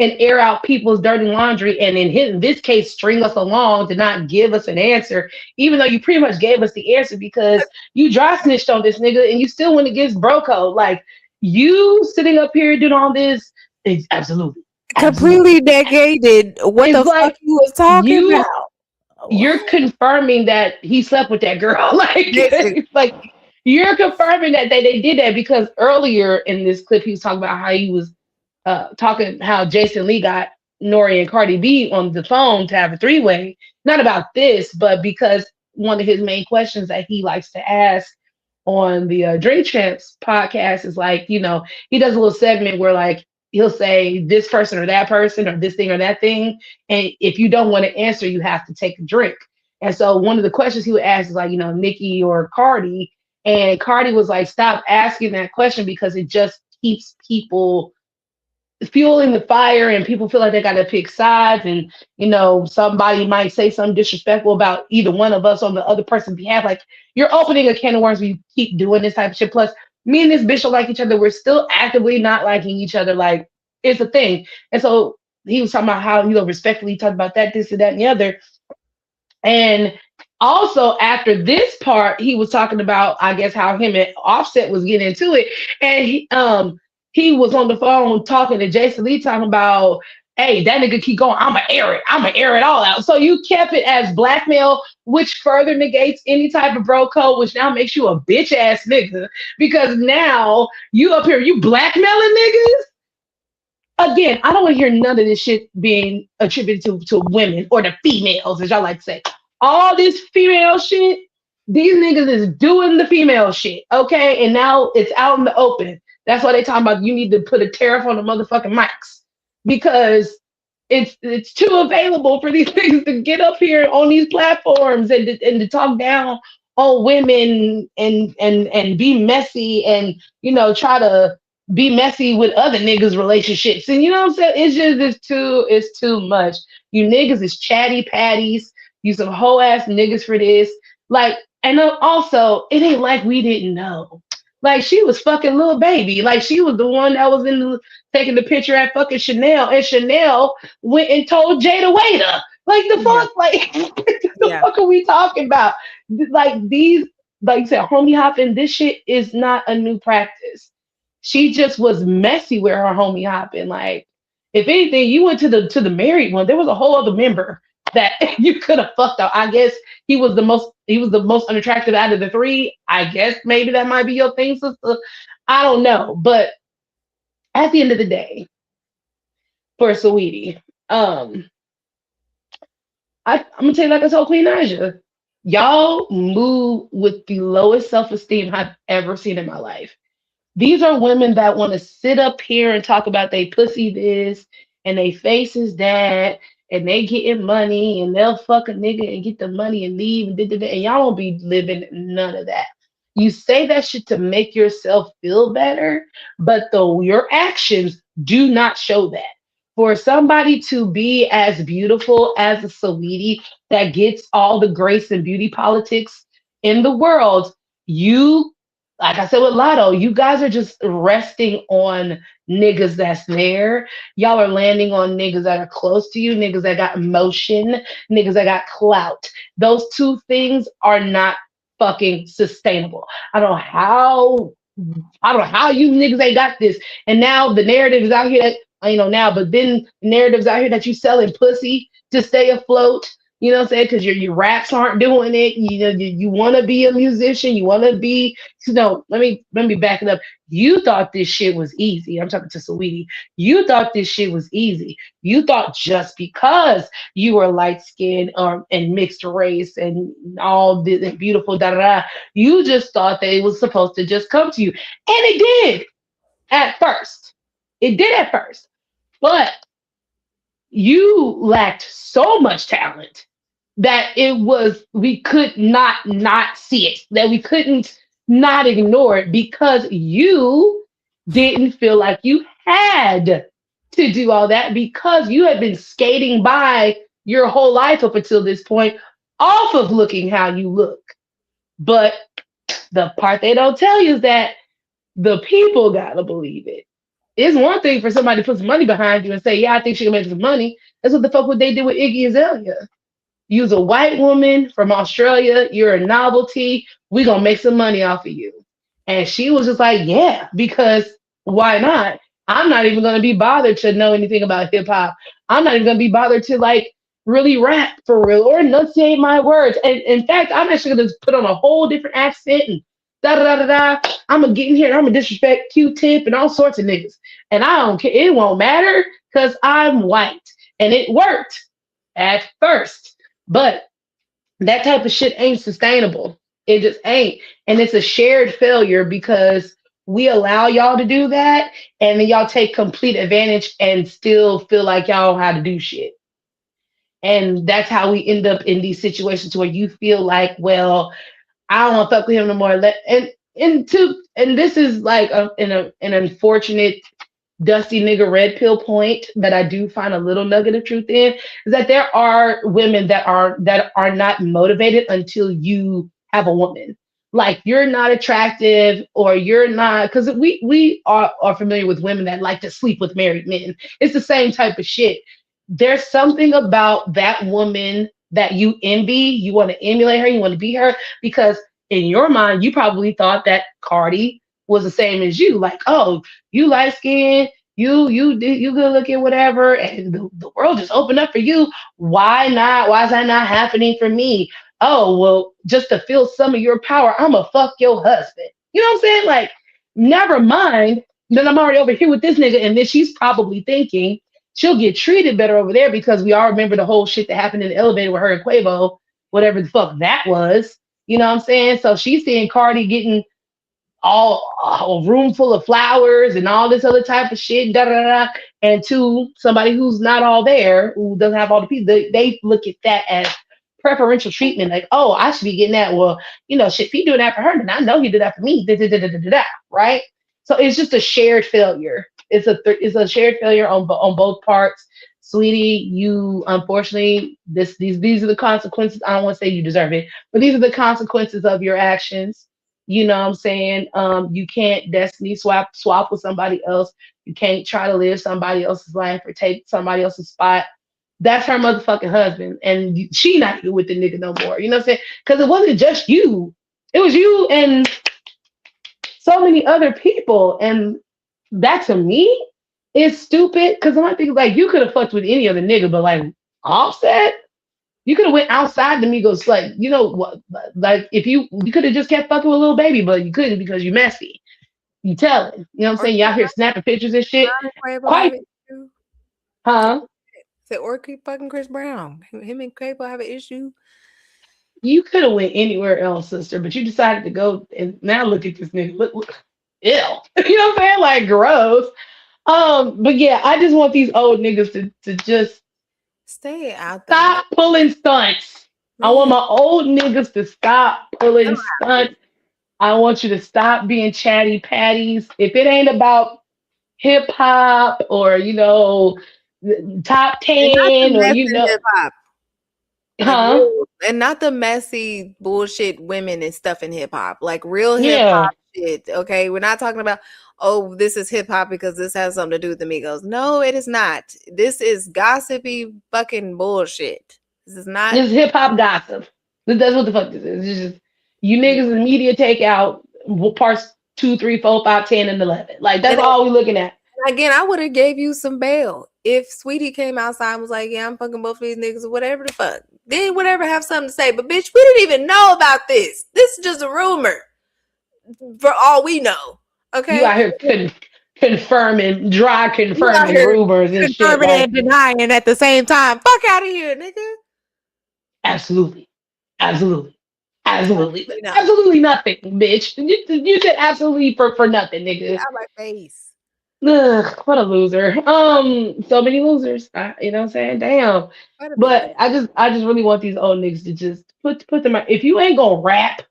Speaker 2: and air out people's dirty laundry, and in this case, string us along to not give us an answer, even though you pretty much gave us the answer because you dry snitched on this nigga and you still went against bro code. Like, you sitting up here doing all this is absolutely
Speaker 1: completely negated what
Speaker 2: it's
Speaker 1: the
Speaker 2: like
Speaker 1: fuck you was talking about.
Speaker 2: You're confirming that he slept with that girl. Like you're confirming that they did that, because earlier in this clip he was talking about how he was talking how Jason Lee got Nori and Cardi B on the phone to have a three-way, not about this, but because one of his main questions that he likes to ask on the Drink Champs podcast is like, you know, he does a little segment where like he'll say this person or that person or this thing or that thing, and if you don't want to answer, you have to take a drink. And so one of the questions he would ask is like, you know, Nicki or Cardi, and Cardi was like, stop asking that question because it just keeps people fueling the fire and people feel like they got to pick sides, and you know, somebody might say something disrespectful about either one of us on the other person's behalf. Like, you're opening a can of worms when you keep doing this type of shit. Plus, me and this bitch don't like each other. We're still actively not liking each other. Like, it's a thing. And so he was talking about how, you know, respectfully talked about that, this and that and the other. And also after this part, he was talking about, I guess, how him and Offset was getting into it. And he was on the phone talking to Jason Lee, talking about, hey, that nigga keep going, I'ma air it all out. So you kept it as blackmail, which further negates any type of bro code, which now makes you a bitch ass nigga, because now you up here, you blackmailing niggas. Again, I don't want to hear none of this shit being attributed to women or the females, as y'all like to say. All this female shit, these niggas is doing the female shit, okay? And now it's out in the open. That's why they talking about you need to put a tariff on the motherfucking mics, because it's too available for these things to get up here on these platforms and to talk down on women and be messy and, you know, try to be messy with other niggas' relationships. And you know what I'm saying? It's too much. You niggas is chatty patties. You some hoe ass niggas for this. Like, and also, it ain't like we didn't know. Like, she was fucking Lil Baby. Like, she was the one that was taking the picture at fucking Chanel, and Chanel went and told Jada Waiter. Like, the fuck? Like, the fuck are we talking about? Like, these, like you said, homie hopping, this shit is not a new practice. She just was messy with her homie hopping. Like, if anything, you went to the married one, there was a whole other member that you could have fucked up. I guess he was the most unattractive out of the three. I guess maybe that might be your thing, sister. I don't know. But at the end of the day, for Saweetie, I'm gonna tell you, like I told Queen Naija, y'all move with the lowest self-esteem I've ever seen in my life. These are women that want to sit up here and talk about they pussy this and they faces that, and they getting money, and they'll fuck a nigga and get the money and leave, and y'all won't be living none of that. You say that shit to make yourself feel better, but your actions do not show that. For somebody to be as beautiful as a Saweetie that gets all the grace and beauty politics in the world, you, like I said with Lotto, you guys are just resting on niggas that's there. Y'all are landing on niggas that are close to you, niggas that got emotion, niggas that got clout. Those two things are not fucking sustainable. I don't know how you niggas ain't got this. And now the narrative is out here that, you know, now, but then the narrative's out here that you selling pussy to stay afloat. You know what I'm saying? Because your raps aren't doing it. You know, you want to be a musician. You want to be. No, let me back it up. You thought this shit was easy. I'm talking to Saweetie. You thought this shit was easy. You thought just because you were light skinned or and mixed race and all the beautiful da da da, you just thought that it was supposed to just come to you, and it did at first. It did at first, but you lacked so much talent that it was we could not see it, that we couldn't not ignore it because you didn't feel like you had to do all that because you had been skating by your whole life up until this point off of looking how you look. But the part they don't tell you is that the people gotta believe it. It's one thing for somebody to put some money behind you and say, yeah, I think she can make some money. That's what the fuck what they did with Iggy Azalea. You's a white woman from Australia. You're a novelty. We're going to make some money off of you. And she was just like, yeah, because why not? I'm not even going to be bothered to know anything about hip hop. I'm not even going to be bothered to like really rap for real or enunciate my words. And in fact, I'm actually going to put on a whole different accent and da da da da da. I'm going to get in here and I'm going to disrespect Q-Tip and all sorts of niggas. And I don't care. It won't matter because I'm white. And it worked at first. But that type of shit ain't sustainable. It just ain't. And it's a shared failure because we allow y'all to do that and then y'all take complete advantage and still feel like y'all know how to do shit. And that's how we end up in these situations where you feel like, well, I don't want to fuck with him no more. And this is like an unfortunate dusty nigga red pill point that I do find a little nugget of truth in is that there are women that are not motivated until you have a woman. Like you're not attractive or you're not because we are familiar with women that like to sleep with married men. It's the same type of shit. There's something about that woman that you envy, you want to emulate her, you want to be her, because in your mind, you probably thought that Cardi was the same as you. Like, oh, you light skinned, you good looking, whatever, and the world just opened up for you. Why not? Why is that not happening for me? Oh, well, just to feel some of your power, I'ma fuck your husband. You know what I'm saying? Like, never mind. Then I'm already over here with this nigga, and then she's probably thinking she'll get treated better over there because we all remember the whole shit that happened in the elevator with her and Quavo, whatever the fuck that was. You know what I'm saying? So she's seeing Cardi getting all a room full of flowers and all this other type of shit, da da da. And to somebody who's not all there, who doesn't have all the people, they look at that as preferential treatment. Like, oh, I should be getting that. Well, you know, shit, if he doing that for her, then I know he did that for me. Da, da, da, da, da, da, right? So it's just a shared failure. It's a shared failure on both parts. Sweetie, you unfortunately these are the consequences. I don't want to say you deserve it, but these are the consequences of your actions. You know what I'm saying? You can't destiny swap with somebody else. You can't try to live somebody else's life or take somebody else's spot. That's her motherfucking husband, and she not even with the nigga no more. You know what I'm saying? Because it wasn't just you; it was you and so many other people, and that to me is stupid. Because I'm thinking like you could have fucked with any other nigga, but like Offset, you could have went outside the Migos, like, you know what, like if you could have just kept fucking with Lil Baby, but you couldn't because you messy. You telling, you know what I'm saying? Y'all here snapping pictures and shit. Quite, huh?
Speaker 1: Or keep fucking Chris Brown. Him and Quavo have an issue.
Speaker 2: You could have went anywhere else, sister, but you decided to go and now look at this nigga. Look, ew. You know what I'm saying? Like gross. But yeah, I just want these old niggas to just
Speaker 1: stay out there.
Speaker 2: Stop pulling stunts. I want my old niggas to stop pulling stunts. I want you to stop being chatty patties. If it ain't about hip hop or, you know, top 10 or, you know,
Speaker 1: hip-hop.
Speaker 2: Huh?
Speaker 1: And not the messy bullshit women and stuff in hip hop, like real hip hop shit. Okay, we're not talking about, oh, this is hip hop because this has something to do with the Migos. No, it is not. This is gossipy fucking bullshit. This is not.
Speaker 2: This is hip hop gossip. That's what the fuck this is. It's just you niggas in media take out parts 2, 3, 4, 5, 10, and 11. Like that's all we're looking at.
Speaker 1: Again, I would have gave you some bail if Sweetie came outside and was like, yeah, I'm fucking both of these niggas or whatever the fuck, then whatever, have something to say. But bitch, we didn't even know about this. This is just a rumor for all we know. Okay.
Speaker 2: You out here confirming rumors and shit.
Speaker 1: Confirming
Speaker 2: Like,
Speaker 1: and denying at the same time. Fuck out of here, nigga.
Speaker 2: absolutely. Absolutely. Absolutely.
Speaker 1: No.
Speaker 2: Absolutely nothing, bitch. You said absolutely for nothing, nigga.
Speaker 1: Out my face.
Speaker 2: Ugh, what a loser. So many losers. You know what I'm saying? Damn. But I just really want these old niggas to just put them. If you ain't gonna rap,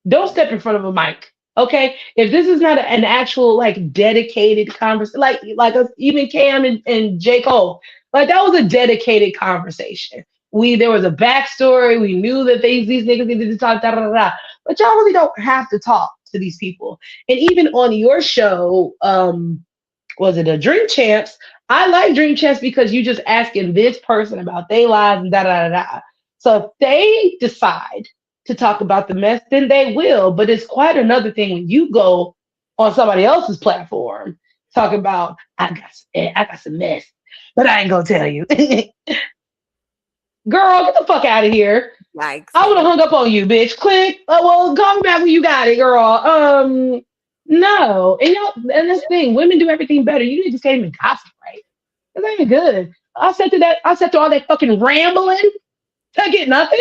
Speaker 2: don't step in front of a mic. Okay, if this is not an actual like dedicated conversation, like even Cam and J. Cole, like that was a dedicated conversation. There was a backstory. We knew that these niggas needed to talk, da da da. But y'all really don't have to talk to these people. And even on your show, was it a Dream Champs? I like Dream Champs because you just asking this person about their lives and da da da da. So if they decide to talk about the mess, then they will. But it's quite another thing when you go on somebody else's platform talking about I got some mess, but I ain't gonna tell you. Girl, get the fuck out of here.
Speaker 1: Like
Speaker 2: I would have hung up on you, bitch. Click. Oh, well, come back when you got it, girl. No. And this thing, women do everything better. You just can't even gossip, right? That ain't good. I said to all that fucking rambling to get nothing.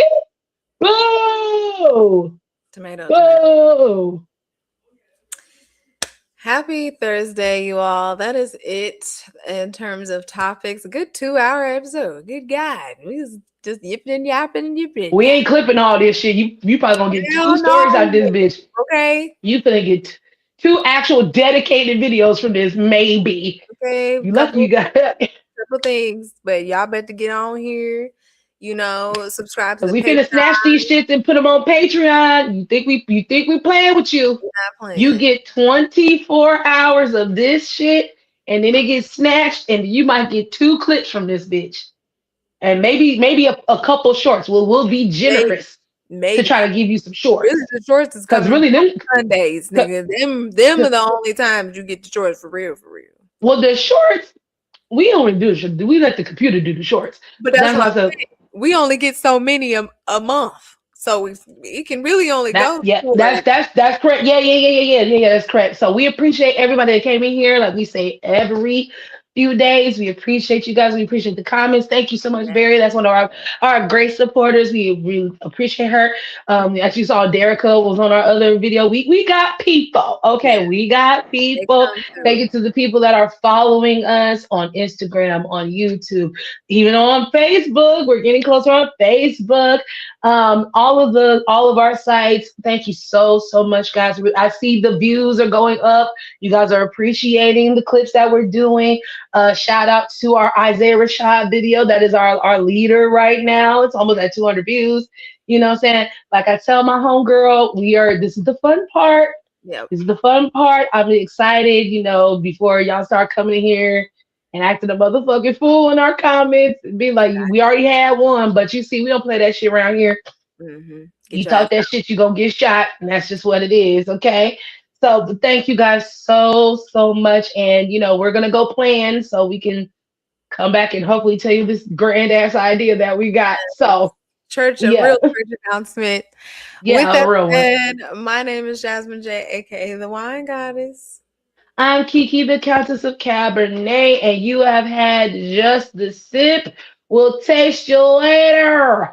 Speaker 2: Whoa.
Speaker 1: Tomato.
Speaker 2: Whoa.
Speaker 1: Happy Thursday, you all. That is it in terms of topics. A good 2-hour episode. Good God. We was just yipping and yapping and yipping.
Speaker 2: We ain't clipping all this shit. You probably gonna get 2 stories out of this bitch.
Speaker 1: Okay.
Speaker 2: You finna get 2 actual dedicated videos from this, maybe.
Speaker 1: Okay.
Speaker 2: You lucky you got
Speaker 1: couple things, but y'all better get on here. Subscribe to the
Speaker 2: we
Speaker 1: Patreon.
Speaker 2: finna snatch these shits and put them on Patreon. You think we playing with you?
Speaker 1: We're not playing.
Speaker 2: You get 24 hours of this shit, and then it gets snatched, and you might get 2 clips from this bitch, and maybe a couple shorts. We'll be generous to try to give you some shorts.
Speaker 1: Really, the shorts is coming
Speaker 2: really them
Speaker 1: Sundays, nigga. Them are the only times you get the shorts for real.
Speaker 2: Well, the shorts we only do. We let the computer do the shorts,
Speaker 1: but that's what we only get so many a month, so it can really only go.
Speaker 2: Yeah, that's correct. Yeah, that's correct. So we appreciate everybody that came in here. Like we say every few days, we appreciate you guys. We appreciate the comments. Thank you so much, Barry. That's one of our great supporters. We really appreciate her. As you saw, Derica was on our other video. We got people. Okay, we got people. Thank you to the people that are following us on Instagram, on YouTube, even on Facebook. We're getting closer on Facebook. All of our sites. Thank you so much, guys. I see the views are going up. You guys are appreciating the clips that we're doing. Shout out to our Isaiah Rashad video. That is our leader right now. It's almost at 200 views. You know what I'm saying? Like I tell my homegirl, this is the fun part. Yeah. This is the fun part. I'm excited, before y'all start coming in here and acting a motherfucking fool in our comments. Be like, we already had one, but you see, we don't play that shit around here. Mm-hmm. You talk that shit, you gonna get shot, and that's just what it is, okay? So thank you guys so much, and we're gonna go plan so we can come back and hopefully tell you this grand ass idea that we got. So
Speaker 1: real church announcement.
Speaker 2: Yeah,
Speaker 1: with that
Speaker 2: real
Speaker 1: said, my name is Jasmine J, aka the Wine Goddess.
Speaker 2: I'm Kiki, the Countess of Cabernet, and you have had just the sip. We'll taste you later.